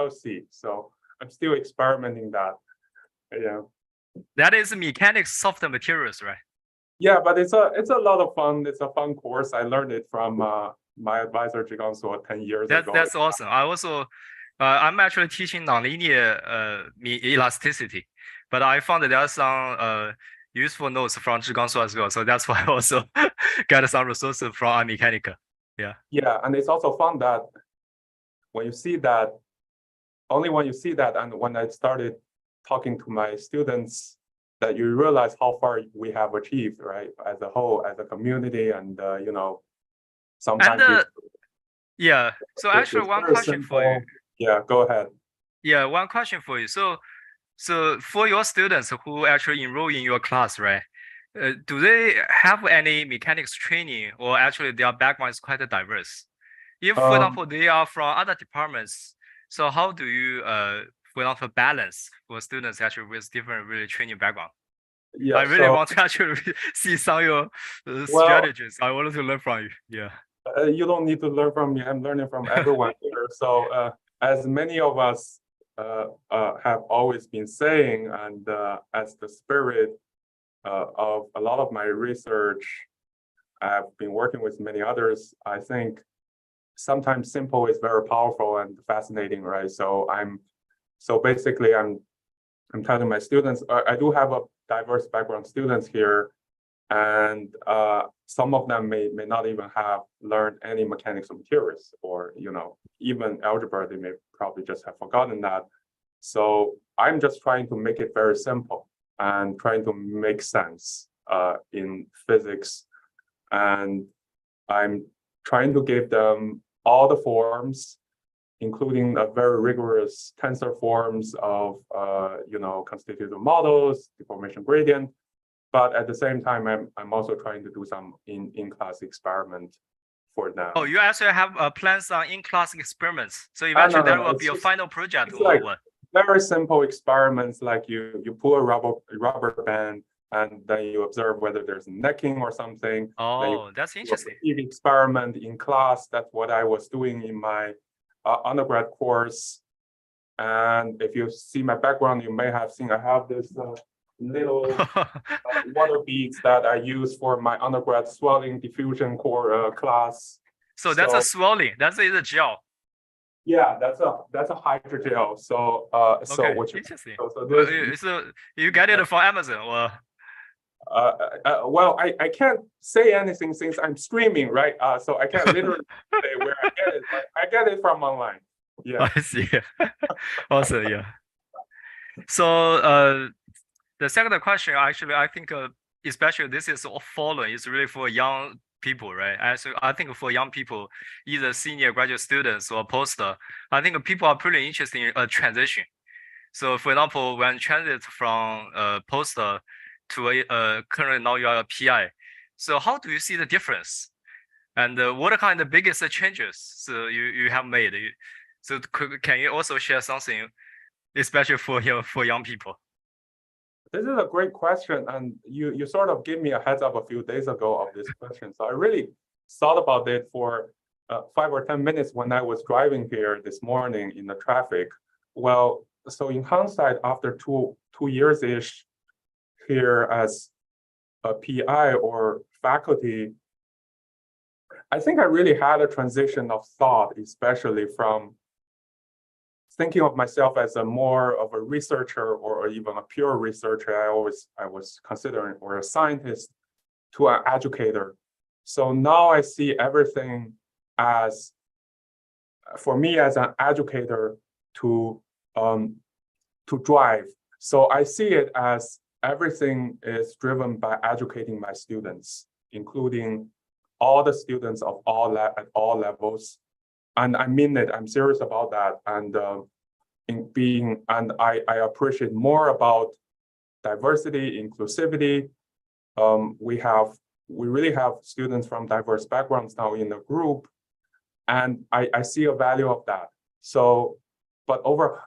I'll see. So I'm still experimenting that. Yeah. That is mechanics soft materials, right? Yeah, but it's a lot of fun. It's a fun course. I learned it from my advisor Jigang 10 years ago. That's awesome. I also I'm actually teaching nonlinear elasticity, but I found that there are some useful notes from Jigang as well. So that's why I also get some resources from Mechanica. Yeah. Yeah, and it's also fun that when you see that, only when you see that, and when I started talking to my students, that you realize how far we have achieved, right? As a whole, as a community, and you know, sometimes yeah. So actually, one question for you. Yeah, go ahead. Yeah, one question for you. So for your students who actually enroll in your class, right? Do they have any mechanics training, or actually their background is quite diverse? If, for example, they are from other departments, so how do you, for example, balance for students actually with different really training background? Yeah, I really want to actually see some of your strategies. I wanted to learn from you. Yeah. You don't need to learn from me. I'm learning from everyone here. So as many of us have always been saying, and as the spirit of a lot of my research, I've been working with many others. I think sometimes simple is very powerful and fascinating, right? So basically I'm telling my students, I do have a diverse background students here, and some of them may not even have learned any mechanics of materials, or you know, even algebra. They may probably just have forgotten that. So I'm just trying to make it very simple and trying to make sense in physics, and I'm trying to give them all the forms, including a very rigorous tensor forms of you know, constitutive models, deformation gradient. But at the same time, I'm also trying to do some in-class experiment for them. Oh, you actually have plans on in-class experiments. So eventually that will be your final project, or like what? Very simple experiments, like you pull a rubber band, and then you observe whether there's necking or something. Oh, that's interesting. Experiment in class. That's what I was doing in my undergrad course. And if you see my background, you may have seen I have this little water beads that I use for my undergrad swelling diffusion core class. So that's a swelling. That's a gel. Yeah, that's a hydrogel. So okay, which interesting. so you get it from Amazon, or? Well, I can't say anything since I'm streaming, right? So I can't literally say where I get it, but I get it from online. Yeah. I see. Also, yeah. So the second question, actually, I think especially this is following, is really for young people, right? I think for young people, either senior graduate students or postdoc, I think people are pretty interested in a transition. So for example, when transit from postdoc to currently now you are a PI. So how do you see the difference? And what are kind of the biggest changes so you have made? So can you also share something, especially for young people? This is a great question, and you sort of gave me a heads up a few days ago of this question. So I really thought about it for 5 or 10 minutes when I was driving here this morning in the traffic. Well, so in hindsight, after two years-ish here as a PI or faculty, I think I really had a transition of thought, especially from thinking of myself as a more of a researcher or even a pure researcher. I was considering, or a scientist, to an educator. So now I see everything as, for me as an educator, to drive. So I see it as everything is driven by educating my students, including all the students of at all levels. And I mean it, I'm serious about that. And I appreciate more about diversity, inclusivity. We really have students from diverse backgrounds now in the group, and I see a value of that. So, but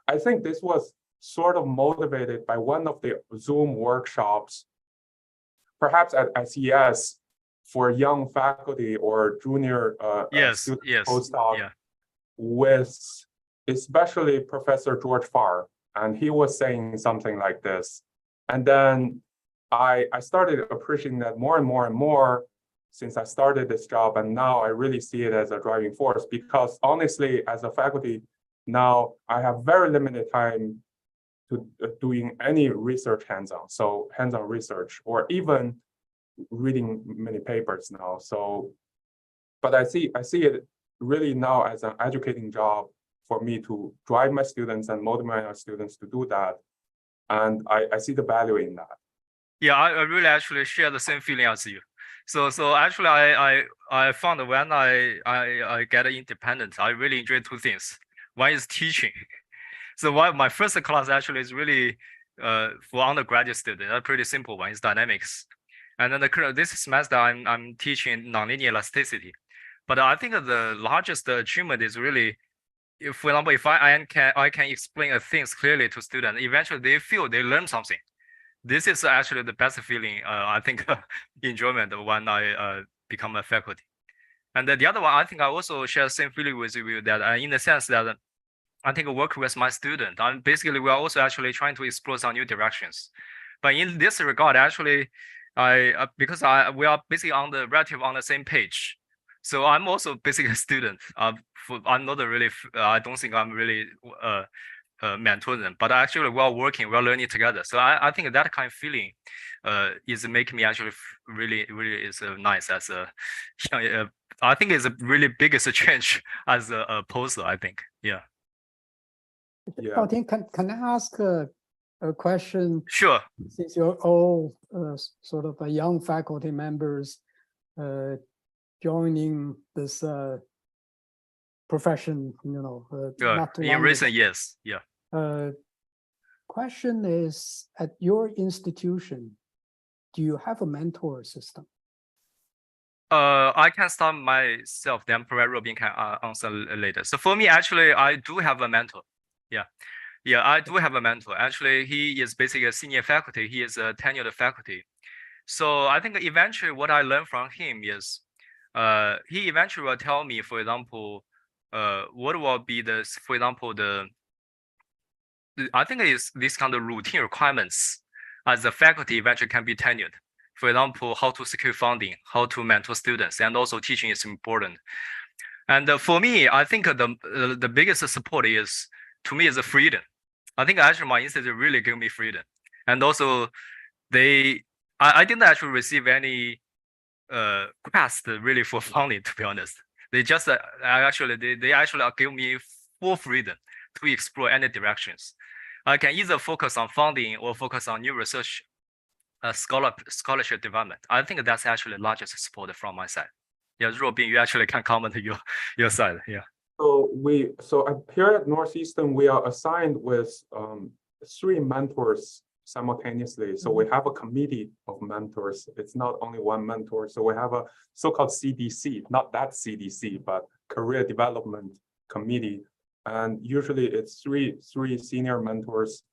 I think this was sort of motivated by one of the Zoom workshops, perhaps at SES, for young faculty or junior student postdoc, with especially Professor George Farr, and he was saying something like this. And then I started appreciating that more and more and more since I started this job, and now I really see it as a driving force, because honestly, as a faculty, now I have very limited time to doing any research hands-on, so hands-on research, or even reading many papers now. So, but I see it really now as an educating job for me to drive my students and motivate my students to do that. And I see the value in that. Yeah, I really actually share the same feeling as you. So actually I found when I get independent, I really enjoy two things. One is teaching. So my first class actually is really for undergraduate students, a pretty simple one. It's dynamics. And then this semester I'm teaching nonlinear elasticity. But I think the largest achievement is really, if, for example, if I can explain things clearly to students, eventually they feel they learn something. This is actually the best feeling, I think, enjoyment when I become a faculty. And the other one, I think I also share the same feeling with you, that in the sense that I think I work with my student, and basically we are also actually trying to explore some new directions. But in this regard, actually, because we are basically on the same page. So I'm also basically a student. I'm not really. I don't think I'm really mentor them, but actually we are working, we are learning together. So I think that kind of feeling is making me actually really is nice as a. I think it's a really biggest change as a poster. I think, yeah. Yeah. Shaoting, can I ask a question? Sure. Since you're all sort of young faculty members joining this profession, not too in long recent ago. years, yeah. Question is, at your institution, do you have a mentor system? I can start myself, then Professor Ruobing can answer later. So for me, actually, I do have a mentor. Yeah, I do have a mentor. Actually, he is basically a senior faculty. He is a tenured faculty. So I think eventually what I learned from him is, he eventually will tell me, for example, what will be for example, I think it's this kind of routine requirements as a faculty eventually can be tenured. For example, how to secure funding, how to mentor students, and also teaching is important. And for me, I think the biggest support is, to me, is the freedom. I think actually my institute really gave me freedom. And also I didn't actually receive any request really for funding, to be honest. They just actually gave me full freedom to explore any directions. I can either focus on funding or focus on new research, scholarship development. I think that's actually the largest support from my side. Yeah, Ruobing, you actually can comment your side. Yeah. So here at Northeastern, we are assigned with 3 mentors simultaneously. So we have a committee of mentors. It's not only one mentor. So we have a so-called CDC, not that CDC, but Career Development Committee. And usually it's three senior mentors.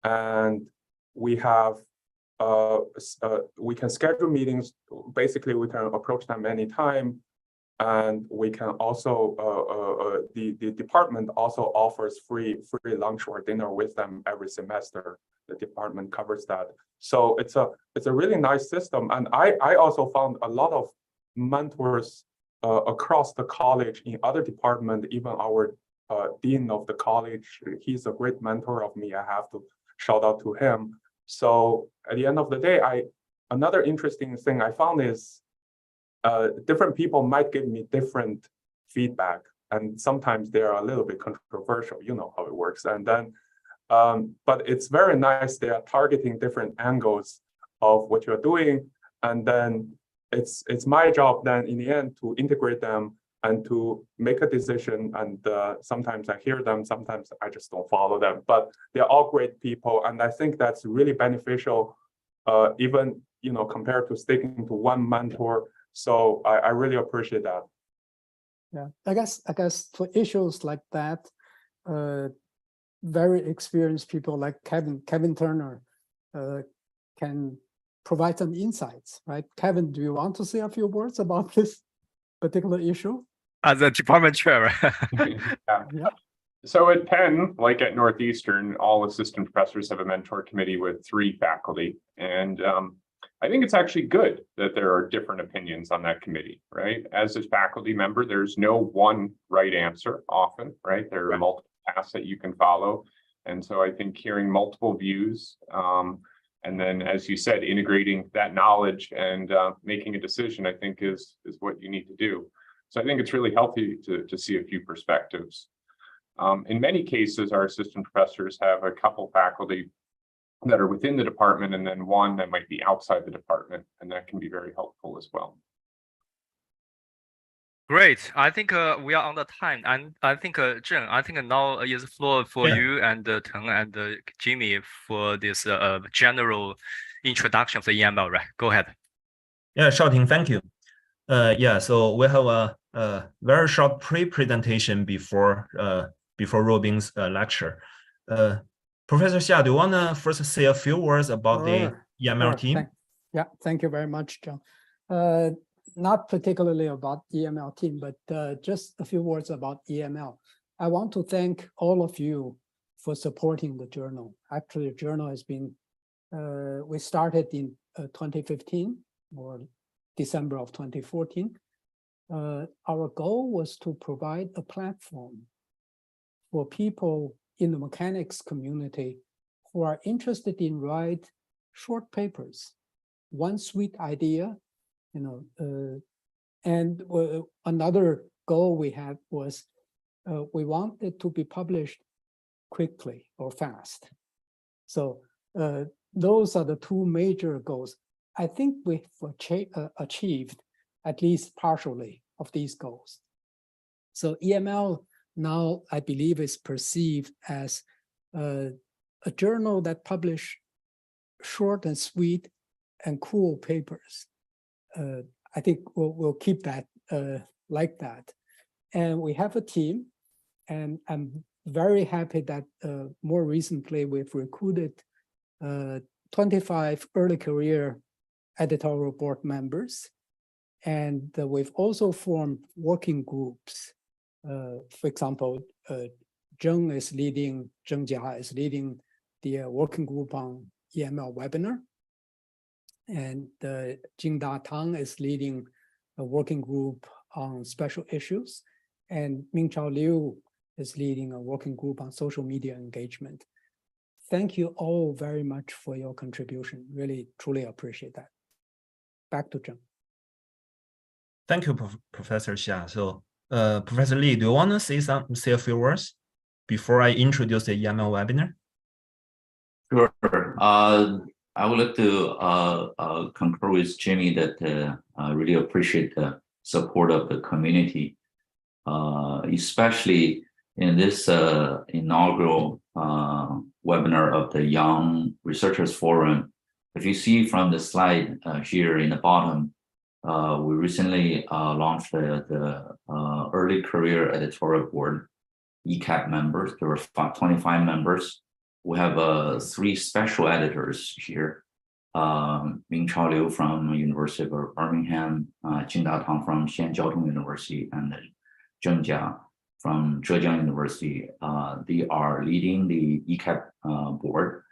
And we have, we can schedule meetings. Basically, we can approach them anytime. And we can also, the department also offers free lunch or dinner with them every semester. The department covers that. So it's a really nice system. And I also found a lot of mentors across the college in other departments, even our dean of the college. He's a great mentor of me. I have to shout out to him. So at the end of the day, another interesting thing I found is different people might give me different feedback, and sometimes they are a little bit controversial. You know how it works. And then, but it's very nice. They are targeting different angles of what you're doing, and then it's my job then in the end to integrate them and to make a decision. And sometimes I hear them, sometimes I just don't follow them. But they're all great people, and I think that's really beneficial, even compared to sticking to one mentor. So I really appreciate that. Yeah, I guess for issues like that, very experienced people like Kevin Turner can provide some insights, right? Kevin, do you want to say a few words about this particular issue? As a department chair, right? Yeah. So at Penn, like at Northeastern, all assistant professors have a mentor committee with 3 faculty. And I think it's actually good that there are different opinions on that committee, right? As a faculty member, there's no one right answer often, right? There are multiple paths that you can follow. And so I think hearing multiple views, and then, as you said, integrating that knowledge and making a decision, I think is what you need to do. So I think it's really healthy to see a few perspectives. In many cases, our assistant professors have a couple faculty that are within the department and then one that might be outside the department, and that can be very helpful as well. Great. I think we are on the time, and I think Zheng, I think now is the floor for you and Teng and Jimmy for this general introduction of the EML. Right? Go ahead. Yeah, Shaoting, thank you. Yeah, so we have a very short pre-presentation before Ruobing's lecture. Professor Xia, do you want to first say a few words about the EML team? Thank you very much, John. Not particularly about EML team, but just a few words about EML. I want to thank all of you for supporting the journal. Actually, the journal has been, we started in 2015 or December of 2014. Our goal was to provide a platform for people in the mechanics community who are interested in write short papers, one sweet idea, and another goal we had was we wanted to be published quickly or fast. So those are the 2 major goals. I think we've achieved at least partially of these goals. So EML now, I believe, is perceived as a journal that publish short and sweet and cool papers. I think we'll keep that like that. And we have a team, and I'm very happy that more recently we've recruited 25 early career editorial board members. And we've also formed working groups. For example, Zheng Jia is leading the working group on EML Webinar. And Jingda Tang is leading a working group on special issues. And Mingchao Liu is leading a working group on social media engagement. Thank you all very much for your contribution. Really, truly appreciate that. Back to Zheng. Thank you, Professor Xia. So, Professor Li, do you want to say a few words before I introduce the EML webinar? Sure. I would like to concur with Jimmy that I really appreciate the support of the community, especially in this inaugural webinar of the Young Researchers Forum. If you see from the slide here in the bottom, we recently launched the Early Career Editorial Board, ECAP members. There were 25 members. We have 3 special editors here. Mingchao Liu from University of Birmingham, Jingda Tang from Shaoting University, and Zheng Jia from Zhejiang University. They are leading the ECAP board,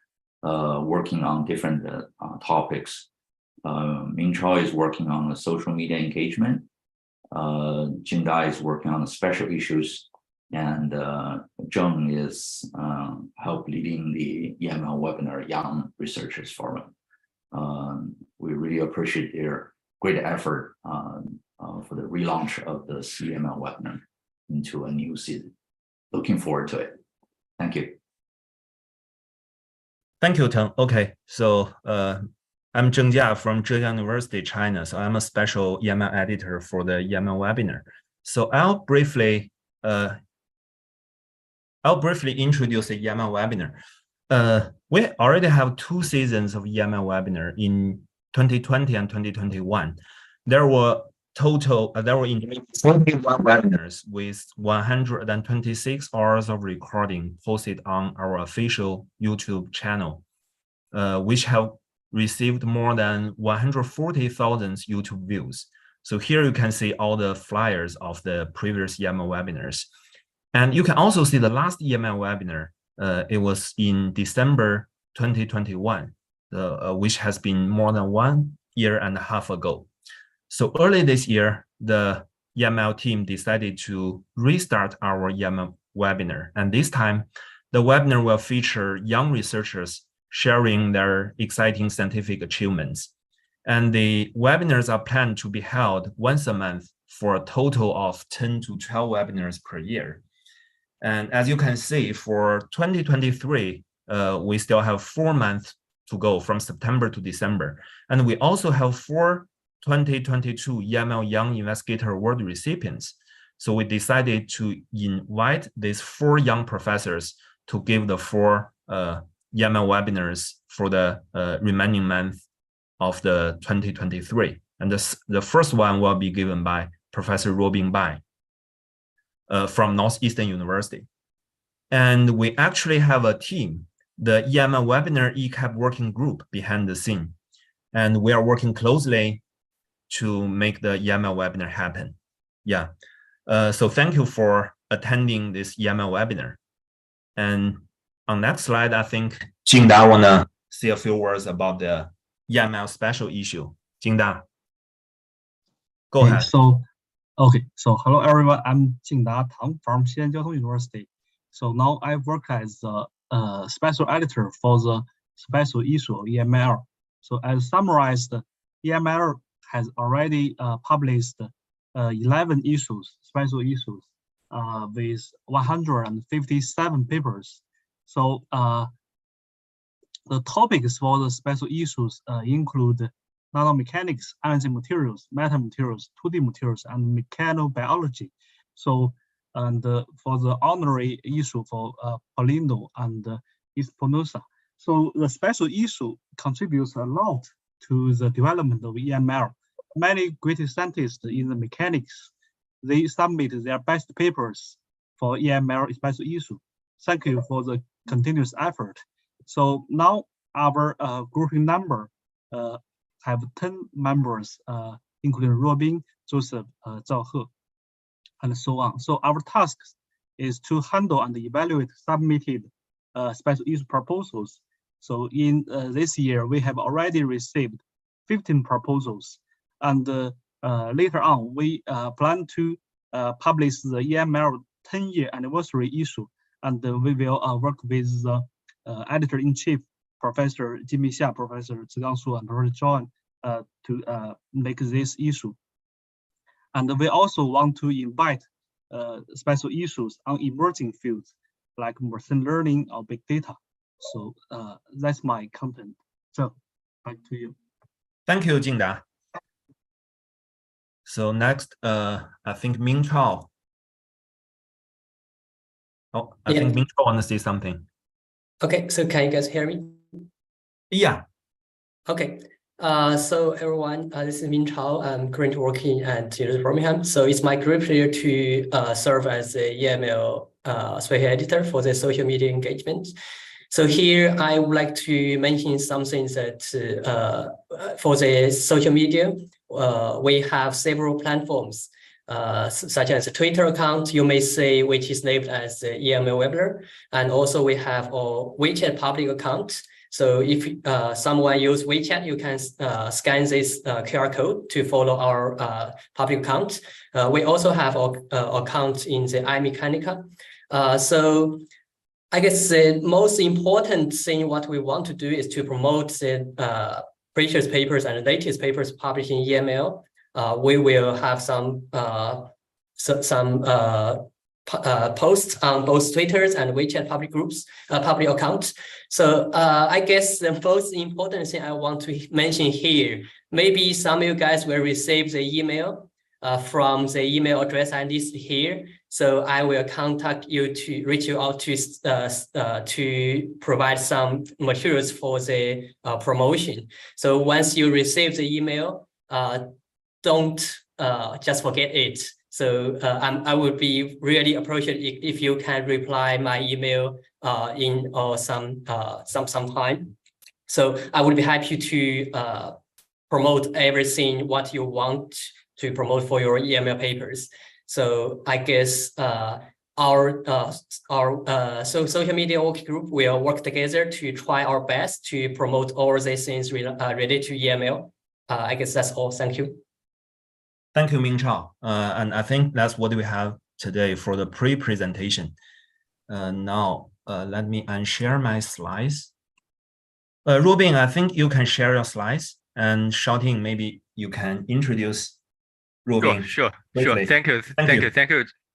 working on different topics. Mingchao is working on the social media engagement. Jingda is working on the special issues, and Zheng is help leading the EML Webinar Young Researchers Forum. We really appreciate their great effort for the relaunch of the EML Webinar into a new season. Looking forward to it. Thank you. Thank you, Teng. Okay, so I'm Zheng Jia from Zhejiang University, China. So I'm a special EML editor for the EML Webinar. So I'll briefly introduce the EML Webinar. We already have 2 seasons of EML Webinar in 2020 and 2021. There were in 41 webinars with 126 hours of recording posted on our official YouTube channel, which have received more than 140,000 YouTube views. So here you can see all the flyers of the previous EML webinars. And you can also see the last EML webinar. It was in December 2021, which has been more than 1.5 years ago. So early this year, the EML team decided to restart our EML webinar. And this time, the webinar will feature young researchers sharing their exciting scientific achievements. And the webinars are planned to be held once a month for a total of 10 to 12 webinars per year. And as you can see, for 2023, we still have 4 months to go from September to December. And we also have 4 2022 EML Young Investigator Award recipients. So we decided to invite these 4 young professors to give the 4 EML webinars for the remaining month of the 2023. And the first one will be given by Professor Ruobing Bai from Northeastern University. And we actually have a team, the EML Webinar ECAP working group behind the scene. And we are working closely to make the EML webinar happen. Yeah. So thank you for attending this EML webinar. And on next slide, I think Jingda wanna say a few words about the EML special issue. Jingda, go ahead. So hello everyone. I'm Jingda Tang from Xi'an Jiaotong University. So now I work as a special editor for the special issue of EML. So as summarized, EML has already published 11 issues, special issues, with 157 papers. So the topics for the special issues include nanomechanics, energy materials, metamaterials, 2D materials, and mechanobiology. So, and for the honorary issue for Paulino and Espinosa. So the special issue contributes a lot to the development of EML. Many great scientists in the mechanics, they submit their best papers for EML special issue. Thank you for the continuous effort. So now our grouping number have 10 members, including Ruobing, Joseph, Zhao He, and so on. So our task is to handle and evaluate submitted special issue proposals. So in this year, we have already received 15 proposals. And later on, we plan to publish the EML 10-year anniversary issue. And we will work with the editor-in-chief, Professor Jimmy Xia, Professor Zigang Su, and Professor John to make this issue. And we also want to invite special issues on emerging fields like machine learning or big data. So that's my content. So back to you. Thank you, Jingda. So next, I think Ming Chao. Oh, I think Ming Chao wants to say something. Okay, so can you guys hear me? Yeah. Okay. So everyone, this is Min Chao. I'm currently working at University of Birmingham. So it's my great pleasure to serve as the EML special editor for the social media engagement. So here I would like to mention some things that for the social media, we have several platforms, such as a Twitter account, you may say, which is labeled as the EML Webinar. And also we have a WeChat public account. So if someone uses WeChat, you can scan this QR code to follow our public account. We also have an account in the iMechanica. So I guess the most important thing what we want to do is to promote the previous papers and latest papers published in EML. We will have some posts on both Twitters and WeChat public groups, public accounts. So I guess the most important thing I want to mention here, maybe some of you guys will receive the email from the email address I list here. So I will contact you to reach you out to provide some materials for the promotion. So once you receive the email, don't just forget it. So I would be really appreciative if you can reply my email in some time. So I would be happy to promote everything what you want to promote for your EML papers. So I guess social media working group will work together to try our best to promote all these things related to EML. I guess that's all. Thank you. Thank you, Mingchao. And I think that's what we have today for the pre-presentation. Now, let me unshare my slides. Ruobing, I think you can share your slides, and Shaoting, maybe you can introduce Ruobing. Sure. Thank you.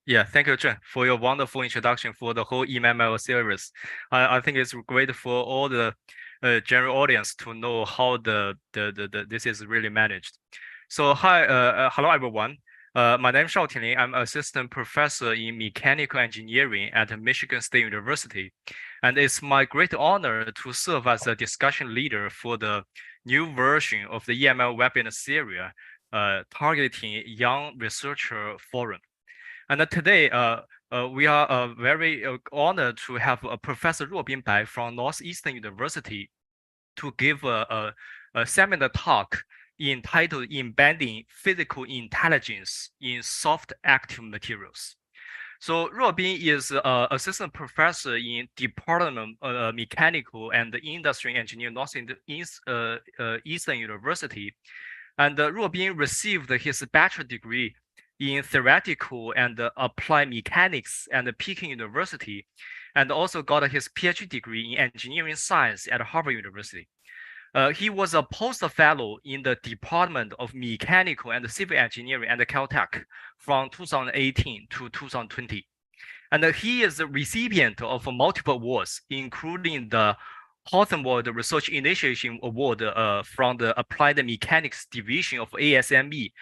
Yeah, thank you, Zhen, for your wonderful introduction for the whole EML series. I think it's great for all the general audience to know how this is really managed. So hello everyone. My name is Shaoting. I'm assistant professor in mechanical engineering at Michigan State University, and it's my great honor to serve as a discussion leader for the new version of the EML Webinar series, targeting young researcher forum. And today, we are very honored to have Professor Ruobing Bai from Northeastern University to give a seminar talk entitled Embedding Physical Intelligence in Soft Active Materials. So Ruobing is assistant professor in Department of Mechanical and Industrial Engineering, Northeastern University. And Ruobing received his bachelor degree in theoretical and applied mechanics at Peking University, and also got his PhD degree in engineering science at Harvard University. He was a post fellow in the Department of Mechanical and Civil Engineering at Caltech from 2018 to 2020. And he is the recipient of multiple awards, including the Hawthorne Research Initiation Award from the Applied Mechanics Division of ASME,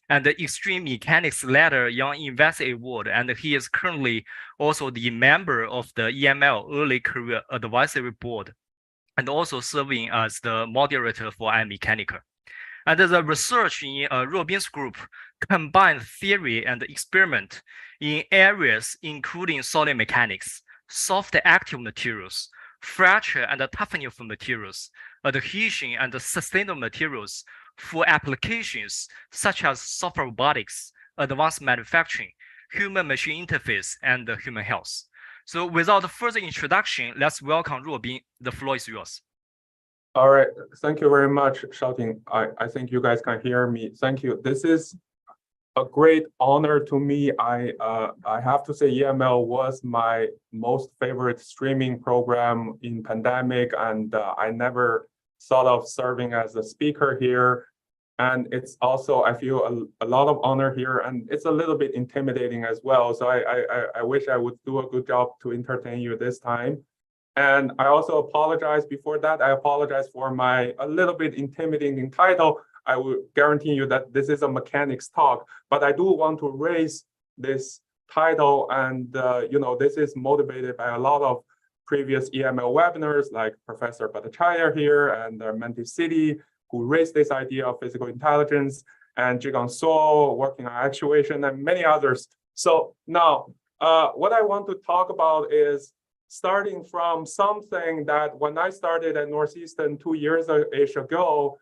and the Extreme Mechanics Ladder Young Investor Award, and he is currently also the member of the EML Early Career Advisory Board, and also serving as the moderator for iMechanical. And the research in Ruobing's group combined theory and experiment in areas including solid mechanics, soft active materials, fracture and toughening of materials, adhesion and sustainable materials for applications such as software robotics, advanced manufacturing, human-machine interface, and human health. So without further introduction, let's welcome Ruobing. The floor is yours. All right, thank you very much, Shaoting. I think you guys can hear me. Thank you. This is a great honor to me. I have to say EML was my most favorite streaming program in pandemic, and I never thought of serving as a speaker here. And it's also, I feel a lot of honor here, and it's a little bit intimidating as well. So I wish I would do a good job to entertain you this time. And I also apologize before that. I apologize for my a little bit intimidating title. I will guarantee you that this is a mechanics talk, but I do want to raise this title, and this is motivated by a lot of previous EML webinars, like Professor Bhattacharya here and Menti City, who raised this idea of physical intelligence, and Jigang So working on actuation, and many others. So now, what I want to talk about is starting from something that when I started at Northeastern 2 years ago,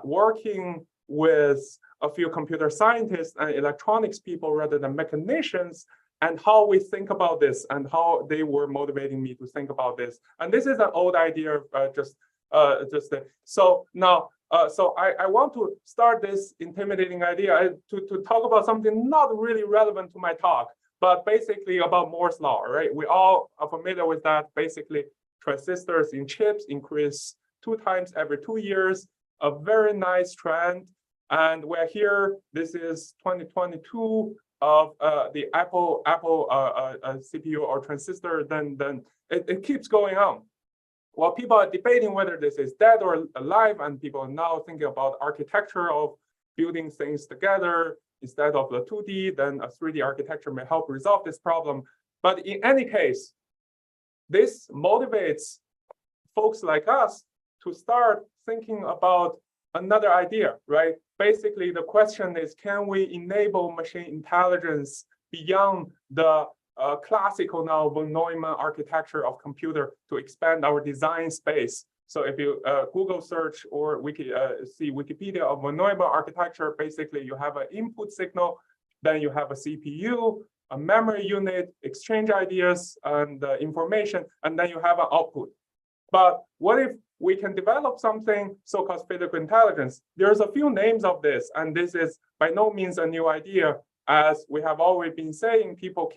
working with a few computer scientists and electronics people rather than mechanicians, and how we think about this and how they were motivating me to think about this. And this is an old idea, so now, I want to start this intimidating idea to talk about something not really relevant to my talk, but basically about Moore's law, right? We all are familiar with that. Basically, transistors in chips increase 2 times every 2 years, a very nice trend. And we're here, this is 2022 of the Apple CPU or transistor, then it keeps going on. Well, people are debating whether this is dead or alive, and people are now thinking about architecture of building things together. Instead of the 2D, then a 3D architecture may help resolve this problem. But in any case, this motivates folks like us to start thinking about another idea, right? Basically, the question is, can we enable machine intelligence beyond the classical now von Neumann architecture of computer to expand our design space? So if you Google search or see Wikipedia of von Neumann architecture, basically you have an input signal, then you have a CPU, a memory unit, exchange ideas and information, and then you have an output. But what if we can develop something so-called physical intelligence? There's a few names of this, and this is by no means a new idea. As we have always been saying, people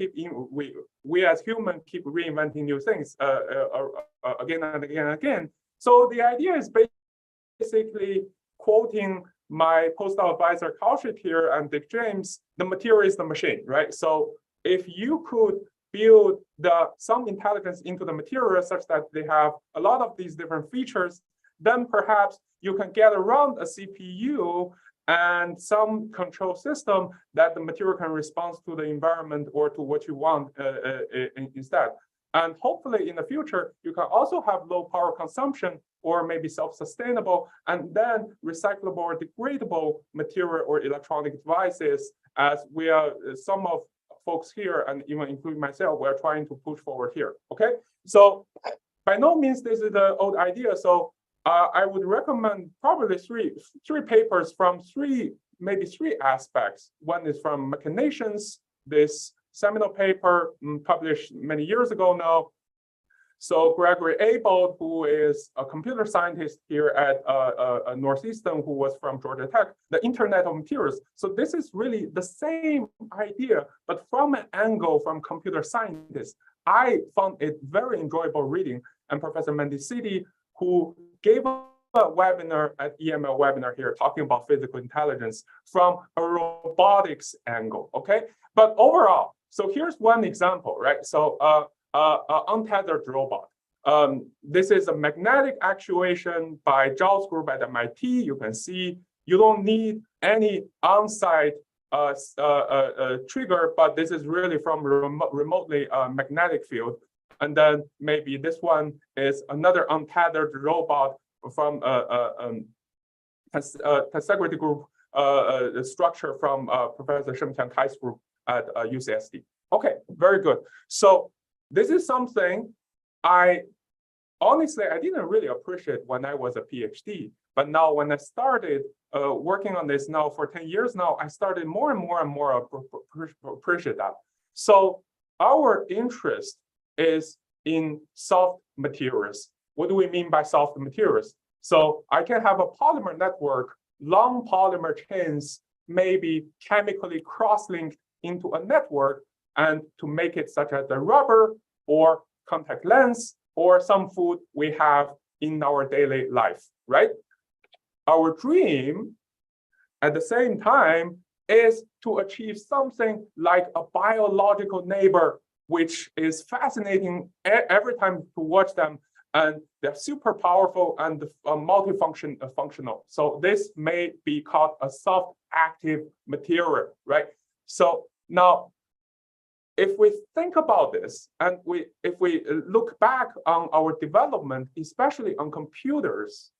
we as humans keep reinventing new things again and again and again. So the idea is basically quoting my postdoc advisor Kaushik here and Dick James, the material is the machine, right? So if you could build some intelligence into the material such that they have a lot of these different features, then perhaps you can get around a CPU and some control system that the material can respond to the environment or to what you want instead. And hopefully in the future, you can also have low power consumption or maybe self-sustainable and then recyclable or degradable material or electronic devices, as we are some of folks here and even including myself, we're trying to push forward here, okay? So by no means this is the old idea. So I would recommend probably three papers from maybe three aspects. One is from machinations, this seminal paper published many years ago now. So Gregory Abel, who is a computer scientist here at Northeastern, who was from Georgia Tech, the Internet of Materials. So this is really the same idea, but from an angle from computer scientists. I found it very enjoyable reading. And Professor Mendicity, who gave a webinar at EML Webinar here, talking about physical intelligence from a robotics angle, okay? But overall, so here's one example, right? So untethered robot. This is a magnetic actuation by Zhao's group at MIT. You can see you don't need any on-site trigger, but this is really from remotely magnetic field. And then maybe this one is another untethered robot from Integrity Group structure from Professor Shengqiang Kai's group at UCSD. Okay, very good. So this is something honestly, I didn't really appreciate when I was a PhD, but now when I started working on this now for 10 years now, I started more and more appreciate that. So our interest is in soft materials. What do we mean by soft materials? So I can have a polymer network, long polymer chains, maybe chemically cross-linked into a network, and to make it such as the rubber or contact lens or some food we have in our daily life, right? Our dream at the same time is to achieve something like a biological neighbor, which is fascinating every time to watch them, and they're super powerful and functional. So this may be called a soft active material, right? So now, if we think about this, and if we look back on our development, especially on computers,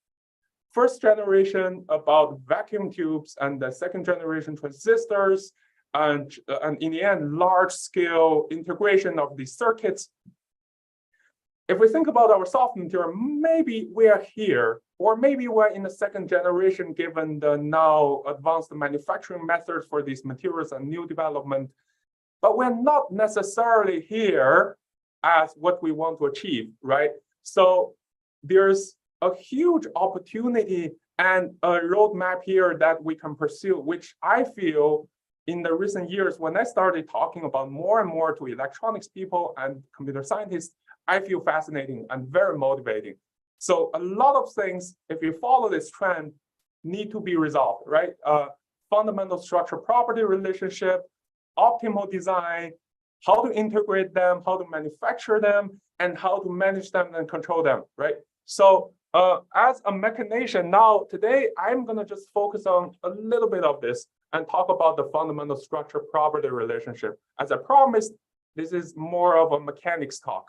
first generation about vacuum tubes and the second generation transistors, and in the end, large scale integration of these circuits. If we think about our soft material, maybe we are here, or maybe we're in the second generation, given the now advanced manufacturing methods for these materials and new development. But we're not necessarily here as what we want to achieve, right? So there's a huge opportunity and a roadmap here that we can pursue, which I feel in the recent years, when I started talking about more and more to electronics people and computer scientists, I feel fascinating and very motivating. So a lot of things, if you follow this trend, need to be resolved, right? Fundamental structure-property relationship, optimal design, how to integrate them, how to manufacture them, and how to manage them and control them, right? So as a machination, now today, I'm gonna just focus on a little bit of this and talk about the fundamental structure-property relationship. As I promised, this is more of a mechanics talk.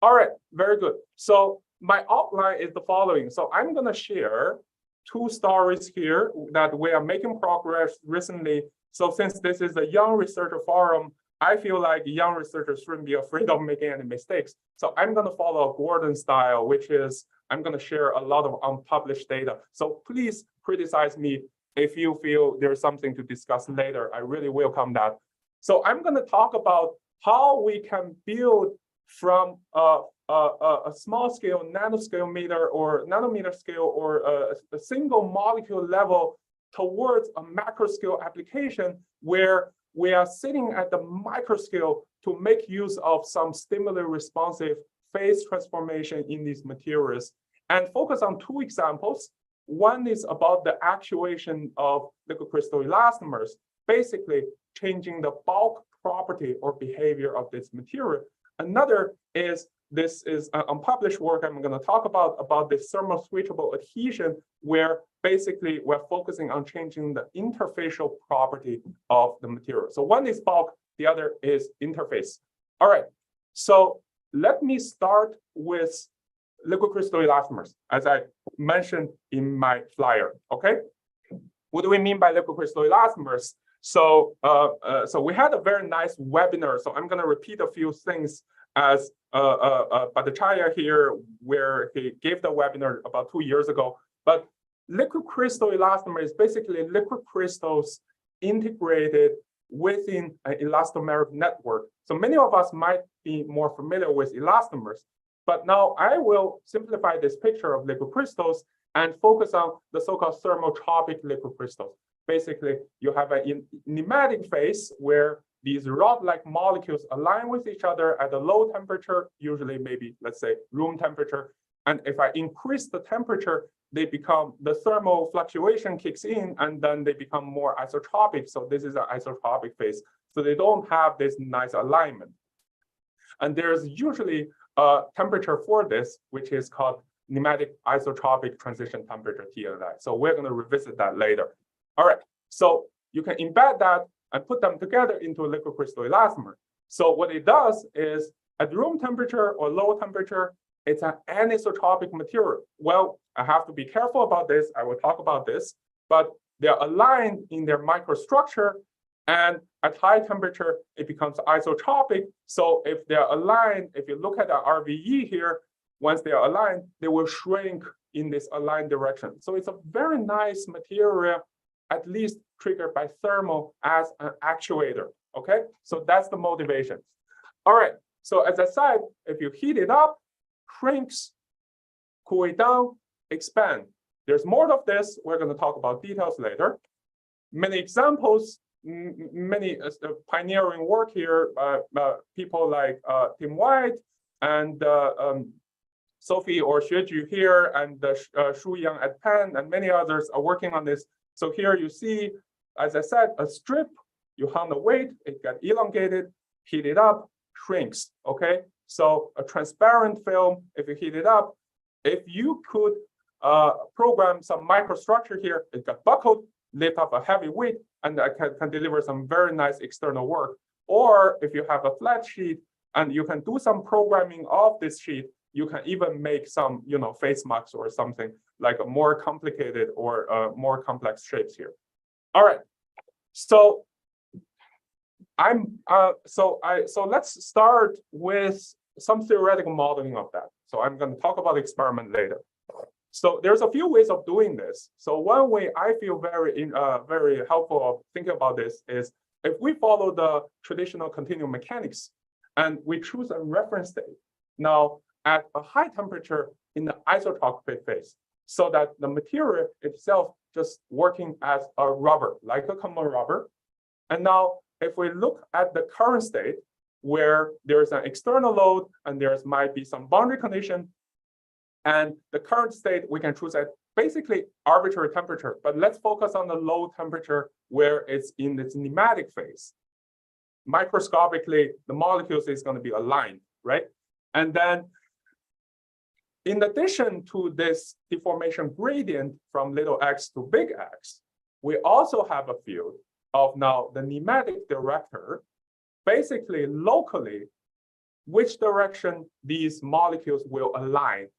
All right, very good. So my outline is the following. So I'm gonna share two stories here that we are making progress recently. So since this is a young researcher forum, I feel like young researchers shouldn't be afraid of making any mistakes. So I'm gonna follow a Gordon style, which is I'm gonna share a lot of unpublished data. So please criticize me if you feel there's something to discuss later. I really welcome that. So I'm going to talk about how we can build from a small scale, nanoscale meter or nanometer scale, or a single molecule level towards a macro scale application where we are sitting at the micro scale to make use of some stimuli responsive phase transformation in these materials, and focus on two examples. One is about the actuation of liquid crystal elastomers, basically changing the bulk property or behavior of this material. Another is, this is an unpublished work I'm going to talk about this thermal switchable adhesion, where basically we're focusing on changing the interfacial property of the material. So one is bulk, the other is interface. All right, so let me start with liquid crystal elastomers, as I mentioned in my flyer, okay? What do we mean by liquid crystal elastomers? So, so we had a very nice webinar, so I'm gonna repeat a few things as Bhattacharya here, where he gave the webinar about 2 years ago. But liquid crystal elastomer is basically liquid crystals integrated within an elastomeric network. So many of us might be more familiar with elastomers, but now I will simplify this picture of liquid crystals and focus on the so-called thermotropic liquid crystals. Basically, you have a nematic phase where these rod-like molecules align with each other at a low temperature, usually maybe, let's say, room temperature. And if I increase the temperature, they become, the thermal fluctuation kicks in, and then they become more isotropic. So this is an isotropic phase. So they don't have this nice alignment. And there's usually a temperature for this, which is called nematic isotropic transition temperature, TNI. So we're going to revisit that later. All right, so you can embed that and put them together into a liquid crystal elastomer. So what it does is, at room temperature or low temperature, it's an anisotropic material. Well, I have to be careful about this. I will talk about this, but they're aligned in their microstructure, and at high temperature, it becomes isotropic. So if they're aligned, if you look at the RVE here, once they are aligned, they will shrink in this aligned direction. So it's a very nice material, at least triggered by thermal as an actuator, okay? So that's the motivation. All right, so as I said, if you heat it up, shrinks, cool it down, expand. There's more of this. We're going to talk about details later. Many examples, many pioneering work here, people like Tim White and Sophie or Xueju here, and Shu Yang at Penn, and many others are working on this. So here you see, as I said, a strip, you hung the weight, it got elongated, heat it up, shrinks, okay? So a transparent film, if you heat it up, if you could program some microstructure here, it got buckled, lift up a heavy weight, and that can deliver some very nice external work. Or if you have a flat sheet and you can do some programming of this sheet, you can even make some, face masks or something like a more complicated or more complex shapes here. All right, so so let's start with some theoretical modeling of that. So I'm going to talk about the experiment later. So there's a few ways of doing this. So one way I feel very helpful of thinking about this is, if we follow the traditional continuum mechanics and we choose a reference state now at a high temperature in the isotropic phase, so that the material itself just working as a rubber, like a common rubber. And now if we look at the current state, where there's an external load and there might be some boundary condition, and the current state we can choose at basically arbitrary temperature, but let's focus on the low temperature where it's in its nematic phase. Microscopically, the molecules is going to be aligned, right? And then in addition to this deformation gradient from little x to big X, we also have a field of now the nematic director, basically locally, which direction these molecules will align,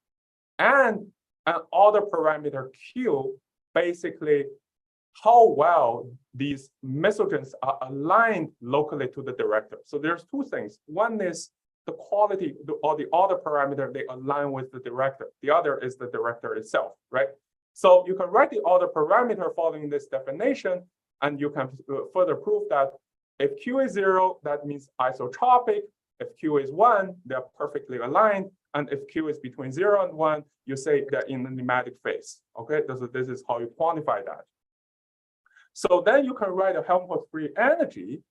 and an other parameter Q, basically how well these mesogens are aligned locally to the director. So there's two things. One is the quality or the other parameter, they align with the director. The other is the director itself, right? So you can write the other parameter following this definition, and you can further prove that If Q is 0, that means isotropic. If Q is 1, they're perfectly aligned. And if Q is between 0 and 1, you say they're in the nematic phase. Okay, this is how you quantify that. So then you can write a Helmholtz free energy.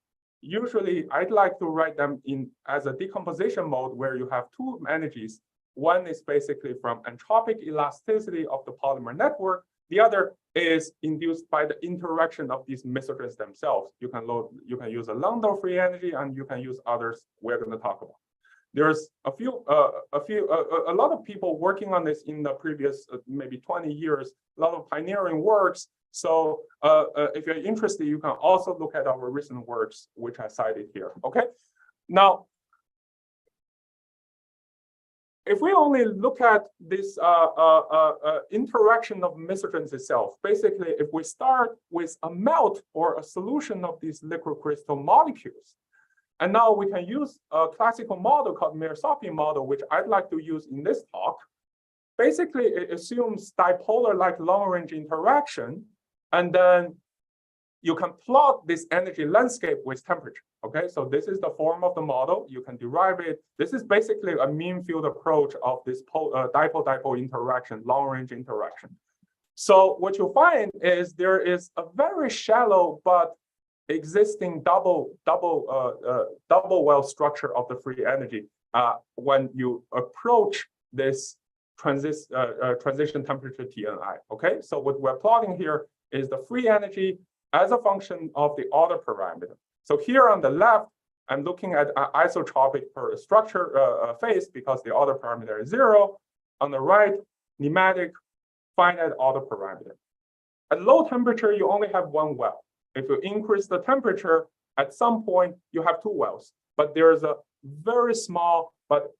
Usually, I'd like to write them in as a decomposition mode where you have two energies. One is basically from entropic elasticity of the polymer network. The other is induced by the interaction of these mesogens themselves. You can use a Landau free energy, and you can use others we're going to talk about. There's a lot of people working on this in the previous maybe 20 years, a lot of pioneering works. So if you're interested, you can also look at our recent works, which I cited here. Okay, now if we only look at this interaction of mesogens itself, basically, if we start with a melt or a solution of these liquid crystal molecules, and now we can use a classical model called Mirsaki model, which I'd like to use in this talk. Basically, it assumes dipolar-like long-range interaction, and then you can plot this energy landscape with temperature. Okay, so this is the form of the model. You can derive it. This is basically a mean field approach of this dipole-dipole interaction, long-range interaction. So what you'll find is there is a very shallow but existing double well structure of the free energy when you approach this transition temperature TNI. Okay, so what we're plotting here is the free energy as a function of the order parameter. So here on the left, I'm looking at isotropic per structure phase because the order parameter is 0. On the right, nematic finite order parameter. At low temperature, you only have one well. If you increase the temperature, at some point, you have two wells. But there's a very small but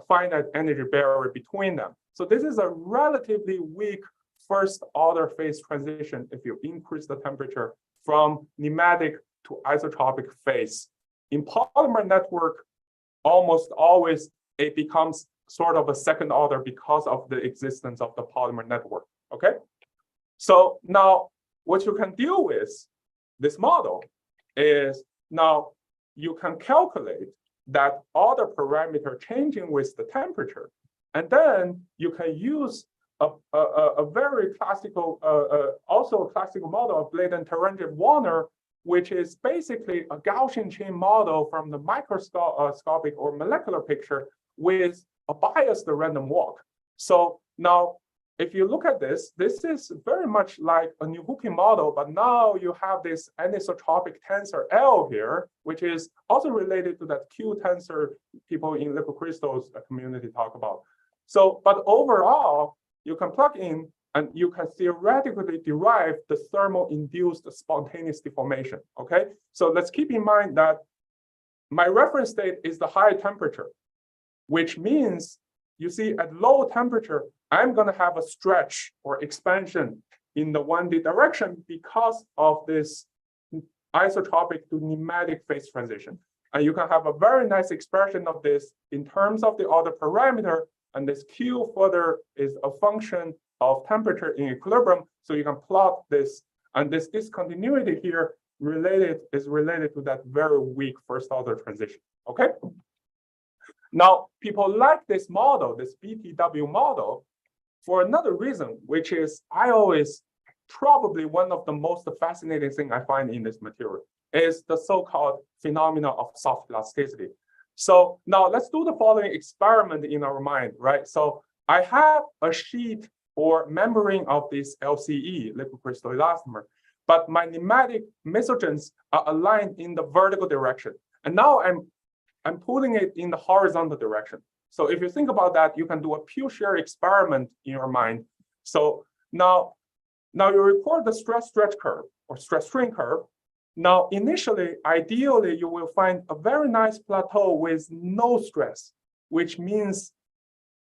finite energy barrier between them. So this is a relatively weak first order phase transition if you increase the temperature from nematic to isotropic phase. In polymer network, almost always it becomes sort of a second order because of the existence of the polymer network. Okay, so now what you can deal with this model is now you can calculate that order parameter changing with the temperature, and then you can use a very classical, also a classical model of Bladen-Terenjev-Warner, which is basically a Gaussian chain model from the microscopic or molecular picture with a biased random walk. So now, if you look at this, this is very much like a New-Hookean model, but now you have this anisotropic tensor L here, which is also related to that Q tensor people in liquid crystals community talk about. So, but overall, you can plug in and you can theoretically derive the thermal-induced spontaneous deformation, okay? So let's keep in mind that my reference state is the high temperature, which means, you see, at low temperature, I'm gonna have a stretch or expansion in the 1D direction because of this isotropic to nematic phase transition. And you can have a very nice expression of this in terms of the order parameter, and this Q further is a function of temperature in equilibrium. So you can plot this, and this discontinuity here is related to that very weak first order transition. Okay. Now, people like this model, this BTW model, for another reason, which is probably one of the most fascinating things I find in this material is the so-called phenomena of soft elasticity. So now let's do the following experiment in our mind, right? So I have a sheet or membrane of this LCE, liquid crystal elastomer, but my nematic mesogens are aligned in the vertical direction. And now I'm pulling it in the horizontal direction. So if you think about that, you can do a pure shear experiment in your mind. So now you record the stress stretch curve or stress strain curve. Now, initially, ideally, you will find a very nice plateau with no stress, which means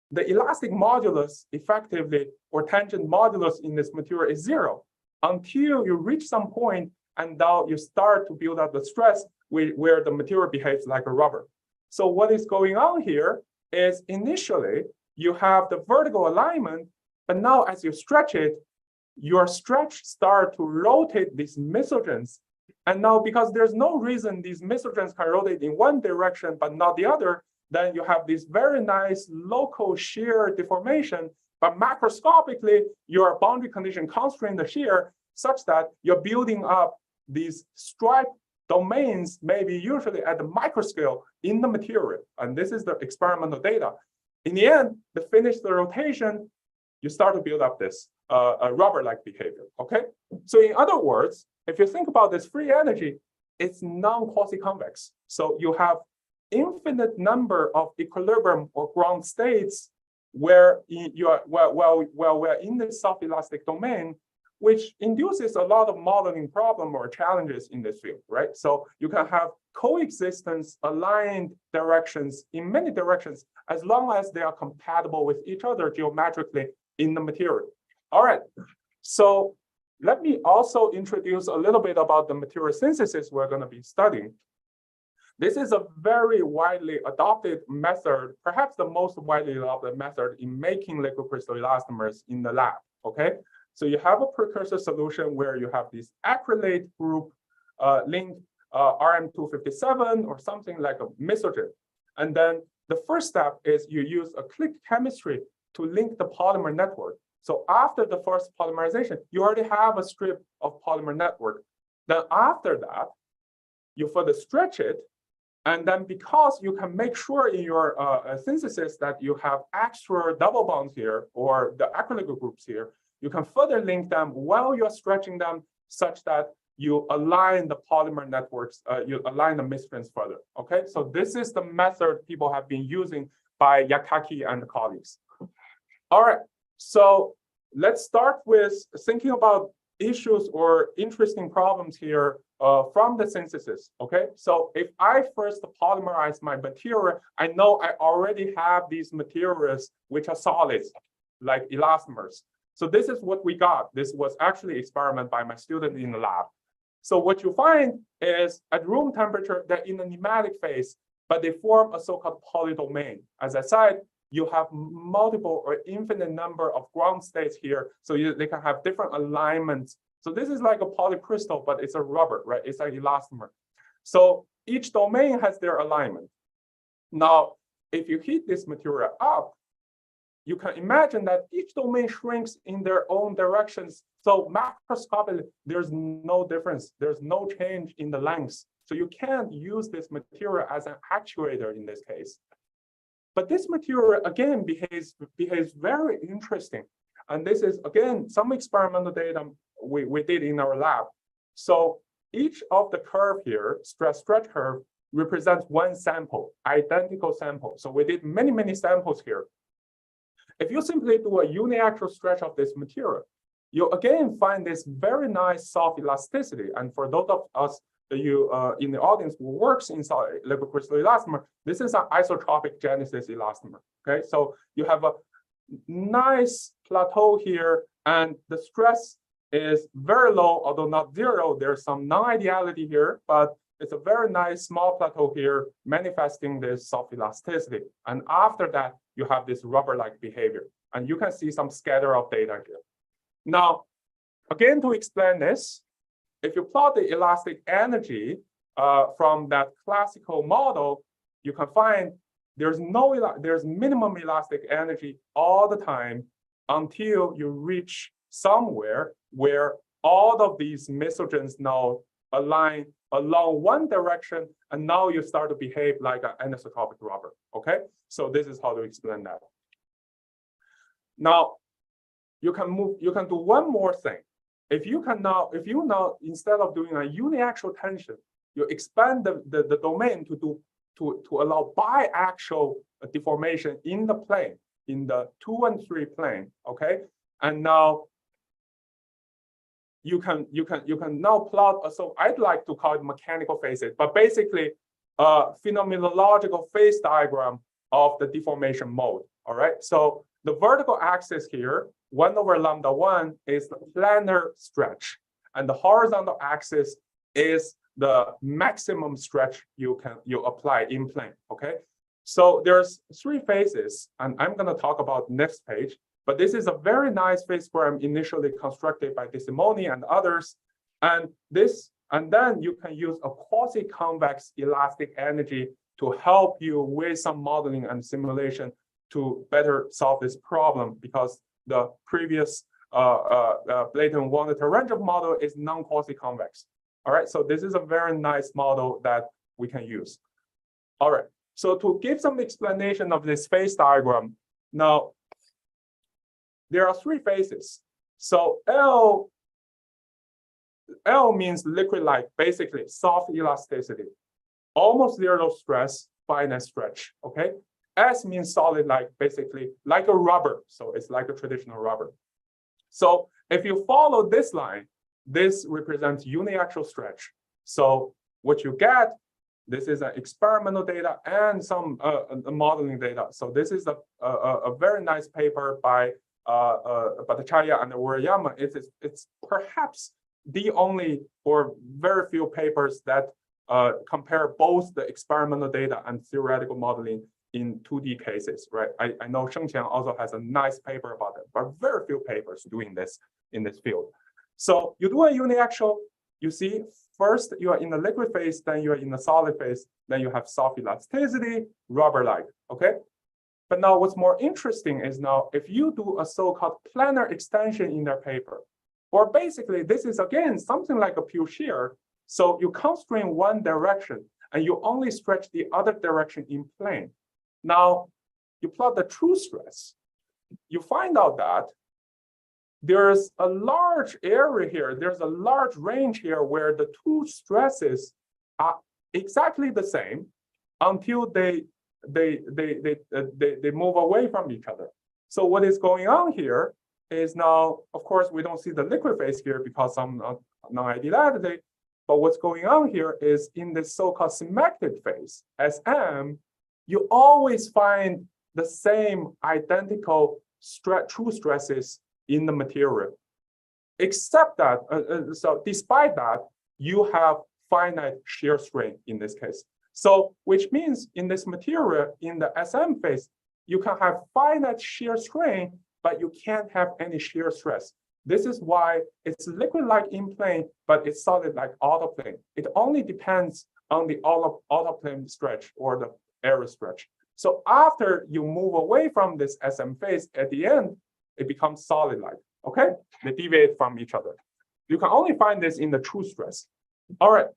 the elastic modulus effectively, or tangent modulus in this material is 0 until you reach some point and now you start to build up the stress where the material behaves like a rubber. So what is going on here is initially you have the vertical alignment, but now as you stretch it, your stretch start to rotate these mesogens And now, because there's no reason these mesogens can rotate in one direction but not the other, then you have this very nice local shear deformation, but macroscopically, your boundary condition constrain the shear such that you're building up these stripe domains, maybe usually at the microscale in the material. And this is the experimental data. In the end, to finish the rotation, you start to build up this a rubber-like behavior, okay? So in other words, if you think about this free energy, it's non-quasi-convex. So you have infinite number of equilibrium or ground states where we're in the soft elastic domain, which induces a lot of modeling problem or challenges in this field, right? So you can have coexistence aligned directions in many directions as long as they are compatible with each other geometrically in the material. All right, so let me also introduce a little bit about the material synthesis we're going to be studying. This is a very widely adopted method, perhaps the most widely adopted method in making liquid crystal elastomers in the lab, okay? So you have a precursor solution where you have this acrylate group linked RM257 or something like a mesogen. And then the first step is you use a click chemistry to link the polymer network. So after the first polymerization, you already have a strip of polymer network. Then after that, you further stretch it. And then because you can make sure in your synthesis that you have extra double bonds here or the acrylic groups here, you can further link them while you're stretching them such that you align the polymer networks, you align the mesogens further, okay? So this is the method people have been using by Yakaki and colleagues. All right, so let's start with thinking about issues or interesting problems here from the synthesis, okay? So if I first polymerize my material, I know I already have these materials which are solids, like elastomers. So this is what we got. This was actually an experiment by my student in the lab. So what you find is at room temperature, they're in the nematic phase, but they form a so-called polydomain. As I said, you have multiple or infinite number of ground states here, so they can have different alignments. So this is like a polycrystal, but it's a rubber, right? It's an elastomer. So each domain has their alignment. Now, if you heat this material up, you can imagine that each domain shrinks in their own directions. So macroscopically, there's no difference. There's no change in the length. So you can't use this material as an actuator in this case. But this material, again, behaves very interesting. And this is, again, some experimental data we did in our lab. So each of the curve here, stress-stretch curve, represents one sample, identical sample. So we did many, many samples here. If you simply do a uniaxial stretch of this material, you again find this very nice soft elasticity. And for those of us you in the audience who works in liquid crystal elastomer, this is an isotropic genesis elastomer. Okay, so you have a nice plateau here, and the stress is very low, although not zero. There's some non-ideality here, but it's a very nice small plateau here manifesting this soft elasticity. And after that, you have this rubber-like behavior. And you can see some scatter of data here. Now, again, to explain this, if you plot the elastic energy from that classical model, you can find there's minimum elastic energy all the time until you reach somewhere where all of these mesogens now align along one direction, and now you start to behave like an anisotropic rubber. Okay, so this is how to explain that. Now, you can do one more thing. If you now instead of doing a uniaxial tension, you expand the domain to allow biaxial deformation in the plane, in the 2 and 3 plane. Okay, and now you can now plot. So I'd like to call it mechanical phases, but basically a phenomenological phase diagram of the deformation mode. All right, so the vertical axis here, 1/λ1, is the planar stretch, and the horizontal axis is the maximum stretch you apply in plane. Okay, so there's 3 phases, and I'm going to talk about next page. But this is a very nice phase diagram initially constructed by De Simone and others, and this And then you can use a quasi-convex elastic energy to help you with some modeling and simulation to better solve this problem, because the previous Blayton wanted a range of model is non-quasi-convex. All right, so this is a very nice model that we can use. All right, so to give some explanation of this phase diagram, now there are three phases. So L means liquid-like, basically soft elasticity, almost zero stress, finite stretch, okay? S means solid-like, basically like a rubber, so it's like a traditional rubber. So if you follow this line, this represents uniaxial stretch. So what you get, this is an experimental data and some modeling data. So this is a very nice paper by Bhattacharya and Urayama. It's perhaps the only or very few papers that compare both the experimental data and theoretical modeling in 2D cases, right? I know Shengqian also has a nice paper about it, but very few papers doing this in this field. So you do a uniaxial, you see, first you are in the liquid phase, then you are in the solid phase, then you have soft elasticity, rubber-like, okay? But now what's more interesting is now if you do a so-called planar extension in their paper, or basically this is again something like a pure shear. So you constrain one direction and you only stretch the other direction in plane. Now you plot the true stress. You find out that there's a large area here. There's a large range here where the two stresses are exactly the same until they move away from each other. So what is going on here is now, of course, we don't see the liquid phase here because some non-ideality. But what's going on here is in this so-called symmetric phase, SM, you always find the same identical true stresses in the material, except that, so despite that, you have finite shear strain in this case. So which means in this material, in the SM phase, you can have finite shear strain, but you can't have any shear stress. This is why it's liquid-like in plane, but it's solid-like out of plane. It only depends on the out of plane stretch or the area stretch. So after you move away from this SM phase, at the end, it becomes solid-like, okay? They deviate from each other. You can only find this in the true stress. All right,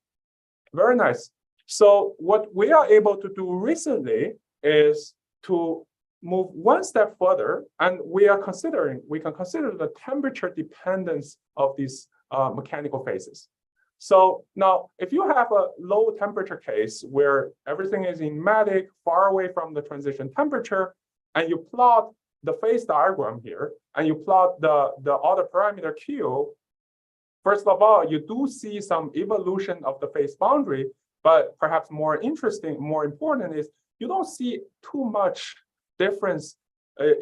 very nice. So what we are able to do recently is to move one step further, and we can consider the temperature dependence of these mechanical phases. So now, if you have a low temperature case where everything is pneumatic, far away from the transition temperature, and you plot the phase diagram here, and you plot the other parameter Q, first of all, you do see some evolution of the phase boundary, but perhaps more interesting, more important is you don't see too much difference,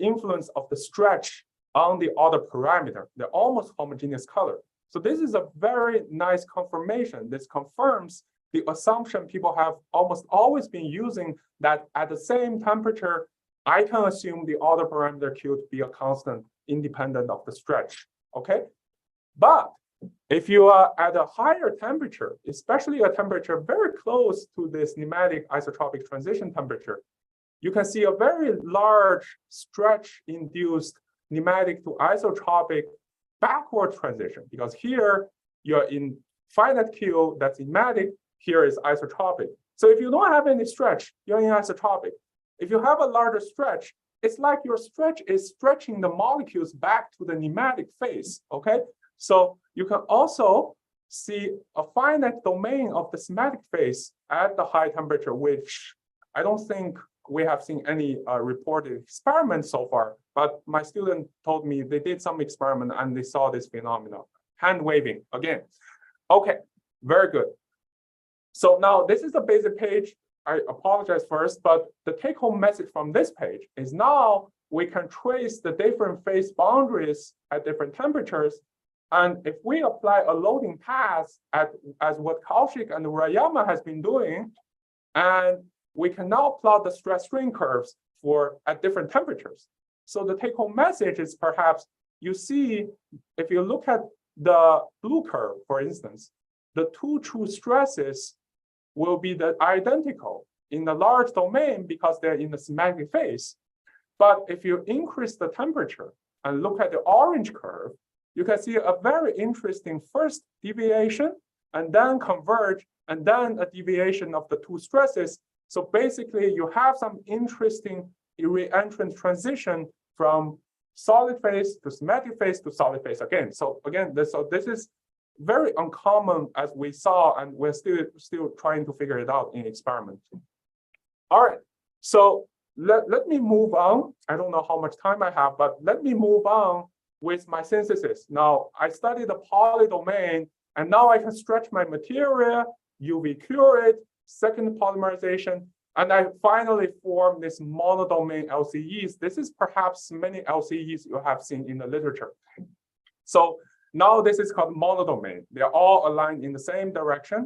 influence of the stretch on the other parameter. They're almost homogeneous color. So this is a very nice confirmation. This confirms the assumption people have almost always been using, that at the same temperature, I can assume the other parameter Q to be a constant independent of the stretch, okay? But if you are at a higher temperature, especially a temperature very close to this pneumatic isotropic transition temperature, you can see a very large stretch-induced pneumatic to isotropic backward transition, because here you're in finite Q, that's pneumatic, here is isotropic. So if you don't have any stretch, you're in isotropic. If you have a larger stretch, it's like your stretch is stretching the molecules back to the pneumatic phase, okay? So you can also see a finite domain of the schematic phase at the high temperature, which I don't think we have seen any reported experiments so far, but my student told me they did some experiment and they saw this phenomenon. Hand waving again. Okay, very good. So now this is the basic page. I apologize first, but the take-home message from this page is now we can trace the different phase boundaries at different temperatures. And if we apply a loading path as what Kaushik and Urayama has been doing, and we can now plot the stress strain curves at different temperatures. So the take-home message is perhaps you see, if you look at the blue curve, for instance, the two true stresses will be identical in the large domain because they're in the symmetric phase. But if you increase the temperature and look at the orange curve, you can see a very interesting first deviation and then converge and then a deviation of the two stresses. So basically you have some interesting reentrant transition from solid phase to symmetric phase to solid phase again. So again, this is very uncommon as we saw, and we're still trying to figure it out in experiment. All right, so let me move on. I don't know how much time I have, but let me move on with my synthesis. Now, I studied the poly domain, and now I can stretch my material, UV cure it, second polymerization, and I finally form this monodomain LCEs. This is perhaps many LCEs you have seen in the literature. So now this is called monodomain. They're all aligned in the same direction.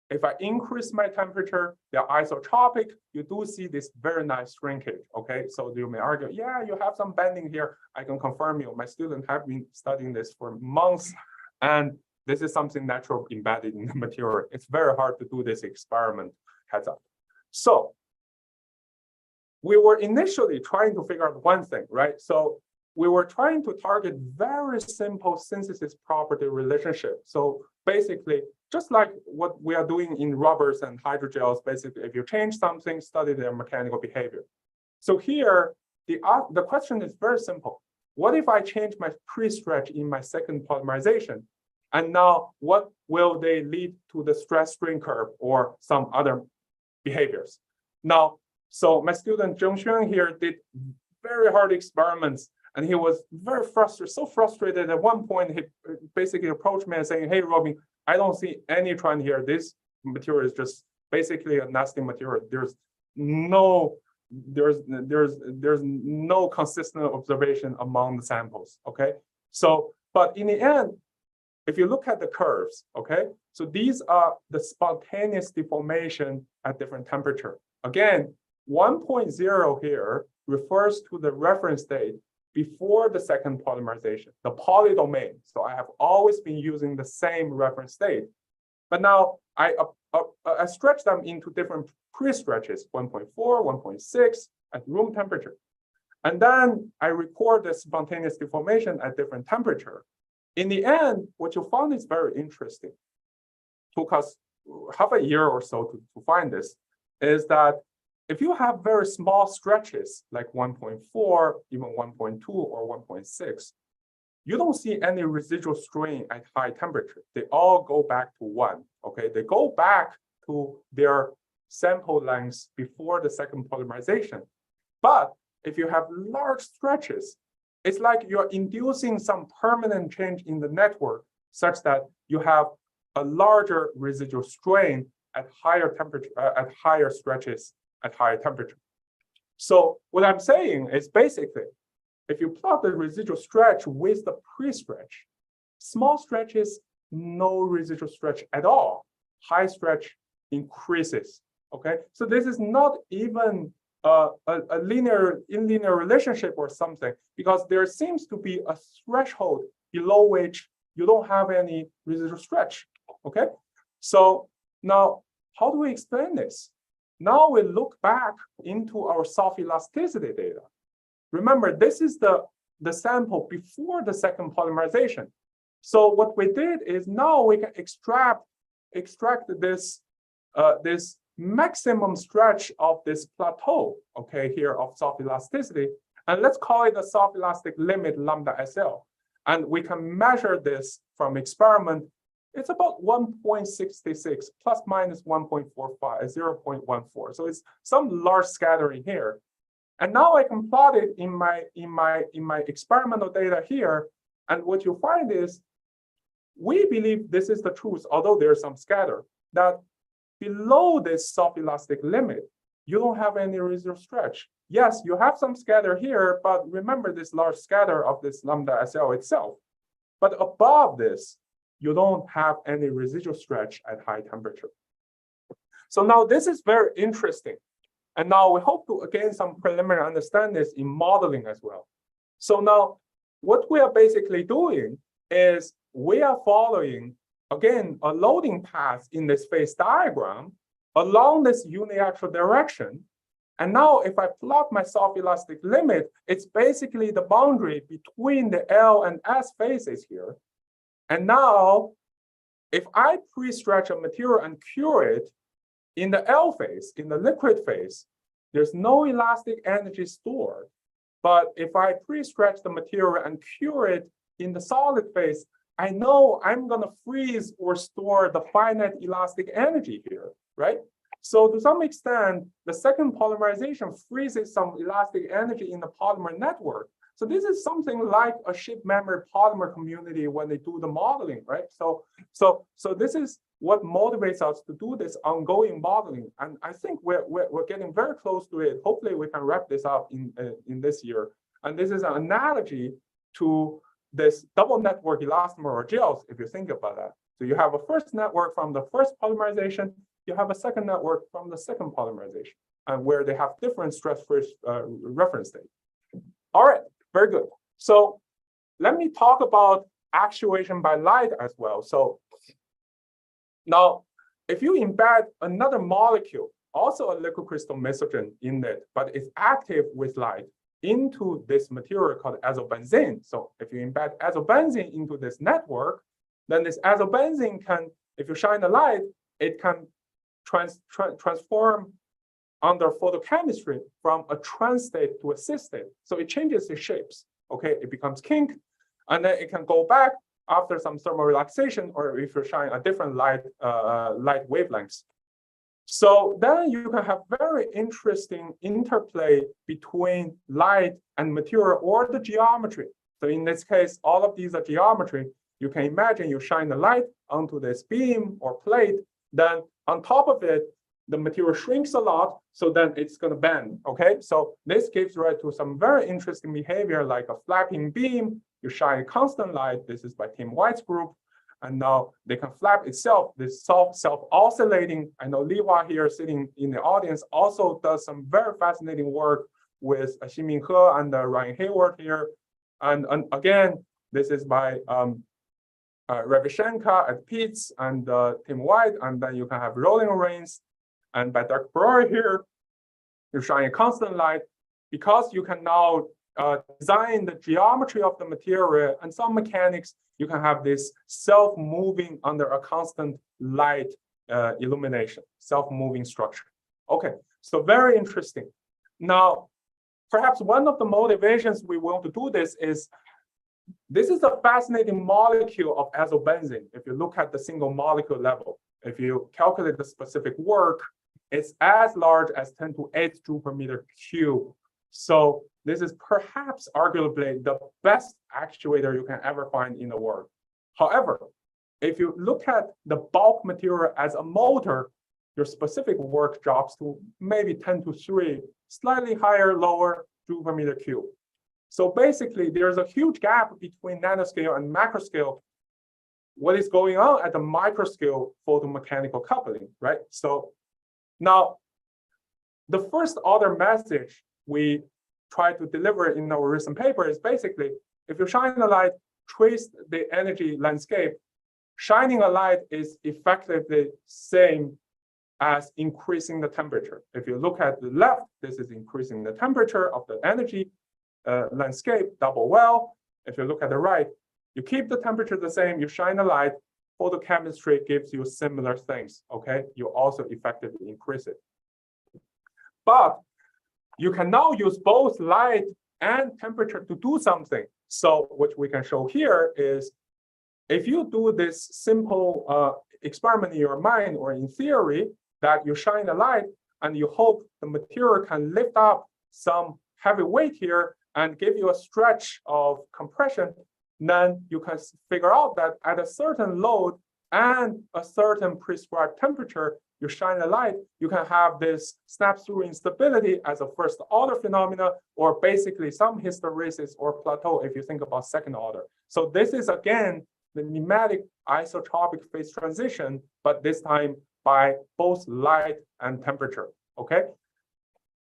If I increase my temperature, they're isotropic. You do see this very nice shrinkage, okay? So you may argue, yeah, you have some bending here. I can confirm you. My students have been studying this for months, and this is something natural embedded in the material. It's very hard to do this experiment, heads up. So we were initially trying to figure out one thing, right? So we were trying to target very simple synthesis property relationship. So basically, just like what we are doing in rubbers and hydrogels, basically, if you change something, study their mechanical behavior. So here, the question is very simple. What if I change my pre-stretch in my second polymerization? And now, what will they lead to the stress strain curve or some other behaviors? Now, so my student Zheng Xuan here did very hard experiments, and he was very frustrated, so frustrated at one point, he basically approached me and saying, hey, Ruobing, I don't see any trend here. This material is just basically a nasty material. There's no consistent observation among the samples, okay? So, but in the end, if you look at the curves, okay, so these are the spontaneous deformation at different temperature. Again, 1.0 here refers to the reference state before the second polymerization, the poly domain. So I have always been using the same reference state. But now I stretch them into different pre-stretches, 1.4, 1.6 at room temperature. And then I record the spontaneous deformation at different temperature. In the end, what you found is very interesting. Took us half a year or so to find this, is that if you have very small stretches, like 1.4, even 1.2 or 1.6, you don't see any residual strain at high temperature. They all go back to 1, okay? They go back to their sample lengths before the second polymerization. But if you have large stretches, it's like you're inducing some permanent change in the network such that you have a larger residual strain at higher temperature, at higher stretches, at higher temperature. So what I'm saying is basically, if you plot the residual stretch with the pre-stretch, small stretches, no residual stretch at all. High stretch increases, okay? So this is not even a linear relationship or something, because there seems to be a threshold below which you don't have any residual stretch, okay? So now, how do we explain this? Now we look back into our soft elasticity data. Remember, this is the sample before the second polymerization. So what we did is now we can extract this this maximum stretch of this plateau, okay, here of soft elasticity, and let's call it the soft elastic limit lambda SL. And we can measure this from experiment. It's about 1.66 plus minus 1.45, 0.14. So it's some large scattering here. And now I can plot it in my experimental data here. And what you find is, we believe this is the truth, although there's some scatter, that below this soft elastic limit, you don't have any residual stretch. Yes, you have some scatter here, but remember this large scatter of this lambda SL itself. But above this, you don't have any residual stretch at high temperature. So now this is very interesting. And now we hope to gain some preliminary understanding in modeling as well. So now what we are basically doing is we are following again, a loading path in this phase diagram along this uniaxial direction. And now if I plot my soft elastic limit, it's basically the boundary between the L and S phases here. And now if I pre-stretch a material and cure it in the L phase, in the liquid phase, there's no elastic energy stored. But if I pre-stretch the material and cure it in the solid phase, I know I'm going to freeze or store the finite elastic energy here, right? So to some extent, the second polymerization freezes some elastic energy in the polymer network. So this is something like a ship memory polymer community when they do the modeling, right? So this is what motivates us to do this ongoing modeling. And I think we're getting very close to it. Hopefully we can wrap this up in this year. And this is an analogy to this double network elastomer or gels, if you think about that. So you have a first network from the first polymerization, you have a second network from the second polymerization, and where they have different stress-free reference state. All right, very good. So let me talk about actuation by light as well. So now, if you embed another molecule, also a liquid crystal mesogen in it, but it's active with light, into this material called azobenzene. So if you embed azobenzene into this network, then this azobenzene can, if you shine a light, it can transform under photochemistry from a trans state to a cis state. So it changes its shapes. Okay, it becomes kink, and then it can go back after some thermal relaxation, or if you shine a different light wavelengths. So then you can have very interesting interplay between light and material or the geometry. So in this case, all of these are geometry. You can imagine you shine the light onto this beam or plate, then on top of it, the material shrinks a lot, so then it's going to bend, okay? So this gives rise to some very interesting behavior like a flapping beam. You shine constant light. This is by Tim White's group. And now they can flap itself, this self-oscillating. I know Liwa here sitting in the audience also does some very fascinating work with Ximin He and Ryan Hayward here. And again, this is by Ravishenka at Pitts and Tim White. And then you can have rolling rains. And by Dr. Brewer here, you're shining constant light because you can now design the geometry of the material and some mechanics. You can have this self-moving under a constant light illumination, self-moving structure. Okay, so very interesting. Now, perhaps one of the motivations we want to do this is a fascinating molecule of azobenzene. If you look at the single molecule level, if you calculate the specific work, it's as large as 10 to 8 joule per meter cube. So this is perhaps arguably the best actuator you can ever find in the world. However, if you look at the bulk material as a motor, your specific work drops to maybe 10 to 3, slightly higher, lower joule per meter cube. So basically, there's a huge gap between nanoscale and macroscale. What is going on at the microscale photomechanical coupling, right? So now, the first order message we try to deliver in our recent paper is basically, if you shine a light, trace the energy landscape, shining a light is effectively same as increasing the temperature. If you look at the left, this is increasing the temperature of the energy landscape, double well. If you look at the right, you keep the temperature the same, you shine a light, photochemistry gives you similar things, okay? You also effectively increase it. But you can now use both light and temperature to do something. So what we can show here is if you do this simple experiment in your mind or in theory that you shine a light and you hope the material can lift up some heavy weight here and give you a stretch of compression, then you can figure out that at a certain load and a certain prescribed temperature, you shine a light, you can have this snap-through instability as a first order phenomena, or basically some hysteresis or plateau if you think about second order. So this is again the nematic isotropic phase transition, but this time by both light and temperature, okay?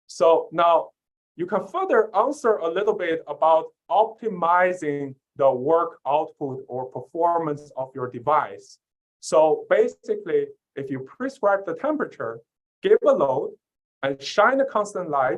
So now you can further answer a little bit about optimizing the work output or performance of your device. So basically, if you prescribe the temperature, give a load, and shine a constant light,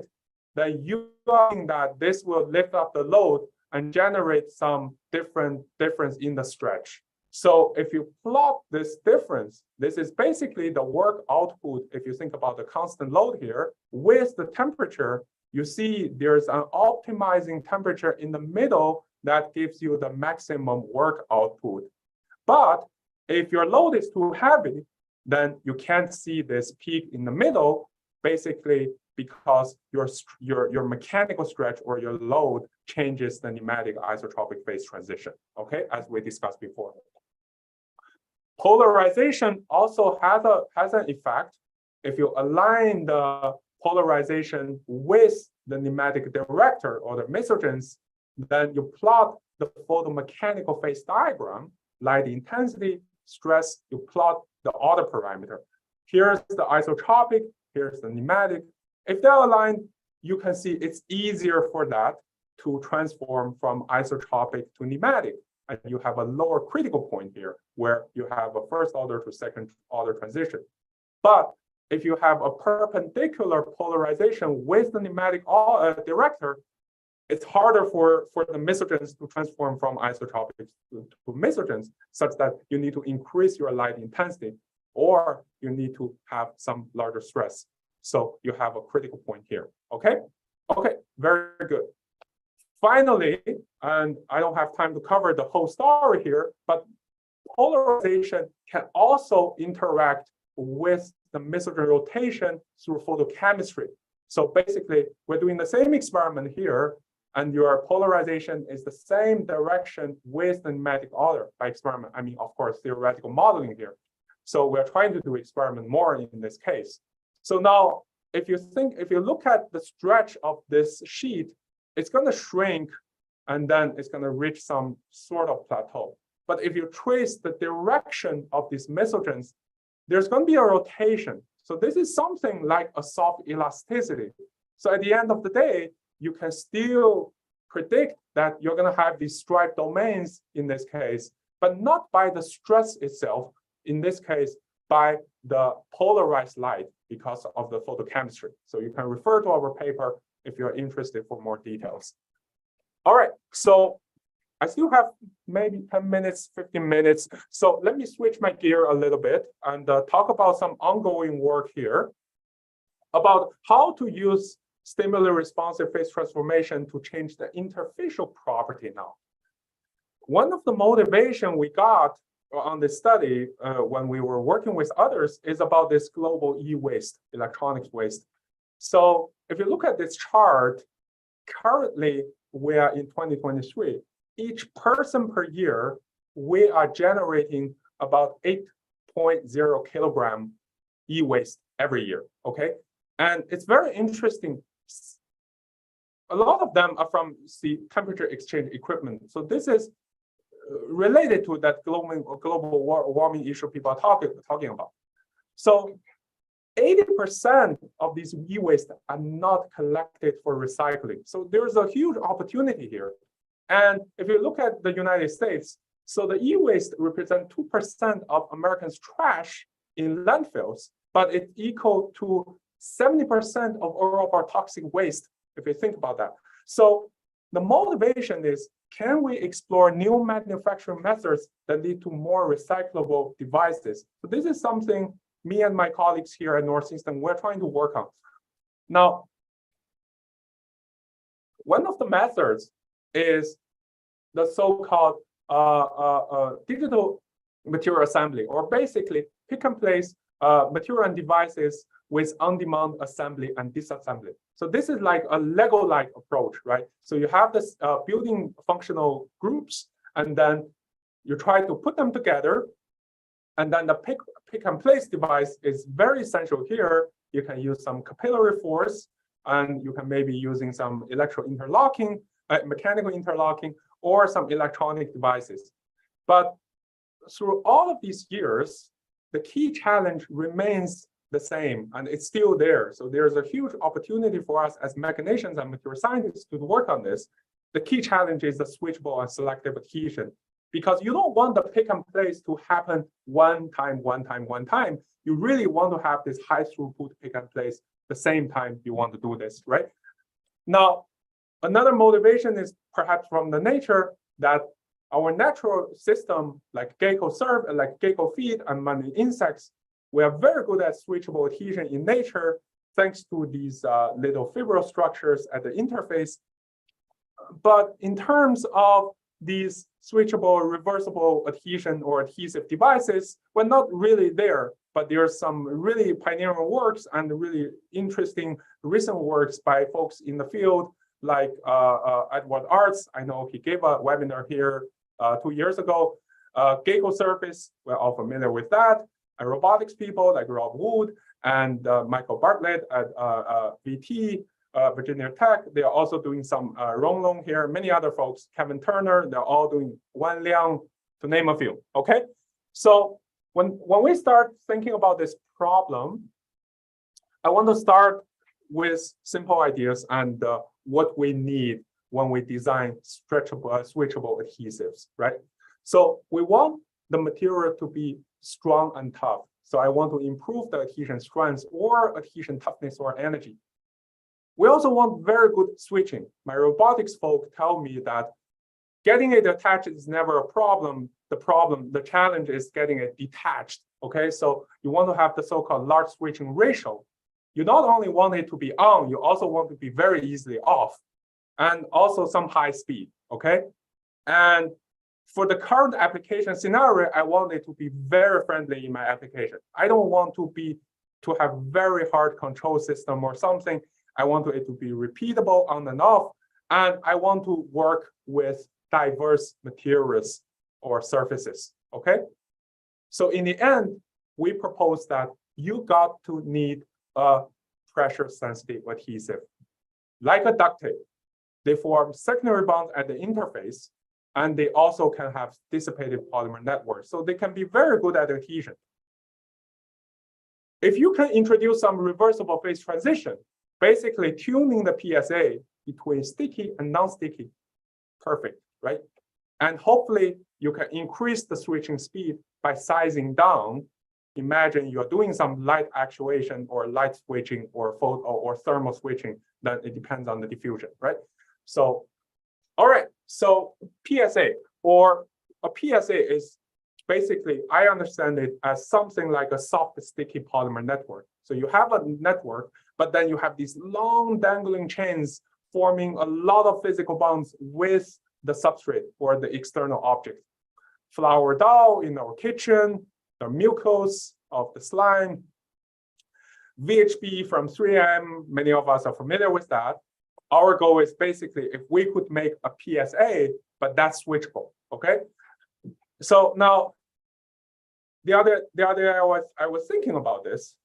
then you think that this will lift up the load and generate some difference in the stretch. So if you plot this difference, this is basically the work output. If you think about the constant load here with the temperature, you see there's an optimizing temperature in the middle that gives you the maximum work output. But if your load is too heavy, then you can't see this peak in the middle, basically because your mechanical stretch or your load changes the pneumatic isotropic phase transition, okay, as we discussed before. Polarization also has an effect. If you align the polarization with the pneumatic director or the mesogens, then you plot the photomechanical phase diagram, light intensity, stress, you plot the other parameter. Here's the isotropic, here's the pneumatic. If they're aligned, you can see it's easier for that to transform from isotropic to pneumatic. And you have a lower critical point here where you have a first order to second order transition. But if you have a perpendicular polarization with the pneumatic director, it's harder for the mesogens to transform from isotropic to mesogens, such that you need to increase your light intensity, or you need to have some larger stress. So you have a critical point here, okay? Okay, very good. Finally, and I don't have time to cover the whole story here, but polarization can also interact with the mesogen rotation through photochemistry. So basically, we're doing the same experiment here, and your polarization is the same direction with the pneumatic order by experiment. I mean, of course, theoretical modeling here. So we're trying to do experiment more in this case. So now, if you look at the stretch of this sheet, it's going to shrink, and then it's going to reach some sort of plateau. But if you trace the direction of these mesogens, there's going to be a rotation. So this is something like a soft elasticity. So at the end of the day, you can still predict that you're going to have these striped domains in this case, but not by the stress itself, in this case, by the polarized light because of the photochemistry. So you can refer to our paper if you're interested for more details. All right, so I still have maybe 10 minutes, 15 minutes. So let me switch my gear a little bit and talk about some ongoing work here about how to use stimuli responsive phase transformation to change the interfacial property now. One of the motivation we got on this study when we were working with others is about this global e-waste, electronics waste. So if you look at this chart, currently we are in 2023. Each person per year, we are generating about 8.0 kilogram e-waste every year, okay? And it's very interesting. A lot of them are from the temperature exchange equipment. So this is related to that global warming issue people are talking about. So 80% of these e-waste are not collected for recycling. So there's a huge opportunity here. And if you look at the United States, so the e-waste represent 2% of Americans' trash in landfills, but it's equal to 70% of all of our toxic waste, if you think about that. So the motivation is, can we explore new manufacturing methods that lead to more recyclable devices? So this is something me and my colleagues here at Northeastern, we're trying to work on. Now, one of the methods is the so-called digital material assembly, or basically pick and place material and devices with on-demand assembly and disassembly. So this is like a Lego-like approach, right? So you have this building functional groups, and then you try to put them together, and then the pick and place device is very essential here. You can use some capillary force, and you can maybe using some electro interlocking, mechanical interlocking, or some electronic devices. But through all of these years, the key challenge remains the same, and it's still there. So there's a huge opportunity for us as mechanicians and material scientists to work on this. The key challenge is the switchable and selective adhesion, because you don't want the pick and place to happen one time. You really want to have this high throughput pick and place the same time you want to do this, right? Now, another motivation is perhaps from the nature that our natural system, like gecko serve, like gecko feed and many insects, we are very good at switchable adhesion in nature, thanks to these little fibril structures at the interface. But in terms of these switchable, reversible adhesion or adhesive devices, we're not really there. But there are some really pioneering works and really interesting recent works by folks in the field, like Edward Arts. I know he gave a webinar here 2 years ago. Gecko surface, we're all familiar with that. And robotics people like Rob Wood and Michael Bartlett at VT, Virginia Tech, they are also doing some Ronglong here. Many other folks, Kevin Turner, they're all doing Wan Liang, to name a few. Okay, so when we start thinking about this problem, I want to start with simple ideas and what we need when we design stretchable, switchable adhesives, right? So we want the material to be strong and tough. So I want to improve the adhesion strength or adhesion toughness or energy. We also want very good switching. My robotics folk tell me that getting it attached is never a problem. The challenge is getting it detached. Okay, so you want to have the so-called large switching ratio. You not only want it to be on, you also want to be very easily off, and also some high speed. Okay, and for the current application scenario, I want it to be very friendly in my application. I don't want to have very hard control system or something. I want it to be repeatable on and off, and I want to work with diverse materials or surfaces, okay? So in the end, we propose that you got to need a pressure-sensitive adhesive. Like a duct tape, they form secondary bonds at the interface, and they also can have dissipated polymer networks, so they can be very good at adhesion. If you can introduce some reversible phase transition, basically tuning the PSA between sticky and non-sticky, perfect, right? And hopefully you can increase the switching speed by sizing down. Imagine you're doing some light actuation or light switching or photo or thermal switching, then it depends on the diffusion, right? So, all right, so PSA or a PSA is basically, I understand it as something like a soft sticky polymer network. So you have a network, but then you have these long dangling chains forming a lot of physical bonds with the substrate or the external object. Flour dough in our kitchen, the mucose of the slime, VHB from 3M, many of us are familiar with that. Our goal is basically if we could make a PSA, but that's switchable, okay? So now, the other I was thinking about this.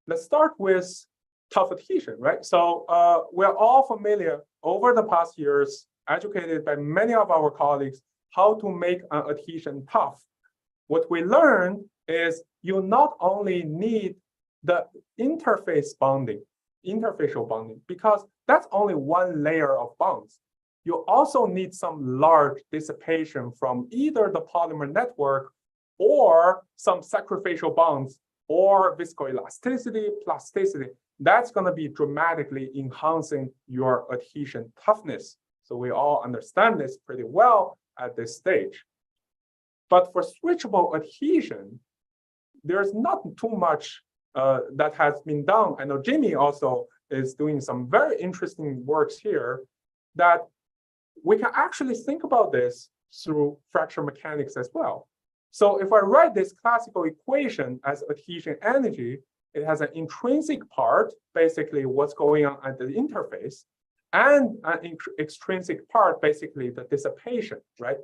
Let's start with tough adhesion, right? So we're all familiar over the past years, educated by many of our colleagues, how to make an adhesion tough. What we learned is you not only need the interface bonding, interfacial bonding, because that's only one layer of bonds. You also need some large dissipation from either the polymer network or some sacrificial bonds or viscoelasticity, plasticity. That's going to be dramatically enhancing your adhesion toughness. So we all understand this pretty well at this stage. But for switchable adhesion, there's not too much that has been done. I know Jimmy also is doing some very interesting works here that we can actually think about this through fracture mechanics as well. So if I write this classical equation as adhesion energy, it has an intrinsic part, basically what's going on at the interface, and an extrinsic part, basically the dissipation, right?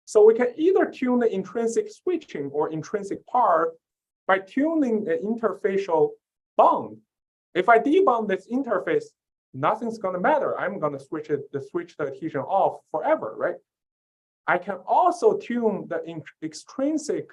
So we can either tune the intrinsic switching or intrinsic part by tuning the interfacial bond. If I debond this interface, nothing's going to matter. I'm going to switch the adhesion off forever, right? I can also tune the extrinsic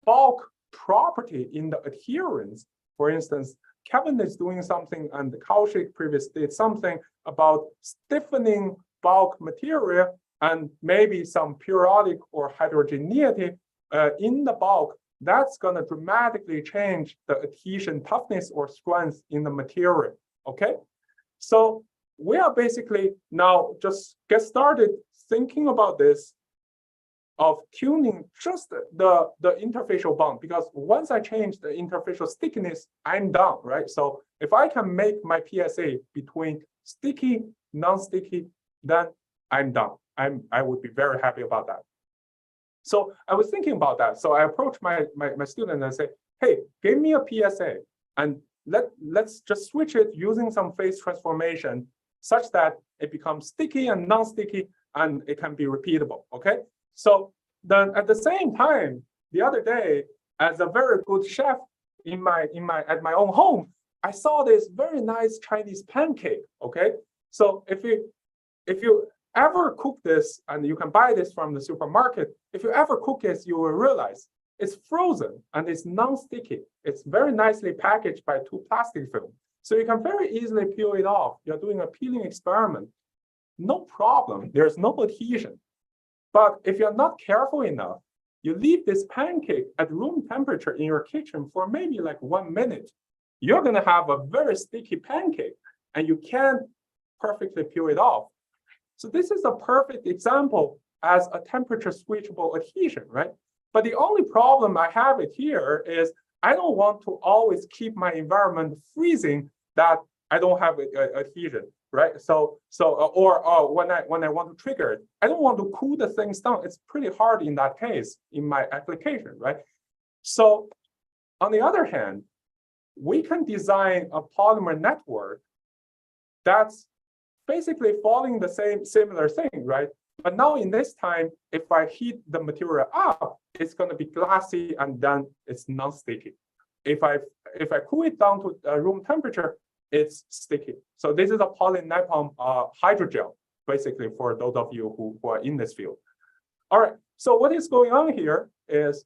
bulk property in the adherence. For instance, Kevin is doing something, and Kaushik previously did something about stiffening bulk material and maybe some periodic or heterogeneity in the bulk, that's going to dramatically change the adhesion toughness or strength in the material. Okay, so we are basically now just get started thinking about this of tuning just the interfacial bond, because once I change the interfacial stickiness, I'm done, right? So if I can make my PSA between sticky, non-sticky, then I'm done. I would be very happy about that. So I was thinking about that. So I approached my student and I say, hey, give me a PSA and let's just switch it using some phase transformation such that it becomes sticky and non-sticky and it can be repeatable. Okay. So then at the same time, the other day, as a very good chef at my own home, I saw this very nice Chinese pancake. Okay. So if you ever cook this, and you can buy this from the supermarket, if you ever cook this, you will realize it's frozen and it's non-sticky. It's very nicely packaged by 2 plastic film. So you can very easily peel it off. You're doing a peeling experiment. No problem. There's no adhesion. But if you're not careful enough, you leave this pancake at room temperature in your kitchen for maybe like 1 minute, you're going to have a very sticky pancake and you can't perfectly peel it off. So this is a perfect example as a temperature switchable adhesion, right? But the only problem I have it here is I don't want to always keep my environment freezing that I don't have adhesion, right? So when I want to trigger it, I don't want to cool the things down. It's pretty hard in that case in my application, right? So on the other hand, we can design a polymer network that's basically following the similar thing, right? But now in this time, if I heat the material up, it's going to be glassy and then it's non-sticky. If I cool it down to room temperature, it's sticky. So this is a polynapalm hydrogel, basically, for those of you who are in this field. All right, so what is going on here is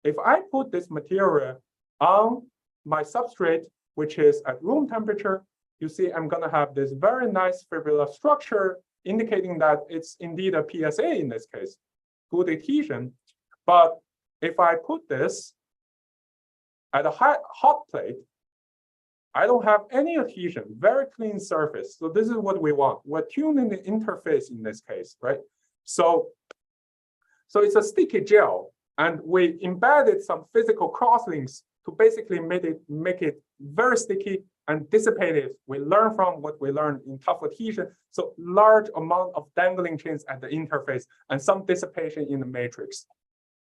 if I put this material on my substrate, which is at room temperature, you see I'm going to have this very nice fibrillar structure indicating that it's indeed a PSA in this case, good adhesion. But if I put this at a hot plate, I don't have any adhesion, very clean surface. So this is what we want. We're tuning the interface in this case, right? So it's a sticky gel, and we embedded some physical crosslinks to basically make it very sticky and dissipated. We learn from what we learned in tough adhesion. So large amount of dangling chains at the interface and some dissipation in the matrix.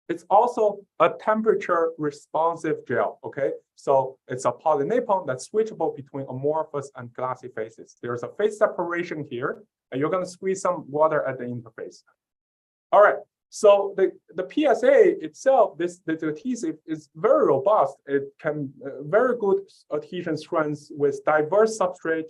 It's also a temperature responsive gel, okay? So it's a polynapalm that's switchable between amorphous and glassy phases. There's a phase separation here, and you're gonna squeeze some water at the interface. All right, so the PSA itself, this adhesive is very robust. It can very good adhesion strength with diverse substrate.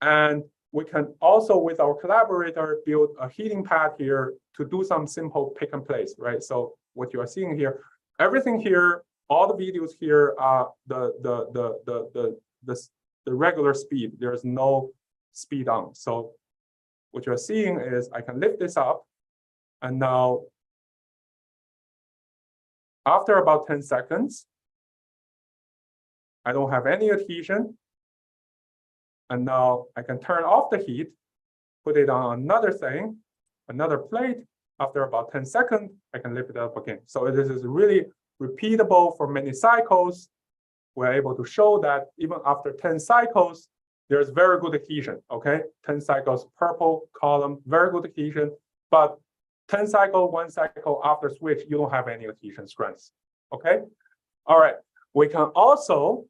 And we can also, with our collaborator, build a heating pad here to do some simple pick and place, right? So what you are seeing here, everything here, all the videos here are the regular speed. There's no speed on. So what you're seeing is I can lift this up, and now after about 10 seconds, I don't have any adhesion. And now I can turn off the heat, put it on another thing, another plate. After about 10 seconds, I can lift it up again. So this is really repeatable for many cycles. We're able to show that even after 10 cycles, there's very good adhesion, okay? 10 cycles, purple column, very good adhesion. But 10 cycle, 1 cycle after switch, you don't have any adhesion strength, okay? All right, we can also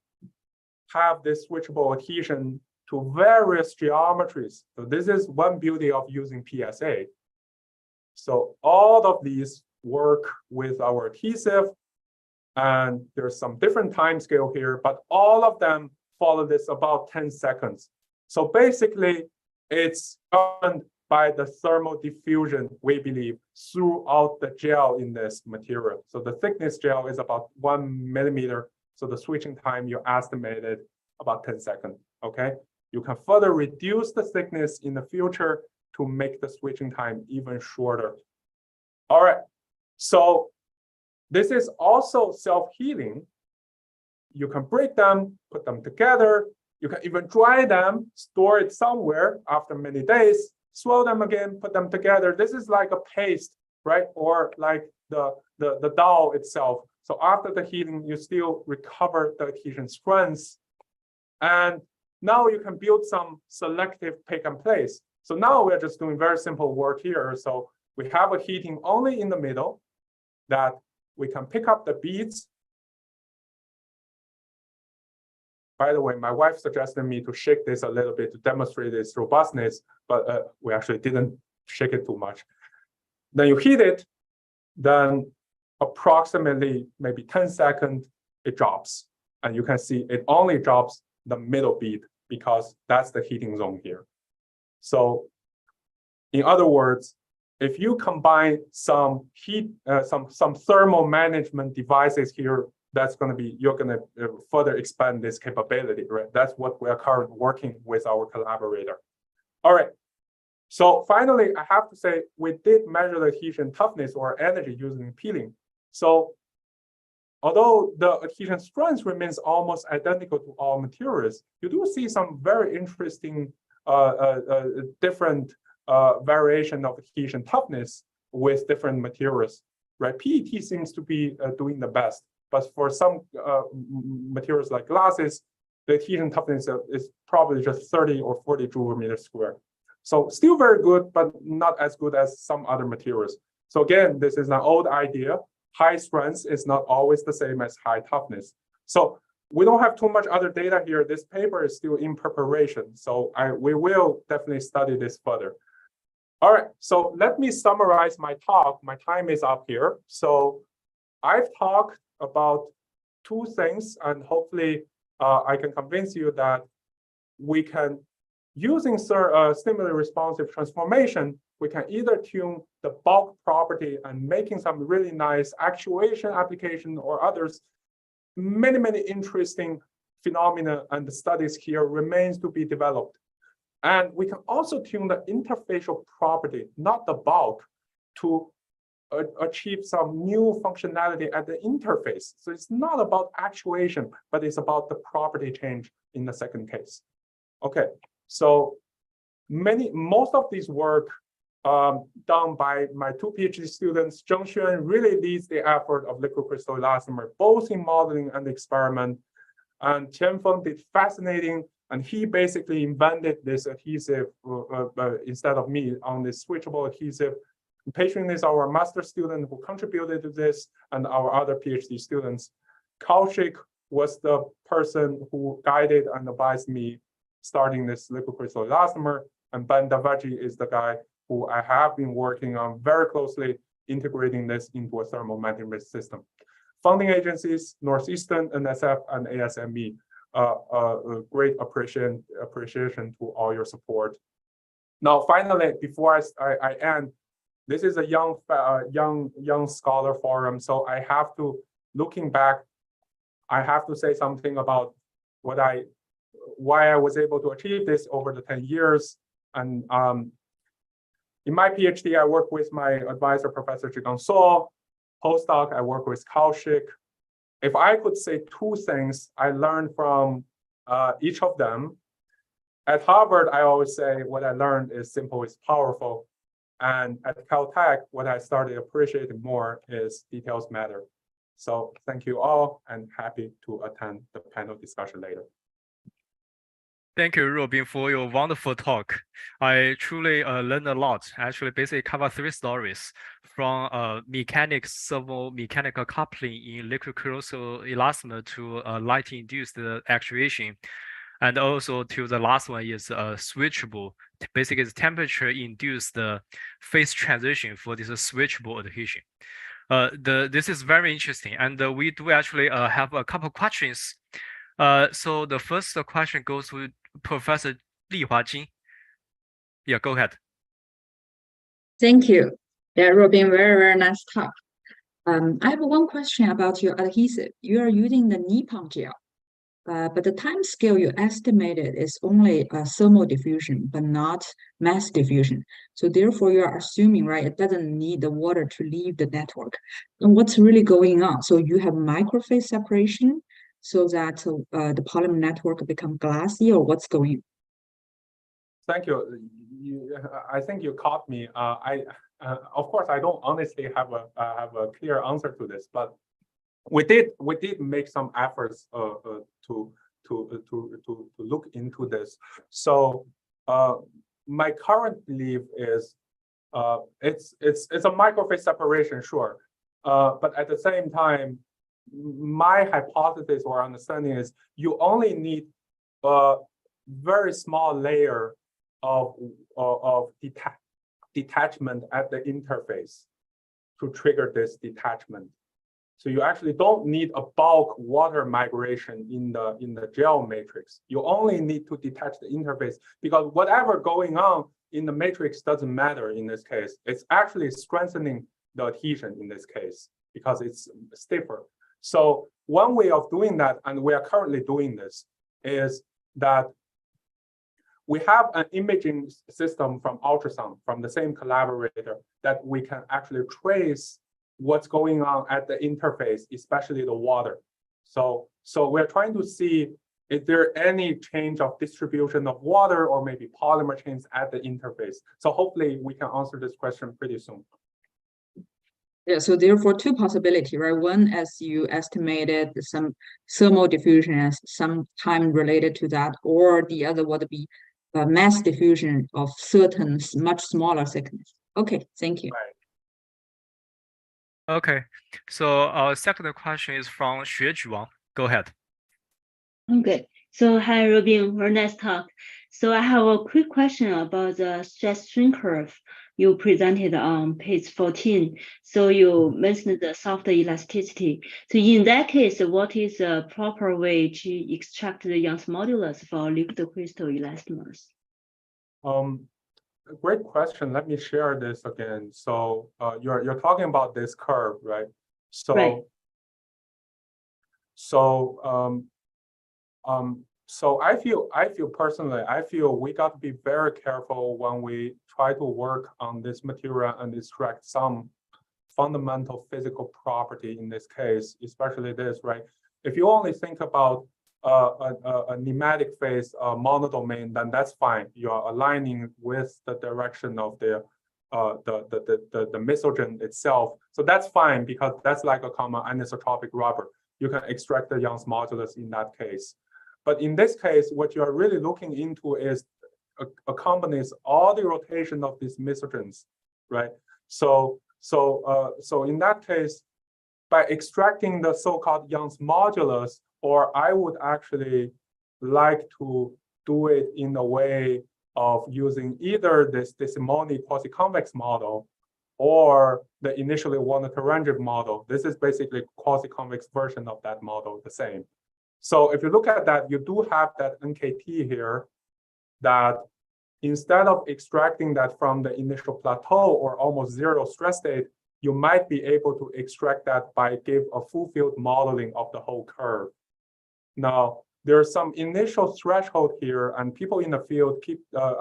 have this switchable adhesion to various geometries. So this is one beauty of using PSA. So all of these work with our adhesive, and there's some different time scale here, but all of them follow this about 10 seconds. So basically, it's governed by the thermal diffusion, we believe, throughout the gel in this material. So the thickness gel is about 1 millimeter. So the switching time you estimated about 10 seconds, okay? You can further reduce the thickness in the future to make the switching time even shorter. All right, so this is also self-healing. You can break them, put them together. You can even dry them, store it somewhere after many days, swell them again, put them together. This is like a paste, right? Or like the dough itself. So after the heating, you still recover the adhesion strengths. And now you can build some selective pick and place. So now we're just doing very simple work here. So we have a heating only in the middle that we can pick up the beads. By the way, my wife suggested me to shake this a little bit to demonstrate its robustness, but we actually didn't shake it too much. Then you heat it, then approximately maybe 10 seconds, it drops. And you can see it only drops the middle bead because that's the heating zone here. So in other words, if you combine some heat, some thermal management devices here, that's going to be, you're going to further expand this capability, right? That's what we are currently working with our collaborator. All right. So finally, I have to say, we did measure the adhesion toughness or energy using peeling. So although the adhesion strength remains almost identical to all materials, you do see some very interesting different variation of adhesion toughness with different materials, right? PET seems to be doing the best, but for some materials like glasses, the adhesion toughness is probably just 30 or 40 joule per meter square. So still very good, but not as good as some other materials. So again, this is an old idea. High strength is not always the same as high toughness. So we don't have too much other data here. This paper is still in preparation. So we will definitely study this further. All right, so let me summarize my talk. My time is up here. So I've talked about two things, and hopefully I can convince you that we can, using stimuli responsive transformation, we can either tune the bulk property and making some really nice actuation application or others. Many, many interesting phenomena and studies here remains to be developed. And we can also tune the interfacial property, not the bulk, to achieve some new functionality at the interface. So it's not about actuation, but it's about the property change in the second case. Okay, so most of this work done by my two PhD students. Zheng Xuan really leads the effort of liquid crystal elastomer, both in modeling and experiment. And Qianfeng did fascinating, and he basically invented this adhesive instead of me on this switchable adhesive. Patron is our master student who contributed to this, and our other PhD students. Kaushik was the person who guided and advised me starting this liquid crystal elastomer, and Ben Davaji is the guy who I have been working on very closely, integrating this into a thermal management system. Funding agencies, Northeastern, NSF, and ASME, great appreciation to all your support. Now, finally, before I end, this is a young scholar forum, so I have to, looking back, I have to say something about why I was able to achieve this over the 10 years. And in my PhD, I work with my advisor, Professor Zhigang So. Postdoc, I work with Kaushik. If I could say two things I learned from each of them, at Harvard, I always say what I learned is simple is powerful. And at Caltech, what I started appreciating more is details matter. So thank you all, and happy to attend the panel discussion later. Thank you, Ruobing, for your wonderful talk. I truly learned a lot. Actually, basically cover 3 stories from mechanics, servo-mechanical coupling in liquid crystal elastomer to light-induced actuation. And also to the last one is switchable. Basically, it's temperature-induced phase transition for this switchable adhesion. This is very interesting. And we do actually have a couple questions. So the first question goes to Professor Li Huajing. Yeah, go ahead. Thank you. Yeah, Ruobing, very nice talk. I have one question about your adhesive. You are using the Nippon gel. but the time scale you estimated is only thermal diffusion, but not mass diffusion. So therefore, you are assuming, right, it doesn't need the water to leave the network. And what's really going on? So you have microphase separation so that the polymer network become glassy, or what's going on? Thank you. I think you caught me. Of course, I don't honestly have a clear answer to this, but we did make some efforts to look into this. So my current belief is it's a microphase separation, sure, but at the same time, my hypothesis or understanding is you only need a very small layer of detachment at the interface to trigger this detachment. So you actually don't need a bulk water migration in the gel matrix. You only need to detach the interface, because whatever going on in the matrix doesn't matter in this case. It's actually strengthening the adhesion in this case because it's stiffer. So one way of doing that, and we are currently doing this, is that we have an imaging system from ultrasound from the same collaborator that we can actually trace what's going on at the interface, especially the water. So we're trying to see if there any change of distribution of water or maybe polymer chains at the interface. So hopefully we can answer this question pretty soon. Yeah, so therefore two possibilities, right? One, as you estimated, some thermal diffusion as some time related to that, or the other would be mass diffusion of certain much smaller thickness. Okay, thank you. Right. Okay, so our second question is from Xuejuang. Go ahead. Okay, so hi, Ruobing, very nice talk. So I have a quick question about the stress strain curve you presented on page 14. So you mentioned the soft elasticity. So in that case, what is the proper way to extract the Young's modulus for liquid crystal elastomers? Great question. Let me share this again. So you're talking about this curve, right? So right. So I feel personally, we got to be very careful when we try to work on this material and extract some fundamental physical property in this case, especially this, right? If you only think about a pneumatic phase monodomain, then that's fine. You are aligning with the direction of the mesogen itself. So that's fine because that's like a common anisotropic rubber. You can extract the Young's modulus in that case. But in this case, what you are really looking into is accompanies all the rotation of these mesogens, right? So in that case, by extracting the so-called Young's modulus, or I would actually like to do it in a way of using either this de Simone quasi-convex model or the initially Warner-Terenjev model. This is basically quasi-convex version of that model, the same. So if you look at that, you do have that NKT here that instead of extracting that from the initial plateau or almost zero stress state, you might be able to extract that by give a full field modeling of the whole curve. Now, there's some initial threshold here, and people in the field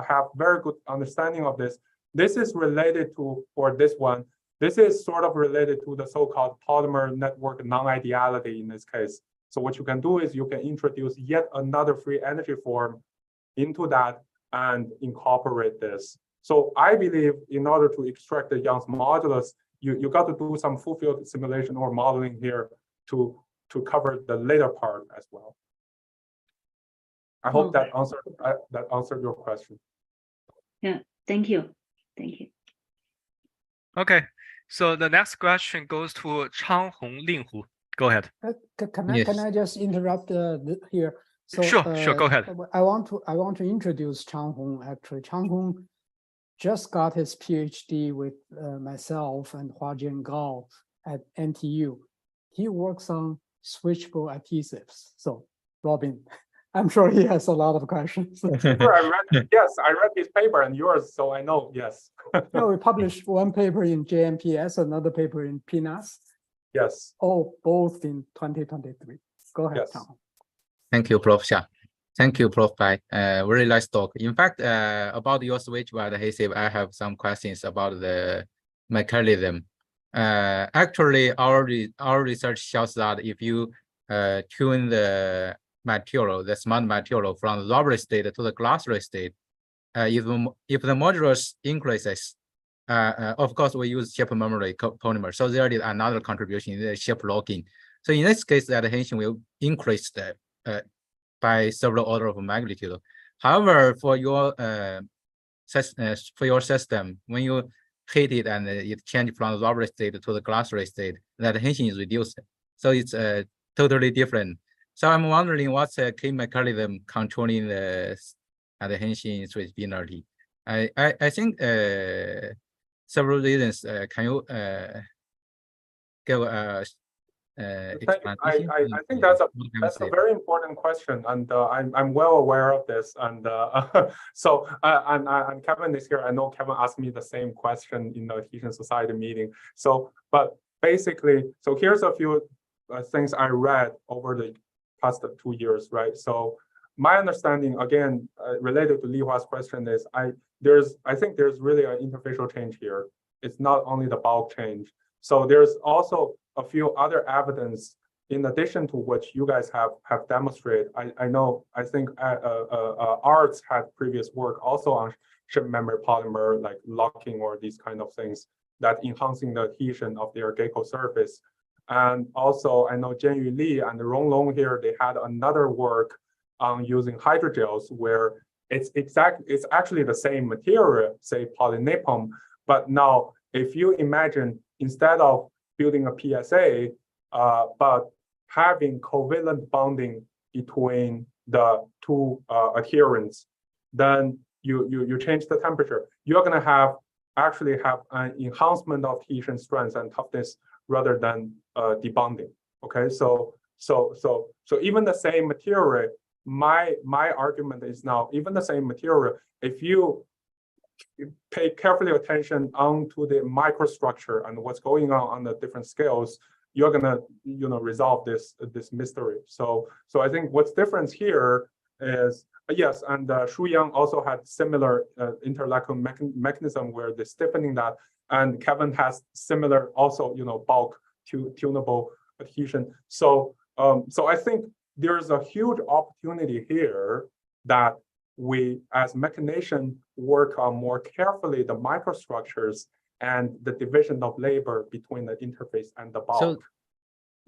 have very good understanding of this. This is related to, or this one, this is sort of related to the so-called polymer network non-ideality in this case. So what you can do is you can introduce yet another free energy form into that and incorporate this. So I believe in order to extract the Young's modulus, you got to do some full field simulation or modeling here to cover the later part as well. I hope that answered your question. Yeah, thank you. Thank you. Okay, so the next question goes to Changhong Linghu. Go ahead. Can I just interrupt here? So, sure, go ahead. I want to introduce Changhong. Actually, Changhong just got his PhD with myself and Huajian Gao at NTU. He works on switchable adhesives. So, Ruobing, I'm sure he has a lot of questions. Sure, I read his paper and yours, so I know, yes. No, we published one paper in JMPS, another paper in PNAS. Yes. Oh, both in 2023. Go ahead, yes. Tom. Thank you, Prof. Xia. Thank you, Prof. Bai. Very nice talk. In fact, about your switchable adhesive, I have some questions about the mechanism. Actually, our research shows that if you tune the material, the smart material from the rubber state to the glass state, if the modulus increases, of course, we use chip memory polymer. So there is another contribution in the chip locking. So in this case, the adhesion will increase by several order of magnitude. However, for your system, when you heat it and it changes from the rubber state to the glass state, the adhesion is reduced. So it's totally different. So I'm wondering what's the key mechanism controlling the adhesion switchability. I think several reasons. Can you give explanation? I think that's a very important question, and I'm well aware of this. And so and Kevin is here. I know Kevin asked me the same question in the Adhesion Society meeting. So, but basically, so here's a few things I read over the past 2 years, right? So my understanding, again, related to Li Hua's question, is I think there's really an interfacial change here. It's not only the bulk change. So there's also a few other evidence in addition to what you guys have demonstrated. I think Arts had previous work also on chip memory polymer, like locking or these kind of things that enhancing the adhesion of their gecko surface. And also I know Jianyu Li and Rong Long here, they had another work on using hydrogels where it's actually the same material, say polynapalm, but now if you imagine instead of building a PSA, but having covalent bonding between the two adherents, then you change the temperature. You're going to actually have an enhancement of adhesion strength and toughness rather than debonding. Okay, so even the same material, my argument is now even the same material, if you pay carefully attention onto the microstructure and what's going on the different scales, you're gonna resolve this mystery. So I think what's different here is yes, and Shu Yang also had similar interleukin mechanism where they're stiffening that, and Kevin has similar also bulk tunable adhesion. So I think there's a huge opportunity here that we as mechanicians work on more carefully the microstructures and the division of labor between the interface and the bulk.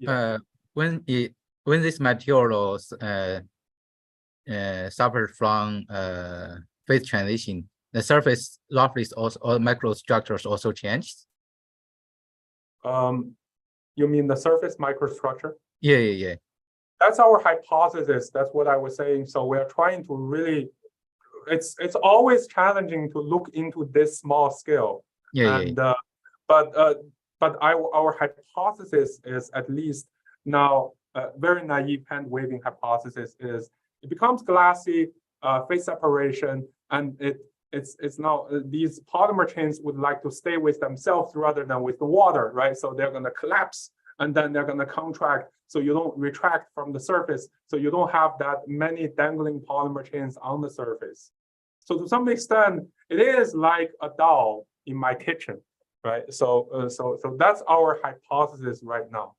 So when these materials suffer from phase transition, the surface roughness also, or microstructures also changed? You mean the surface microstructure? Yeah. That's our hypothesis. That's what I was saying. So we're trying to really, it's always challenging to look into this small scale. But our hypothesis is, at least now, very naive hand waving hypothesis is it becomes glassy, phase separation, and it's now these polymer chains would like to stay with themselves rather than with the water, right? So they're going to collapse and then they're going to contract. So you don't retract from the surface. So you don't have that many dangling polymer chains on the surface. So to some extent, it is like a doll in my kitchen, right? So that's our hypothesis right now.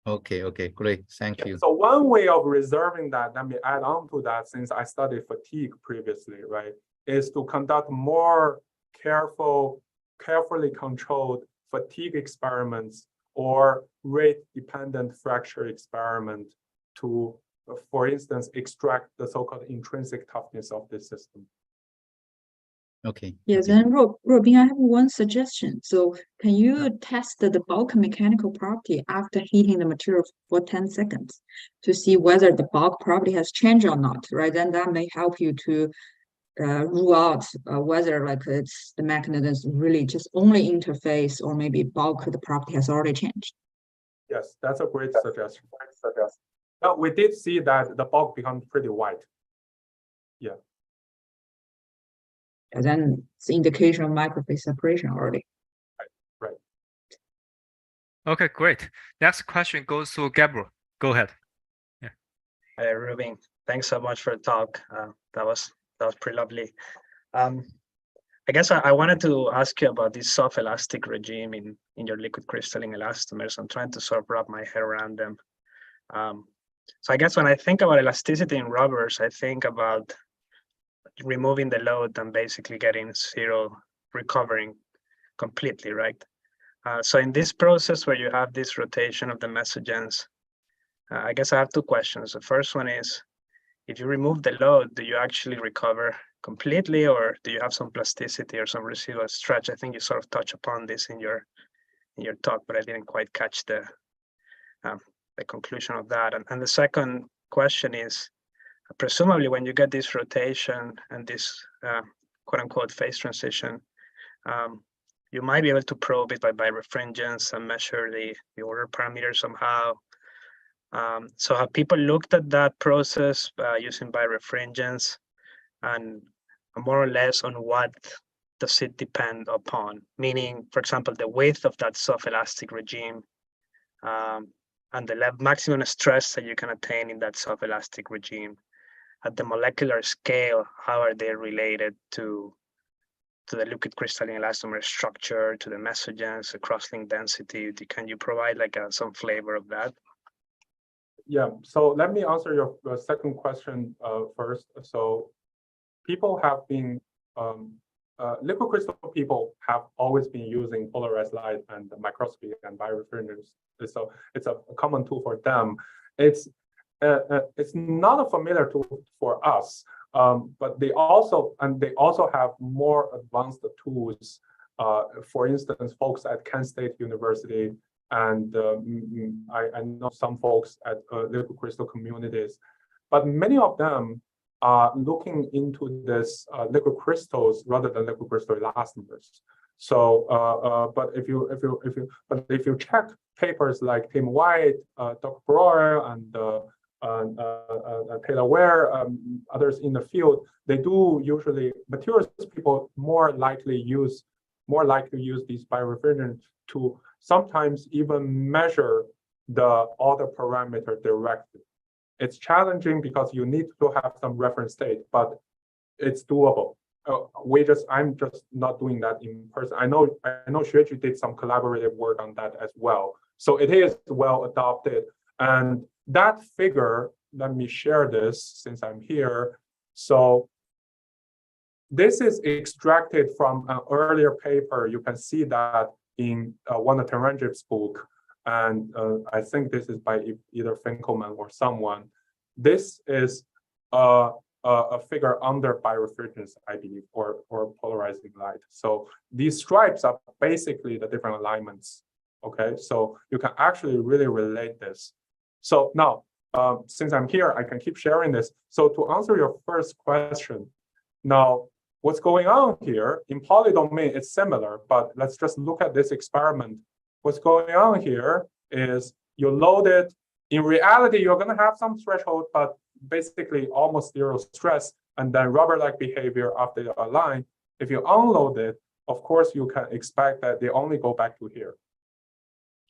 Okay, great, thank you. So one way of reserving that, let me add on to that, since I studied fatigue previously, right, is to conduct more carefully controlled fatigue experiments or rate-dependent fracture experiment to, for instance, extract the so-called intrinsic toughness of this system. Okay. Yes, and Ruobing, I have one suggestion. So can you test the bulk mechanical property after heating the material for 10 seconds to see whether the bulk property has changed or not, right? Then that may help you to rule out whether it's the mechanism really just only interface or maybe bulk the property has already changed. Yes, that's a great suggestion. Now, we did see that the bulk becomes pretty white. Yeah. And then it's indication of microphase separation already. Right. Okay, great. Next question goes to Gabriel. Go ahead. Ruobing, thanks so much for the talk. That was pretty lovely. I guess I wanted to ask you about this soft elastic regime in your liquid crystalline elastomers. I'm trying to sort of wrap my head around them. So I guess when I think about elasticity in rubbers, I think about removing the load and basically getting zero recovering completely, right? So in this process where you have this rotation of the mesogens, I guess I have two questions. The first one is, if you remove the load, do you actually recover completely, or do you have some plasticity or some residual stretch? I think you sort of touch upon this in your talk, but I didn't quite catch the conclusion of that. And the second question is, presumably when you get this rotation and this quote unquote phase transition, you might be able to probe it by birefringence and measure the order parameter somehow. So have people looked at that process using birefringence, and more or less on what does it depend upon? Meaning, for example, the width of that soft elastic regime and the maximum stress that you can attain in that soft elastic regime. At the molecular scale, how are they related to the liquid crystalline elastomer structure, to the mesogens, the cross-link density? Can you provide like some flavor of that? Yeah, so let me answer your second question first. So people have been, liquid crystal people have always been using polarized light and microscopy and birefringence. So it's a common tool for them. It's not a familiar tool for us, but they also have more advanced tools. For instance, folks at Kent State University, and I know some folks at liquid crystal communities, but many of them are looking into this liquid crystals rather than liquid crystal elastomers. So, but if you check papers like Tim White, Dr. Brewer, and Taylor Ware, others in the field, they do usually, materials people more likely use these birefringence to sometimes even measure the order parameter directly. It's challenging because you need to have some reference state, but it's doable. I'm just not doing that in person. I know Xueju did some collaborative work on that as well. So it is well adopted. And that figure, let me share this since I'm here. So this is extracted from an earlier paper. You can see that in one of Terangev's book, and I think this is by either Finkelman or someone. This is a figure under birefringence, I believe, or polarizing light. So these stripes are basically the different alignments. Okay, so you can actually really relate this. So now, since I'm here, I can keep sharing this. So to answer your first question, now, what's going on here in polydomain, it's similar, but let's just look at this experiment. What's going on here is you load it. In reality, you're going to have some threshold, but basically almost zero stress, and then rubber-like behavior after you align. If you unload it, of course, you can expect that they only go back to here.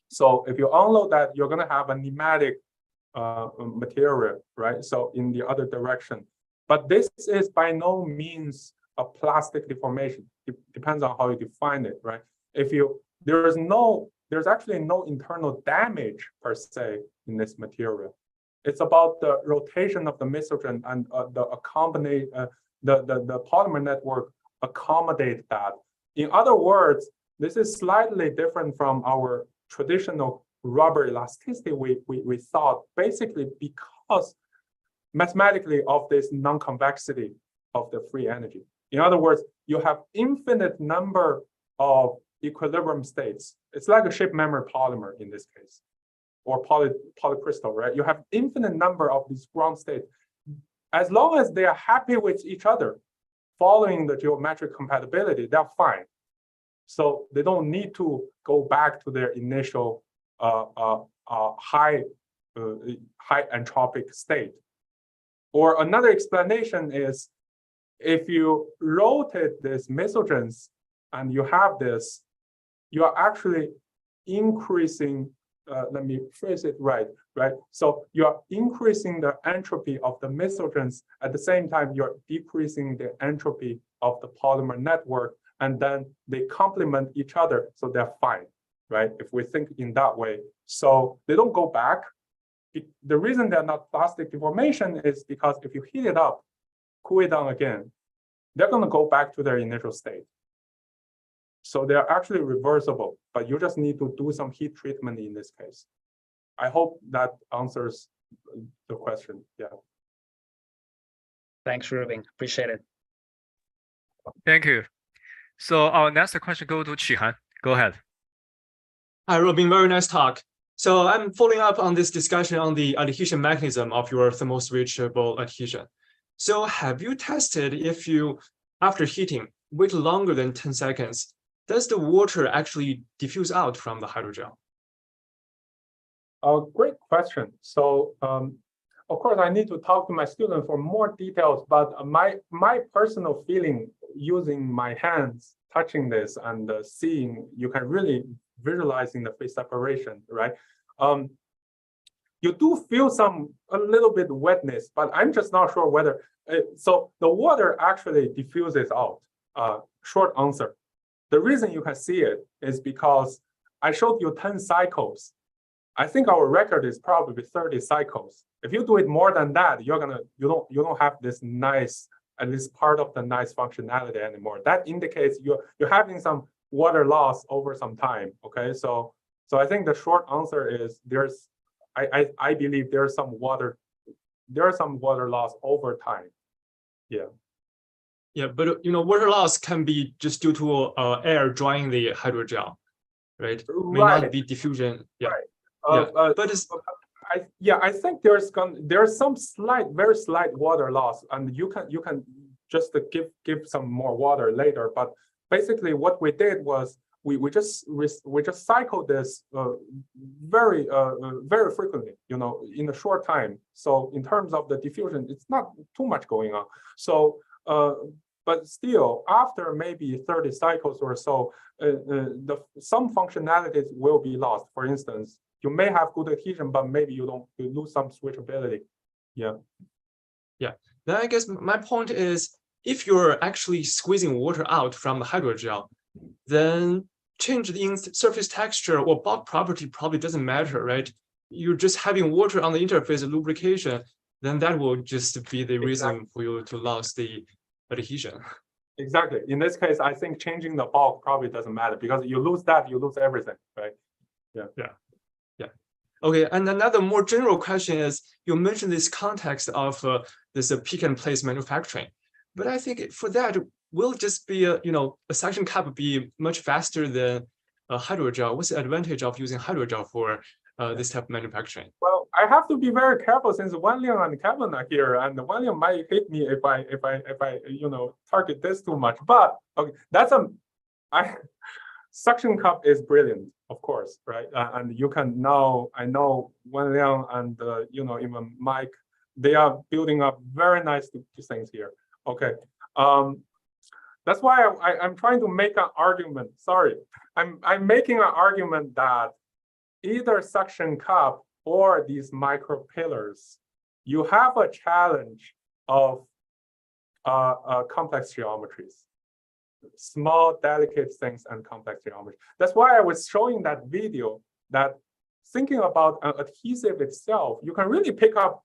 So if you unload that, you're going to have a pneumatic material, right? So in the other direction. But this is by no means a plastic deformation. It depends on how you define it, right? There's actually no internal damage per se in this material. It's about the rotation of the mesogen and the polymer network accommodate that. In other words, this is slightly different from our traditional rubber elasticity we thought, basically because mathematically of this non-convexity of the free energy. In other words, you have infinite number of equilibrium states. It's like a shape memory polymer in this case, or polycrystal, right? You have infinite number of these ground states. As long as they are happy with each other, following the geometric compatibility, they're fine. So they don't need to go back to their initial high entropic state. Or another explanation is, if you rotate this mesogens and you have this, you are actually increasing let me phrase it right. So you are increasing the entropy of the mesogens. At the same time, you're decreasing the entropy of the polymer network, and then they complement each other, so they're fine, right? If we think in that way, so they don't go back. The reason they're not plastic deformation is because if you heat it up, cool it down again, they're going to go back to their initial state. So they're actually reversible, but you just need to do some heat treatment in this case. I hope that answers the question. Yeah. Thanks, Ruobing. Appreciate it. Thank you. So our next question go to Qihan. Go ahead. Hi, Ruobing. Very nice talk. So I'm following up on this discussion on the adhesion mechanism of your thermal switchable adhesion. So have you tested if you, after heating, wait longer than 10 seconds, does the water actually diffuse out from the hydrogel? Great question. So, of course, I need to talk to my student for more details, but my personal feeling using my hands, touching this and seeing, you can really visualizing the phase separation, right? You do feel a little bit wetness, but I'm just not sure whether, so the water actually diffuses out. Short answer. The reason you can see it is because I showed you 10 cycles. I think our record is probably 30 cycles. If you do it more than that, you don't have this nice, at least part of the nice functionality anymore. That indicates you're having some water loss over some time. Okay, so I think the short answer is I believe there's some water loss over time. Yeah. Yeah, but water loss can be just due to air drying the hydrogel, right? May not be diffusion. Yeah. Right. But it's, I think there's some very slight water loss, and you can just give some more water later. But basically, what we did was we just cycled this very frequently, in a short time. So in terms of the diffusion, it's not too much going on. So but still, after maybe 30 cycles or so, some functionalities will be lost. For instance, you may have good adhesion, but maybe you lose some switchability. Yeah. Yeah. Then I guess my point is, if you're actually squeezing water out from the hydrogel, then change in surface texture or bulk property probably doesn't matter, right? You're just having water on the interface lubrication, then that will just be the reason for you to lose the adhesion. Exactly. In this case, I think changing the bulk probably doesn't matter, because you lose that, you lose everything, right? Yeah. Yeah. Yeah. Okay. And another more general question is, you mentioned this context of this pick and place manufacturing, but I think for that will just be a suction cup be much faster than a hydrogel. What's the advantage of using hydrogel for this type of manufacturing? Well, I have to be very careful since Wanliang and Kevin are here, and Wanliang might hit me if I target this too much. But okay, suction cup is brilliant, of course, right? And you can now, I know Wanliang and even Mike, they are building up very nice things here. Okay, that's why I'm trying to make an argument. Sorry, I'm making an argument that either suction cup or these micro pillars, you have a challenge of complex geometries, small, delicate things and complex geometry. That's why I was showing that video, that thinking about an adhesive itself, you can really pick up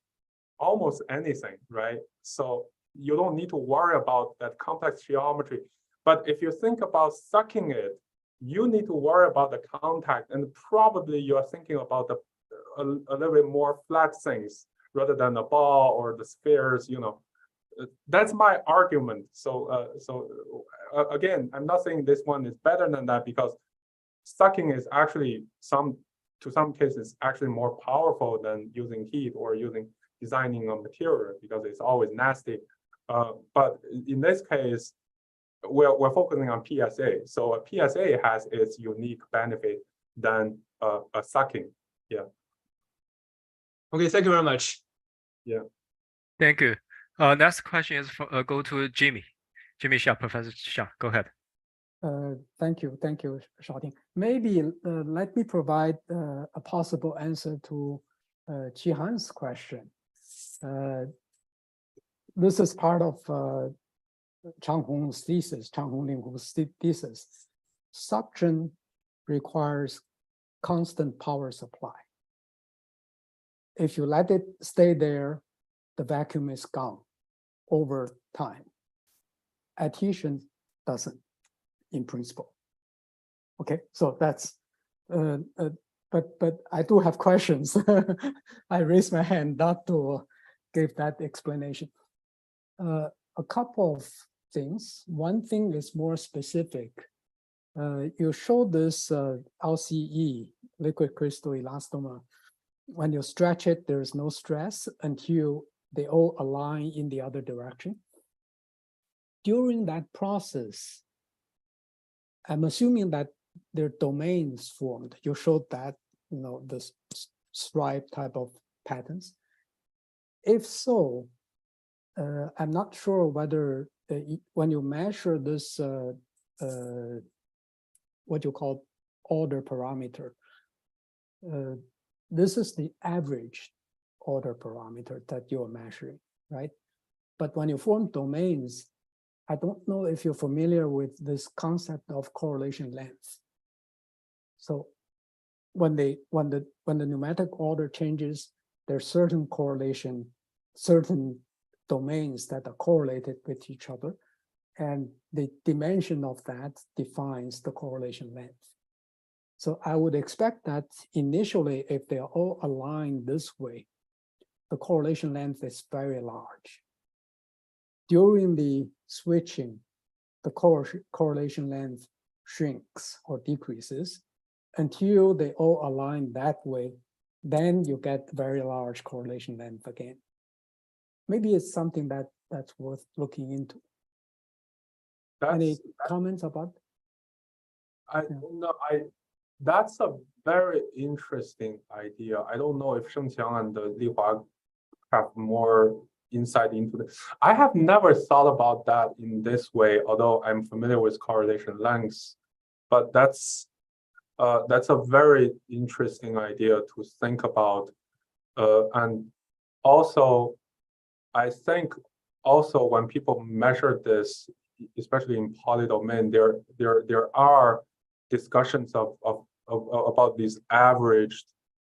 almost anything, right? So you don't need to worry about that complex geometry. But if you think about sucking it, you need to worry about the contact, and probably you are thinking about a little bit more flat things rather than the ball or the spheres. That's my argument. So again, I'm not saying this one is better than that, because sucking is actually to some cases actually more powerful than using heat or designing a material, because it's always nasty. But in this case, we're focusing on PSA. So a PSA has its unique benefit than a sucking. Yeah. Okay, thank you very much. Yeah. Thank you. Next question is go to Jimmy. Jimmy Xia, Professor Xia, go ahead. Thank you, Shaoting. Maybe let me provide a possible answer to Jihan's question. This is part of Chang Hong's thesis, Chang Hong Ling Hu's thesis. Suction requires constant power supply. If you let it stay there, the vacuum is gone over time. Adhesion doesn't, in principle. Okay, so that's, but I do have questions. I raised my hand not to give that explanation. A couple of things. One thing is more specific. You showed this LCE, liquid crystal elastomer. When you stretch it, there's no stress until they all align in the other direction. During that process, I'm assuming that there are domains formed. You showed that, this stripe type of patterns. If so, I'm not sure whether when you measure this, what you call order parameter, this is the average order parameter that you're measuring, right? But when you form domains, I don't know if you're familiar with this concept of correlation length. So when the pneumatic order changes, there's certain correlation, certain domains that are correlated with each other, and the dimension of that defines the correlation length. So I would expect that initially, if they are all aligned this way, the correlation length is very large. During the switching, the correlation length shrinks or decreases until they all align that way. Then you get very large correlation length again. Maybe it's something that's worth looking into. Any comments about? That's a very interesting idea. I don't know if Shengqiang and Li Hua have more insight into this. I have never thought about that in this way, although I'm familiar with correlation lengths. But that's a very interesting idea to think about. And also, I think also when people measure this, especially in polydomain, there are discussions about these averaged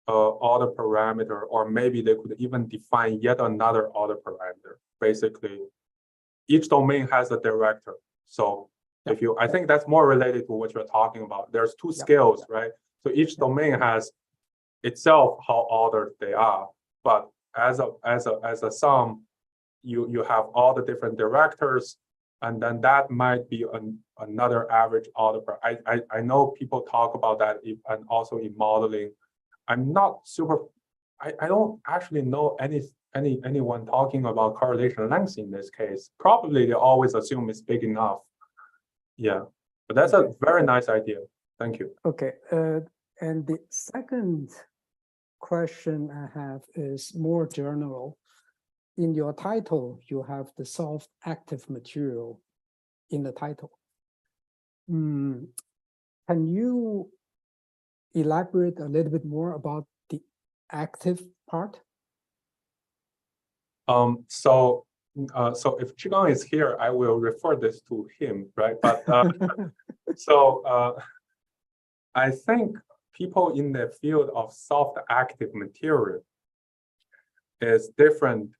order parameter, or maybe they could even define yet another order parameter. Basically, each domain has a director. So I think that's more related to what you're talking about. There's two scales, right? So each domain has itself how ordered they are, but as a sum, you have all the different directors, and then that might be another average order. I know people talk about that, and also in modeling. I'm not super. I don't actually know anyone talking about correlation lengths in this case. Probably they always assume it's big enough. Yeah, but that's a very nice idea. Thank you. Okay, and the second question I have is more general. In your title, you have the soft active material in the title. Can you elaborate a little bit more about the active part? So if Zhigang is here, I will refer this to him, right? But I think people in the field of soft active material is different.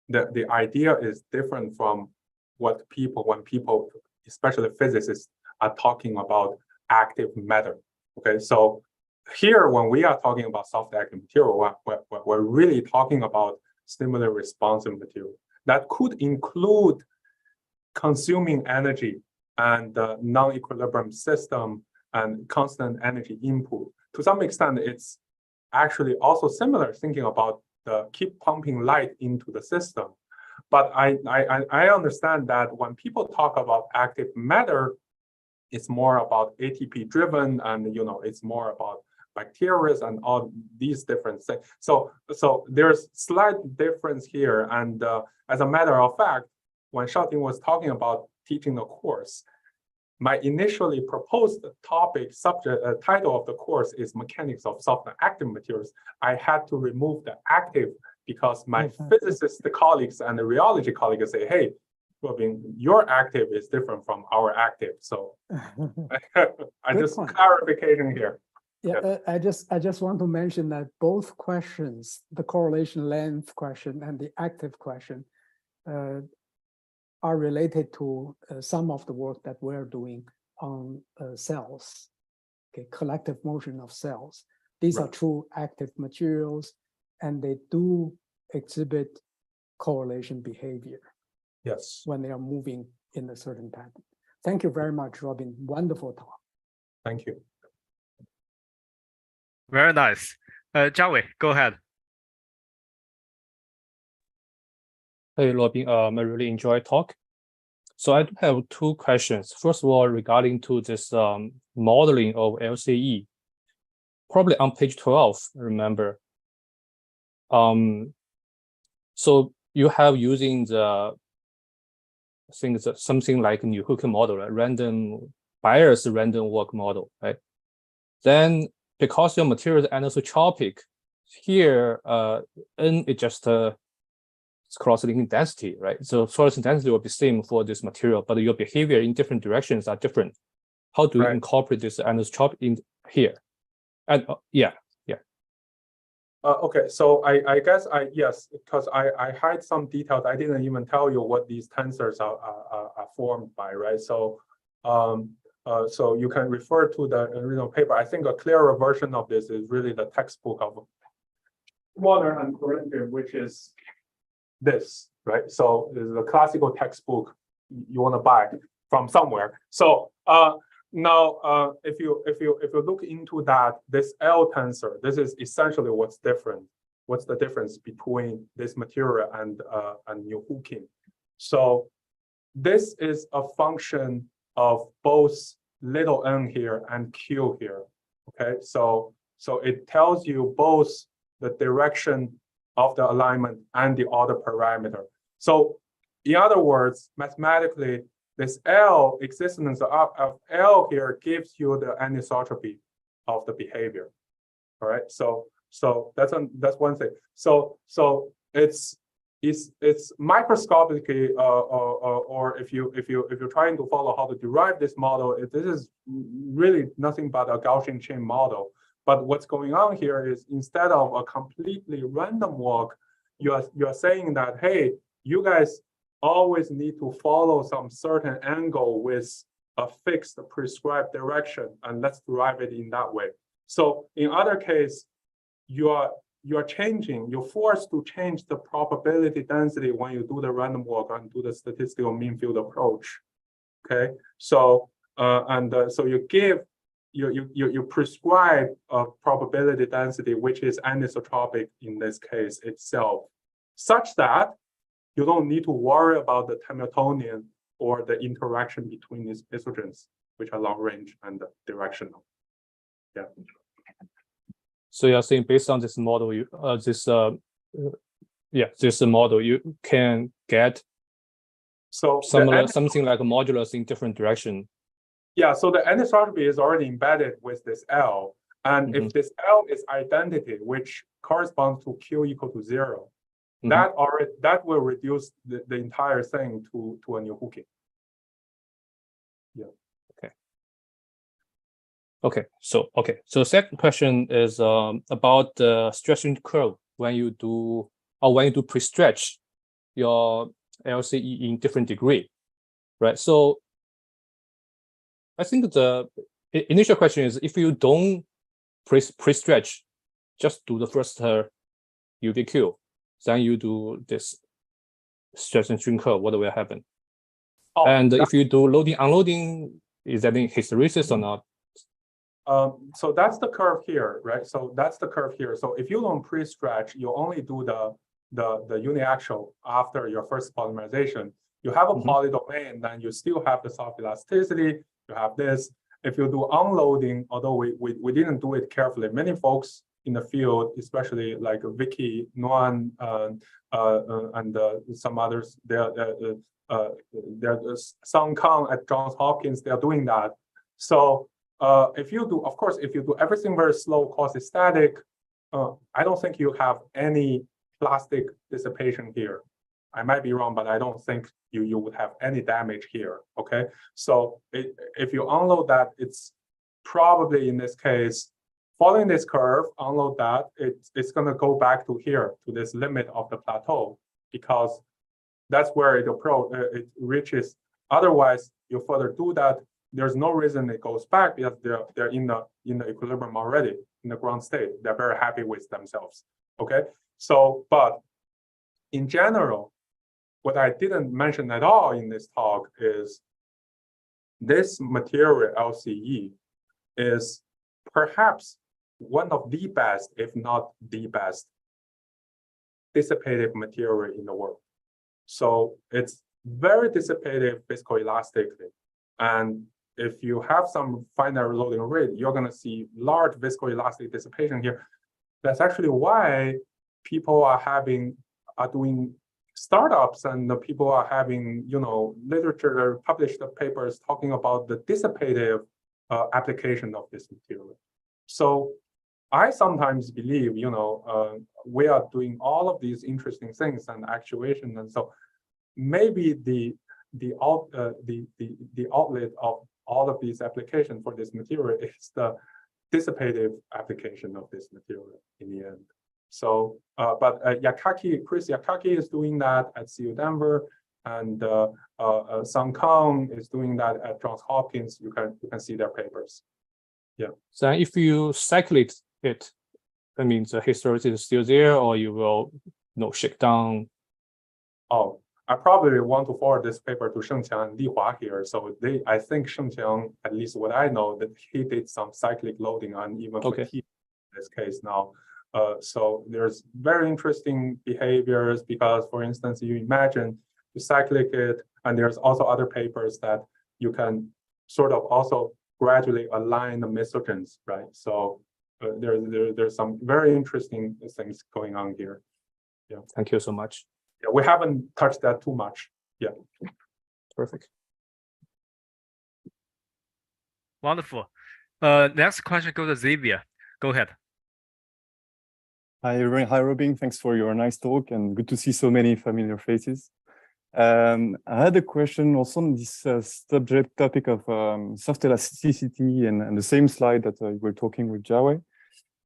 The idea is different from when people, especially physicists, are talking about active matter. Okay, so here when we are talking about soft active material, we're really talking about stimuli responsive material that could include consuming energy and non-equilibrium system and constant energy input. To some extent, it's actually also similar thinking about the keep pumping light into the system. But I understand that when people talk about active matter, it's more about ATP driven, and it's more about bacteria and all these different things. So there's slight difference here. And as a matter of fact, when Shaoting was talking about teaching the course, my initially proposed topic subject title of the course is mechanics of soft and active materials. I had to remove the active because my physicist colleagues and the rheology colleagues say, hey, Ruobing, your active is different from our active. So I just clarification here. Yeah, I just want to mention that both questions, the correlation length question and the active question, are related to some of the work that we're doing on cells, okay, collective motion of cells. These are true active materials, and they do exhibit correlation behavior. Yes. When they are moving in a certain pattern. Thank you very much, Ruobing. Wonderful talk. Thank you. Very nice. Jiawei, go ahead. Hey, Ruobing, I really enjoyed talk. So I do have two questions. First of all, regarding to this modeling of LCE, probably on page 12, remember. So you have using the, I think it's something like new Hooker model, right? Random bias random walk model, right? Then because your material is anisotropic, here N is just it's cross-linking density, right? So cross-linking density will be same for this material, but your behavior in different directions are different. How do you incorporate this anisotropic in here? And Okay, so I guess yes, because I hide some details. I didn't even tell you what these tensors are formed by, right? So so you can refer to the original paper. I think a clearer version of this is really the textbook of Warner and Corinthian, which is this, right? So this is a classical textbook you want to buy from somewhere. So now if you look into that, this L tensor, this is essentially what's different. What's the difference between this material and new hooking? So this is a function of both little n here and q here. Okay, so it tells you both the direction of the alignment and the order parameter. So in other words, mathematically, this L existence of L here gives you the anisotropy of the behavior. All right, so that's one thing. So it's microscopically or if you're trying to follow how to derive this model, this is really nothing but a Gaussian chain model. But what's going on here is instead of a completely random walk, you are saying that, hey, you guys always need to follow some certain angle with a fixed prescribed direction, and let's derive it in that way. So in other case, you're changing, you're forced to change the probability density when you do the random walk and do the statistical mean field approach. Okay, so so you give you prescribe a probability density which is anisotropic in this case itself, such that you don't need to worry about the Hamiltonian or the interaction between these isogens, which are long range and directional. Yeah. So you're saying based on this model, this model, you can get something like a modulus in different direction. Yeah, so the anisotropy is already embedded with this L. And if this L is identity, which corresponds to Q equal to 0, that will reduce the entire thing to a new hooking. Yeah. So second question is about the stretching curve when you do pre-stretch your LCE in different degree, right? So I think the initial question is, if you don't pre-stretch, just do the first UVQ, then you do this stretching curve, what will happen? And if you do loading, unloading, is that in hysteresis or not? So that's the curve here, right? So that's the curve here. So if you don't pre-stretch, you only do the uniaxial after your first polymerization. You have a polydomain, then you still have the soft elasticity. You have this. If you do unloading, although we didn't do it carefully, many folks in the field, especially like Vicky, Nguyen, and some others, there's Sung Kang at Johns Hopkins, they're doing that. So if you do, of course, if you do everything very slow, quasi-static, I don't think you have any plastic dissipation here. I might be wrong, but I don't think you would have any damage here, okay? So if you unload that, it's probably in this case, following this curve, unload that, it's gonna go back to here, to this limit of the plateau, because that's where it reaches. Otherwise, you further do that, there's no reason it goes back because they're in the equilibrium already, in the ground state. They're very happy with themselves, okay? So, but in general, what I didn't mention at all in this talk is this material LCE is perhaps one of the best, if not the best, dissipative material in the world. So it's very dissipative viscoelastically. And if you have some finite loading rate, you're going to see large viscoelastic dissipation here. That's actually why people are doing startups, and the people are having, literature published papers talking about the dissipative application of this material. So I sometimes believe, we are doing all of these interesting things and actuation, and so maybe the outlet of all of these applications for this material is the dissipative application of this material in the end. So, but Chris Yakaki is doing that at CU Denver, and Sung Kang is doing that at Johns Hopkins. You can see their papers. Yeah. So if you cycle it, that means the hysteresis is still there, or you will shake down. Oh, I probably want to forward this paper to Shengqiang and Li Hua here. So I think Shengqiang, at least what I know, that he did some cyclic loading on even fatigue in this case now. So there's very interesting behaviors because, for instance, you imagine you cyclic it, and there's also other papers that you can sort of also gradually align the mesogens, right? So there's some very interesting things going on here. Yeah. Thank you so much. Yeah, we haven't touched that too much. Yeah. Perfect. Wonderful. Next question goes to Xavier. Go ahead. Hi, Ruobing. Thanks for your nice talk, and good to see so many familiar faces. I had a question also on this subject topic of soft elasticity and the same slide that you were talking with Jiawei.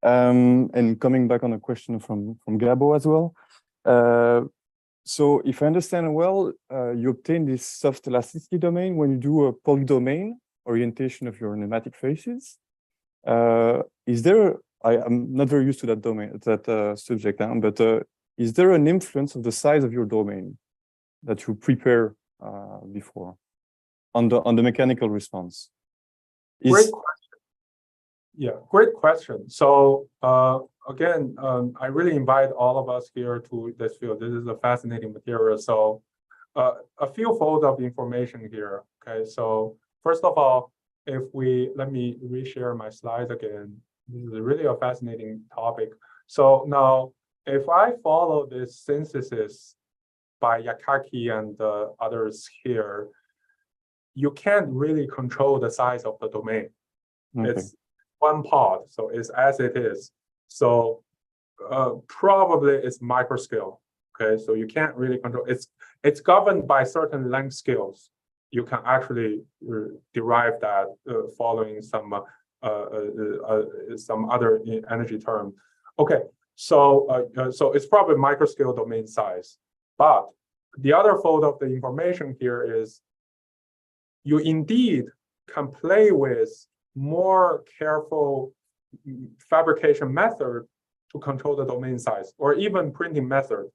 And coming back on a question from Gabo as well. So if I understand well, you obtain this soft elasticity domain when you do a polydomain orientation of your pneumatic faces. Is there, I'm not very used to that domain, that subject, but is there an influence of the size of your domain that you prepare before on the mechanical response? Great question. Yeah, great question. So again, I really invite all of us here to this field. This is a fascinating material. So a few fold of information here. Okay, so first of all, let me reshare my slides again. This is really a fascinating topic. So now, if I follow this synthesis by Yakaki and others here, you can't really control the size of the domain. Okay. It's one pod, so it's as it is. So probably it's microscale. Okay, so you can't really control. It's governed by certain length scales. You can actually derive that following some other energy term. Okay, so so it's probably microscale domain size. But the other fold of the information here is you indeed can play with more careful fabrication method to control the domain size, or even printing method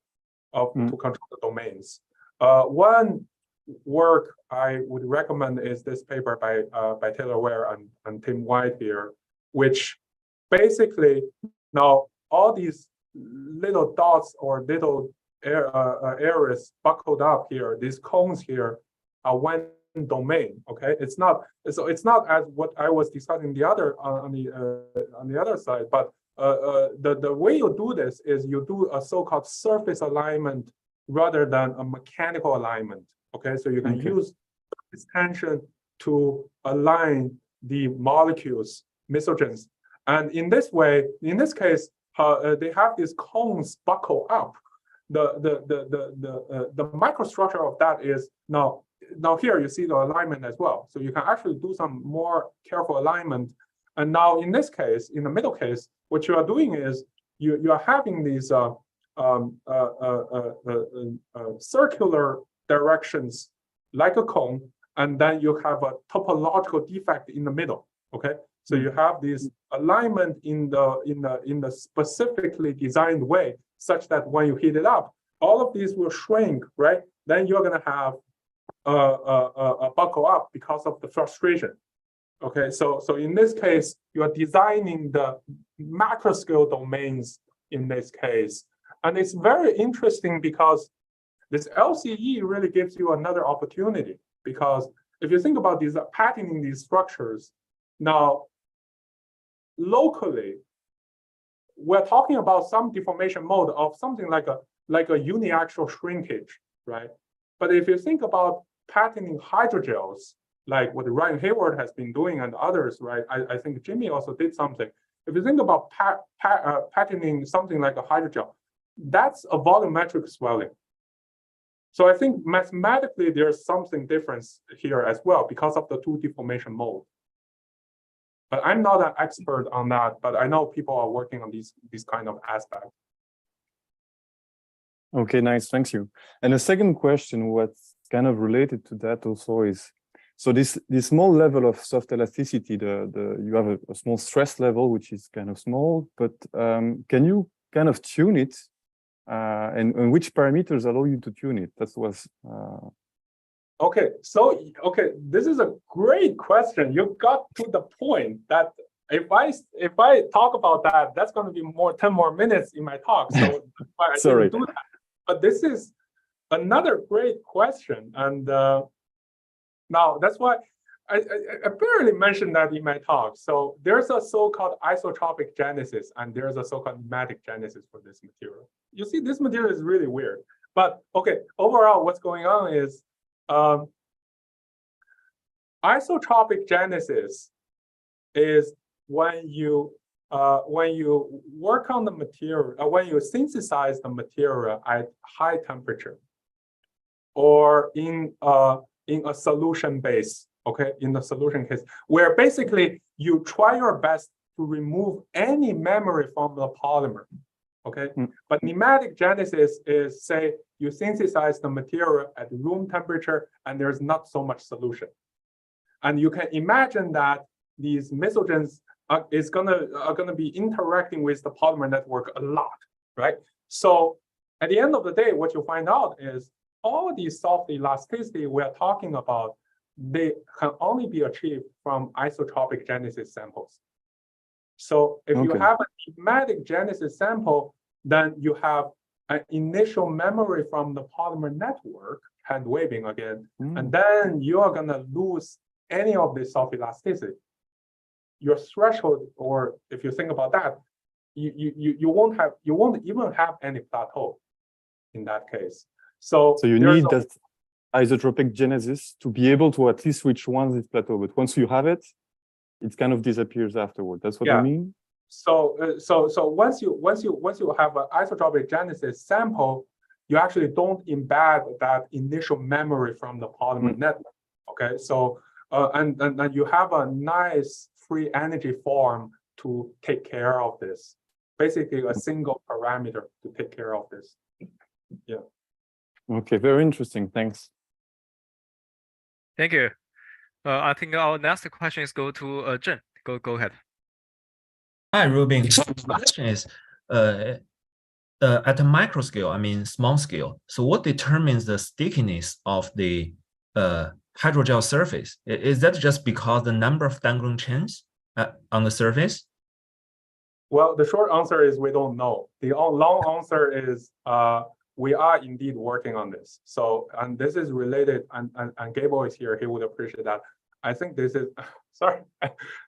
to control the domains. One work I would recommend is this paper by Taylor Ware and Tim White here, which basically now all these little dots or little areas buckled up here, these cones here are one domain. Okay, it's not as what I was discussing the other on the other side, but the way you do this is you do a so-called surface alignment rather than a mechanical alignment. Okay, so you can use this tension to align the molecules, mesogens. And in this way, in this case, they have these cones buckle up. The microstructure of that is now here you see the alignment as well. So you can actually do some more careful alignment. And now in this case, in the middle case, what you are doing is you are having these circular directions like a cone, and then you have a topological defect in the middle. Okay, so you have this alignment in the specifically designed way, such that when you heat it up, all of these will shrink, right? Then you're going to have a buckle up because of the frustration. Okay, so in this case, you are designing the macro scale domains in this case. And it's very interesting because this LCE really gives you another opportunity, because if you think about these patterning these structures, now locally, we're talking about some deformation mode of something like a uniaxial shrinkage, right? But if you think about patterning hydrogels, like what Ryan Hayward has been doing and others, right? I think Jimmy also did something. If you think about patterning something like a hydrogel, that's a volumetric swelling. So I think mathematically there's something different here as well because of the two deformation mode. But I'm not an expert on that, but I know people are working on these kind of aspects. Okay, nice, thank you. And the second question, what's kind of related to that also is, so this small level of soft elasticity, you have a small stress level, which is kind of small, but can you kind of tune it? And which parameters allow you to tune it? That was. Okay, so this is a great question. You got to the point that if I talk about that, that's going to be 10 more minutes in my talk. So I Sorry. didn't do that. But this is another great question, and now that's why I barely mentioned that in my talk. So there's a so-called isotropic genesis, and there's a so-called pneumatic genesis for this material. You see, this material is really weird. But okay, overall, what's going on is isotropic genesis is when you work on the material, when you synthesize the material at high temperature, or in a solution base, okay, in the solution case, where basically you try your best to remove any memory from the polymer, okay? But pneumatic genesis is, say, you synthesize the material at room temperature and there's not so much solution. And you can imagine that these mesogens are gonna be interacting with the polymer network a lot, right? So at the end of the day, what you find out is all these soft elasticity we're talking about, they can only be achieved from isotropic genesis samples. So if you have a pneumatic genesis sample, then you have an initial memory from the polymer network, hand waving again, and then you are gonna lose any of this soft elasticity. Your threshold, or if you think about that, you won't even have any plateau in that case. So you need that isotropic genesis to be able to at least reach this plateau, but once you have it, it kind of disappears afterward. That's what you mean? So once you have an isotropic genesis sample, you actually don't embed that initial memory from the polymer network. Okay, so and you have a nice free energy form to take care of this. Basically, a single parameter to take care of this. Yeah. Okay, very interesting. Thanks. Thank you. I think our next question is go to Zhen. Go ahead. Hi, Ruobing. The question is, at a micro scale, I mean small scale. So what determines the stickiness of the hydrogel surface? Is that just because the number of dangling chains on the surface? Well, the short answer is we don't know. The long answer is we are indeed working on this. So, and this is related, and Gable is here, he would appreciate that. I think this is, sorry,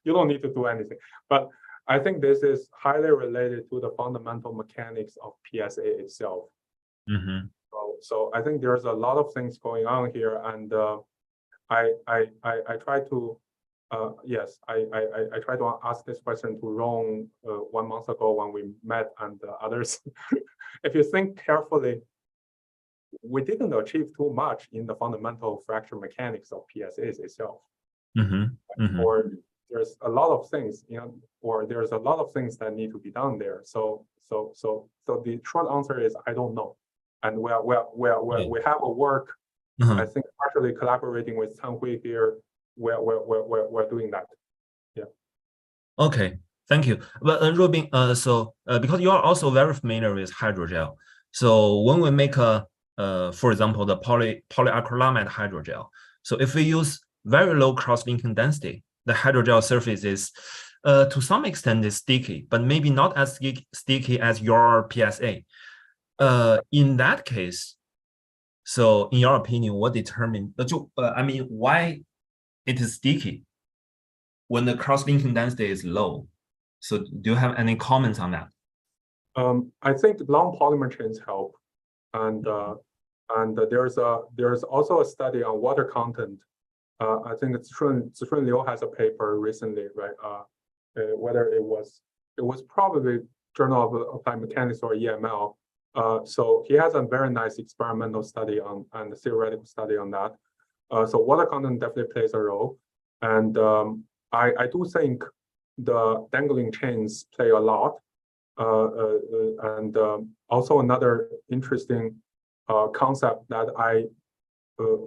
you don't need to do anything, but I think this is highly related to the fundamental mechanics of PSA itself. so I think there's a lot of things going on here, and I try to yes, I tried to ask this question to Ron 1 month ago when we met, and others. If you think carefully, we didn't achieve too much in the fundamental fracture mechanics of PSAs itself. Or there's a lot of things, or there's a lot of things that need to be done there. So the short answer is I don't know. And we have a work. I think partially collaborating with Tan Hui here. We're doing that. Yeah. Okay, thank you. But Ruobing, because you are also very familiar with hydrogel, so when we make a for example, the polyacrylamide hydrogel, so if we use very low cross-linking density, the hydrogel surface is to some extent is sticky, but maybe not as sticky as your PSA. In that case, so in your opinion, what determines I mean, why it is sticky when the cross-linking density is low? So do you have any comments on that? I think long polymer chains help, and there's also a study on water content. I think it's Zhun Liu has a paper recently, right? Whether it was probably Journal of Applied Mechanics or EML. So he has a very nice experimental study on and a theoretical study on that. So water content definitely plays a role, and I do think the dangling chains play a lot, and also another interesting concept that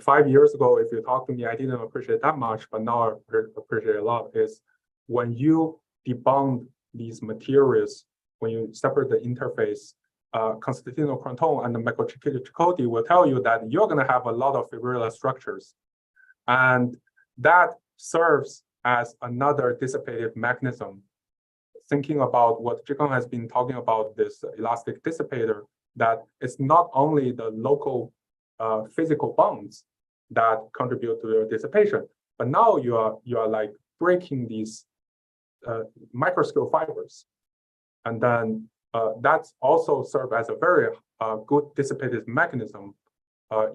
5 years ago, if you talk to me, I didn't appreciate that much, but now I appreciate a lot, is when you debond these materials, when you separate the interface, Constantino Cronton and Michael Cicciotti will tell you that you're going to have a lot of fibrillar structures. And that serves as another dissipative mechanism. Thinking about what Zhikang has been talking about, this elastic dissipator, that it's not only the local physical bonds that contribute to your dissipation, but now you are like breaking these microscale fibers, and then that's also serve as a very good dissipative mechanism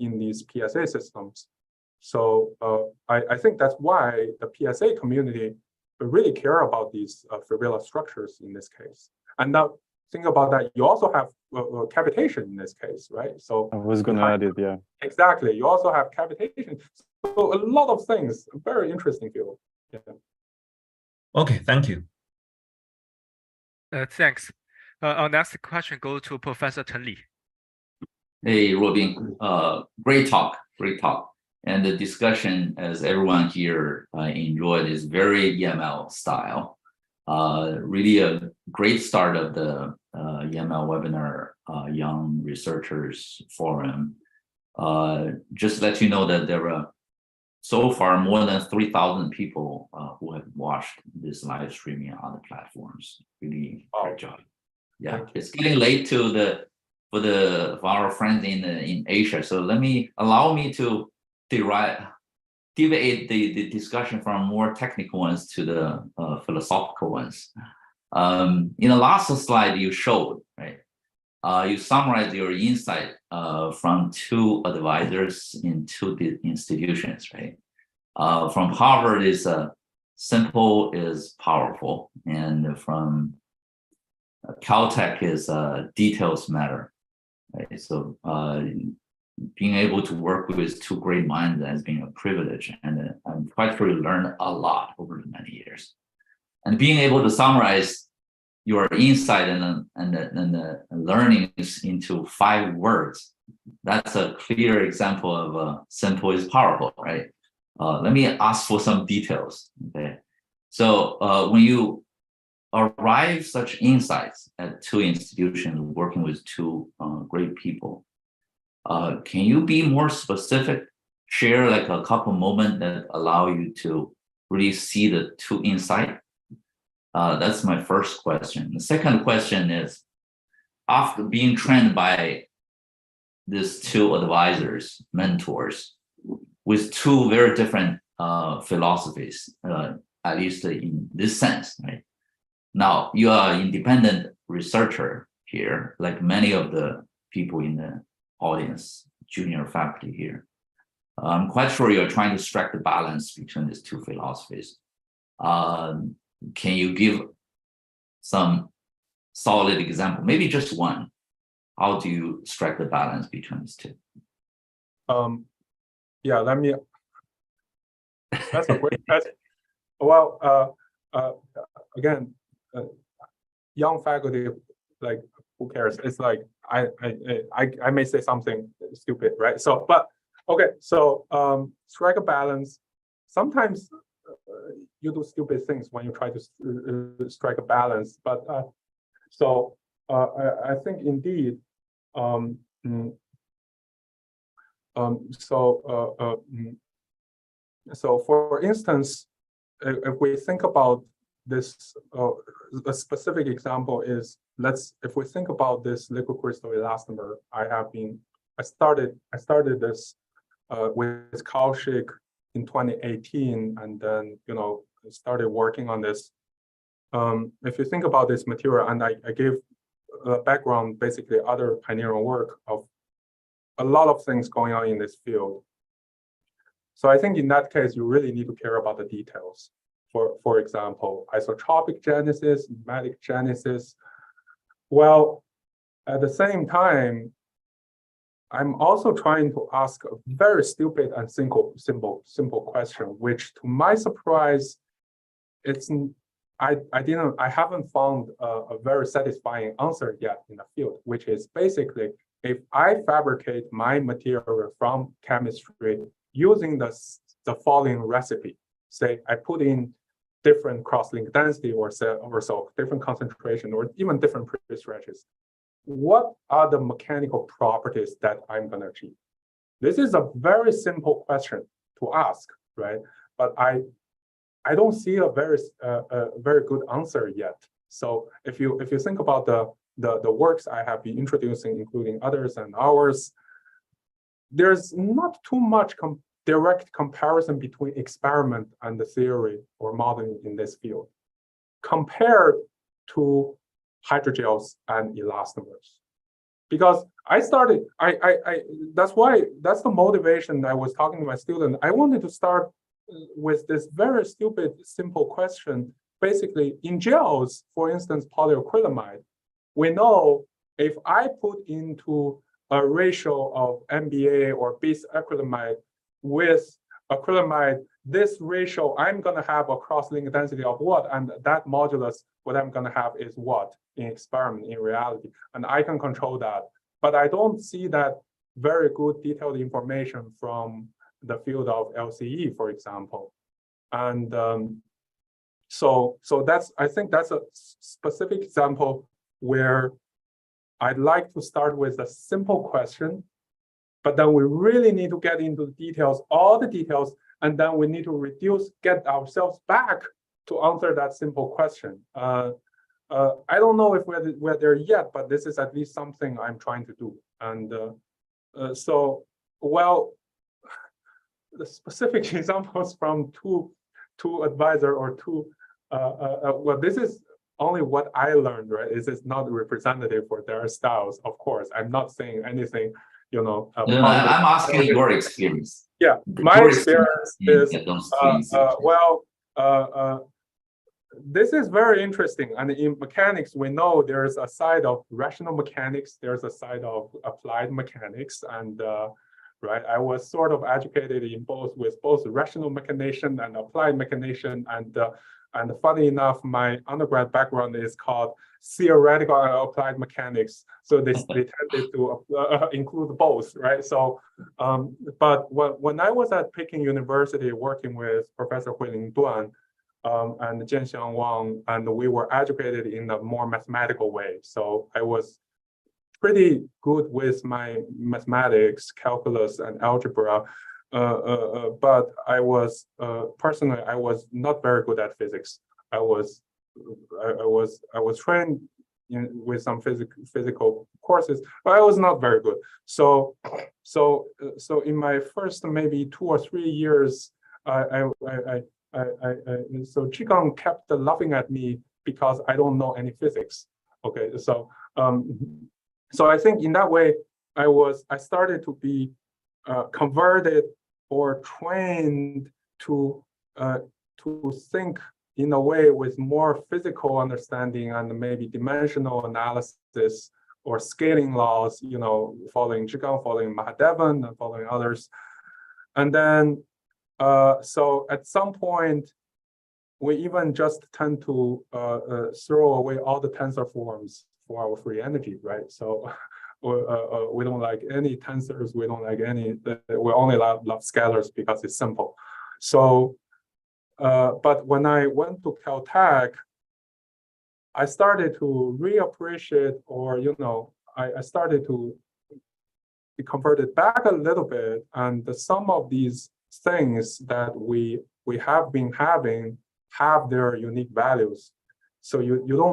in these PSA systems. So I think that's why the PSA community really care about these fibrillar structures in this case. And now think about that, you also have cavitation in this case, right? So I was going to add it, yeah. Exactly, you also have cavitation. So a lot of things, very interesting field. Yeah. Okay, thank you. Thanks. Our next question goes to Professor Chen Li. Hey, Ruobing, great talk. And the discussion, as everyone here enjoyed, is very EML style. Really a great start of the EML webinar, Young Researchers Forum. Just let you know that there are so far more than 3,000 people who have watched this live streaming on the platforms. Really great job. Yeah, it's getting late for our friends in Asia. So allow me to deviate the discussion from more technical ones to the philosophical ones. In the last slide you showed, right? You summarized your insight from 2 advisors in 2 institutions, right? From Harvard is simple is powerful, and from Caltech is details matter, right? So being able to work with 2 great minds has been a privilege, and I'm quite sure you learned a lot over the many years. And being able to summarize your insight and the learnings into 5 words, that's a clear example of simple is powerful, right? Let me ask for some details, okay? So when you arrive such insights at 2 institutions working with 2 great people, can you be more specific, share like a couple moments that allow you to really see the 2 insight? That's my first question. The second question is, after being trained by these 2 advisors, mentors, with 2 very different philosophies, at least in this sense, right? Now, you are an independent researcher here, like many of the people in the audience. junior faculty here. I'm quite sure you're trying to strike the balance between these two philosophies. Can you give some solid example, maybe just one? How do you strike the balance between these two? Yeah, let me. That's a great question. Well, again, young faculty, like, who cares? It's like I may say something stupid, right? So, but okay, so strike a balance. Sometimes you do stupid things when you try to strike a balance, but so I think indeed. So for instance, if we think about this, a specific example is, if we think about this liquid crystal elastomer, I started this with Kaushik in 2018, and then started working on this. If you think about this material, and I gave a background, basically other pioneering work of a lot of things going on in this field. So I think in that case, you really need to care about the details. For example, isotropic genesis, pneumatic genesis. Well, at the same time, I'm also trying to ask a very stupid and simple question, which, to my surprise, I haven't found a very satisfying answer yet in the field, which is basically, if I fabricate my material from chemistry using the following recipe, say I put in different cross-link density or so, different concentration, or even different pre-stretches, what are the mechanical properties that I'm going to achieve? This is a very simple question to ask, right? But I don't see a very good answer yet. So if you think about the works I have been introducing, including others and ours, there's not too much direct comparison between experiment and the theory or modeling in this field, compared to hydrogels and elastomers. Because that's the motivation I was talking to my student. I wanted to start with this very stupid, simple question. Basically, in gels, for instance, polyacrylamide, we know if I put into a ratio of MBA or bis acrylamide with acrylamide, this ratio, I'm going to have a cross-link density of what? And that modulus, what I'm going to have is what in experiment, in reality. And I can control that. But I don't see that very good detailed information from the field of LCE, for example. And so I think that's a specific example where I'd like to start with a simple question, but then we really need to get into the details, all the details, and then we need to get ourselves back to answer that simple question. I don't know if we're there yet, but this is at least something I'm trying to do. And well, the specific examples from two advisor or two, well, this is only what I learned, right? This is not representative for their styles, of course. I'm not saying anything, no, I'm asking your experience. Yeah, my experience is, this is very interesting. And in mechanics, we know there's a side of rational mechanics, there's a side of applied mechanics, and right, I was sort of educated in with both rational mechanician and applied mechanician, and funny enough, my undergrad background is called theoretical and applied mechanics. So they tended to include both, right? So, but when I was at Peking University working with Professor Huiling Duan and Jianxiang Wang, and we were educated in a more mathematical way. So I was pretty good with my mathematics, calculus, and algebra. But I was personally, I was not very good at physics. I was trained with some physical courses, but I was not very good. So in my first maybe 2 or 3 years, so Qigong kept laughing at me because I don't know any physics. Okay, so I think in that way, I started to be converted or trained to think in a way with more physical understanding and maybe dimensional analysis or scaling laws, you know, following Zhigang, following Mahadevan, and following others. And then, so at some point, we even just tend to throw away all the tensor forms for our free energy, right? So we don't like any tensors, we don't like any, we only love scalars because it's simple. So, but when I went to Caltech, I started to reappreciate, or, you know, I started to be converted back a little bit, and some of these things that we have been having have their unique values. So you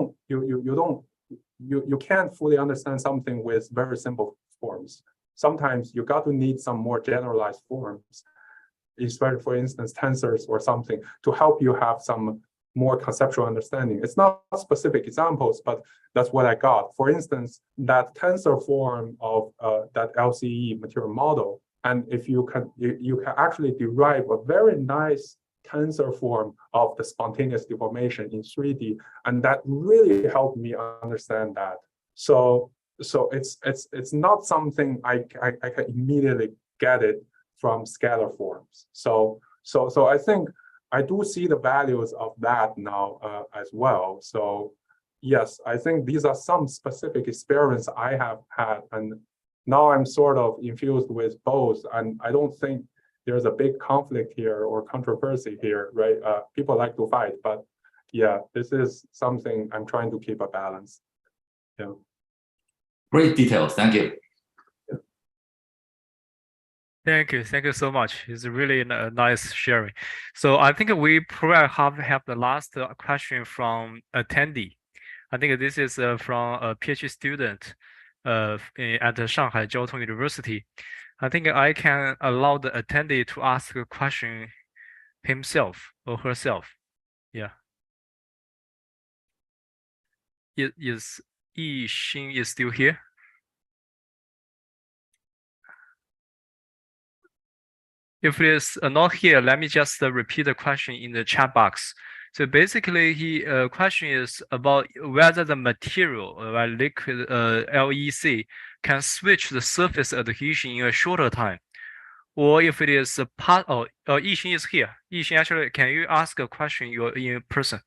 can't fully understand something with very simple forms. Sometimes you got to need some more generalized forms, especially for instance tensors or something, to help you have some more conceptual understanding. It's not specific examples, but that's what I got. For instance, that tensor form of that LCE material model, and if you can actually derive a very nice tensor form of the spontaneous deformation in 3D, and that really helped me understand that. So it's not something I can immediately get it from scalar forms. So I think I do see the values of that now as well. So yes, I think these are some specific experience I have had, and now I'm sort of infused with both, and I don't think there's a big conflict here or controversy here, right? People like to fight, but yeah, this is something I'm trying to keep a balance. Yeah. Great details, thank you. Thank you so much. It's really a nice sharing. So I think we probably have the last question from attendee. I think this is from a PhD student at Shanghai Jiao Tong University. I think I can allow the attendee to ask a question himself or herself. Yeah. Is Yixin is still here? If it is not here, let me just repeat the question in the chat box. So basically, question is about whether the material, liquid LEC, can switch the surface adhesion in a shorter time, or if it is a part. Oh, Yixin is here. Yixin, actually, can you ask a question? You're in person.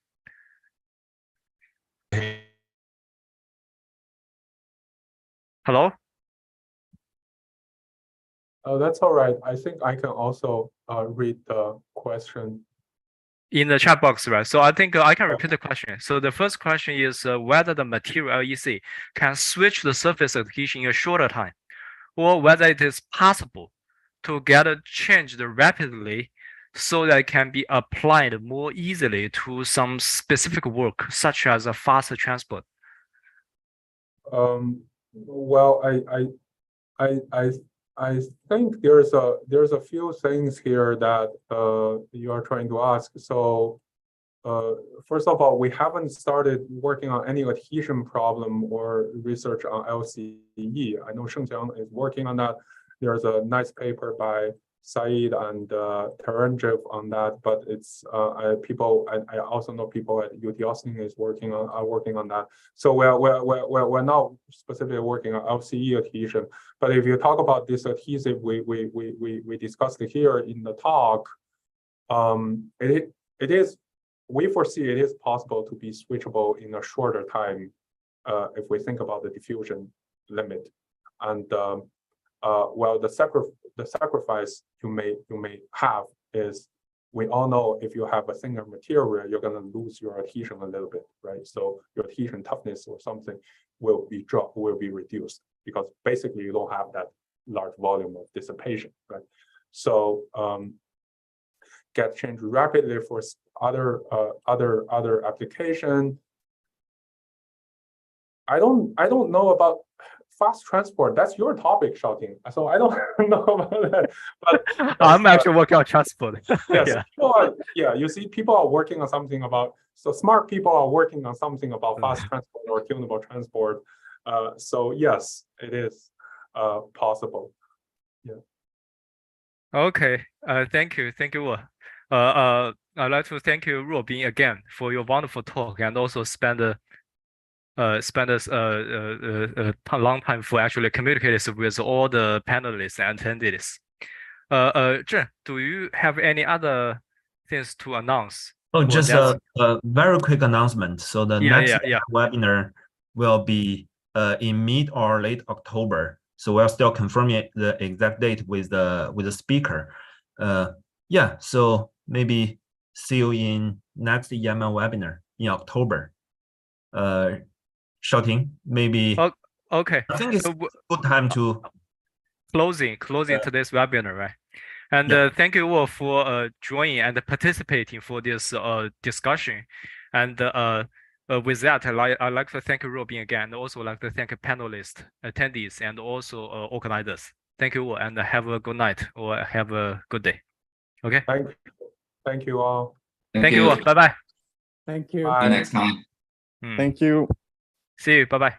Hello. That's all right. I think I can also read the question in the chat box, right? So I think I can repeat the question. So the first question is whether the material LEC can switch the surface adhesion in a shorter time, or whether it is possible to get it changed rapidly so that it can be applied more easily to some specific work, such as a faster transport. Well, I think there's a few things here that you are trying to ask. So first of all, we haven't started working on any adhesion problem or research on LCE. I know Shengjiang is working on that. There's a nice paper by Said and Taranjev on that, but it's I also know people at UT Austin are working on that. So we're not specifically working on LCE adhesion. But if you talk about this adhesive, we discussed it here in the talk. It is, we foresee it is possible to be switchable in a shorter time if we think about the diffusion limit. And well, the sacrifice you may have is, we all know if you have a thinner material, you're going to lose your adhesion a little bit, right? So your adhesion toughness or something will be reduced, because basically you don't have that large volume of dissipation, right? So get changed rapidly for other application. I don't know about fast transport. That's your topic, Shaoting. So I don't know about that. But I'm actually working on transport. Yes, yeah. You see, people are working on something about. So smart people are working on something about fast transport or tunable transport. So yes, it is possible. Yeah. Okay. Thank you. Thank you. I'd like to thank you, Ruobing, again for your wonderful talk and also spend a long time for actually communicating with all the panelists and attendees. Zhen, do you have any other things to announce? Oh, Or just that's- a very quick announcement. So the next webinar will be in mid or late October. So we're still confirming the exact date with the speaker. Yeah, so maybe see you in next EML webinar in October. Shaoting, maybe. Okay. I think it's a good time to closing today's webinar, right? And thank you all for joining and participating for this discussion. And with that, I'd like to thank Ruobing again, and also like to thank panelists, attendees, and also organizers. Thank you all, and have a good night or have a good day. Okay. Thank you all. Thank you all. Bye bye. Thank you. Bye. See you next time. Thank you. See you. Bye bye.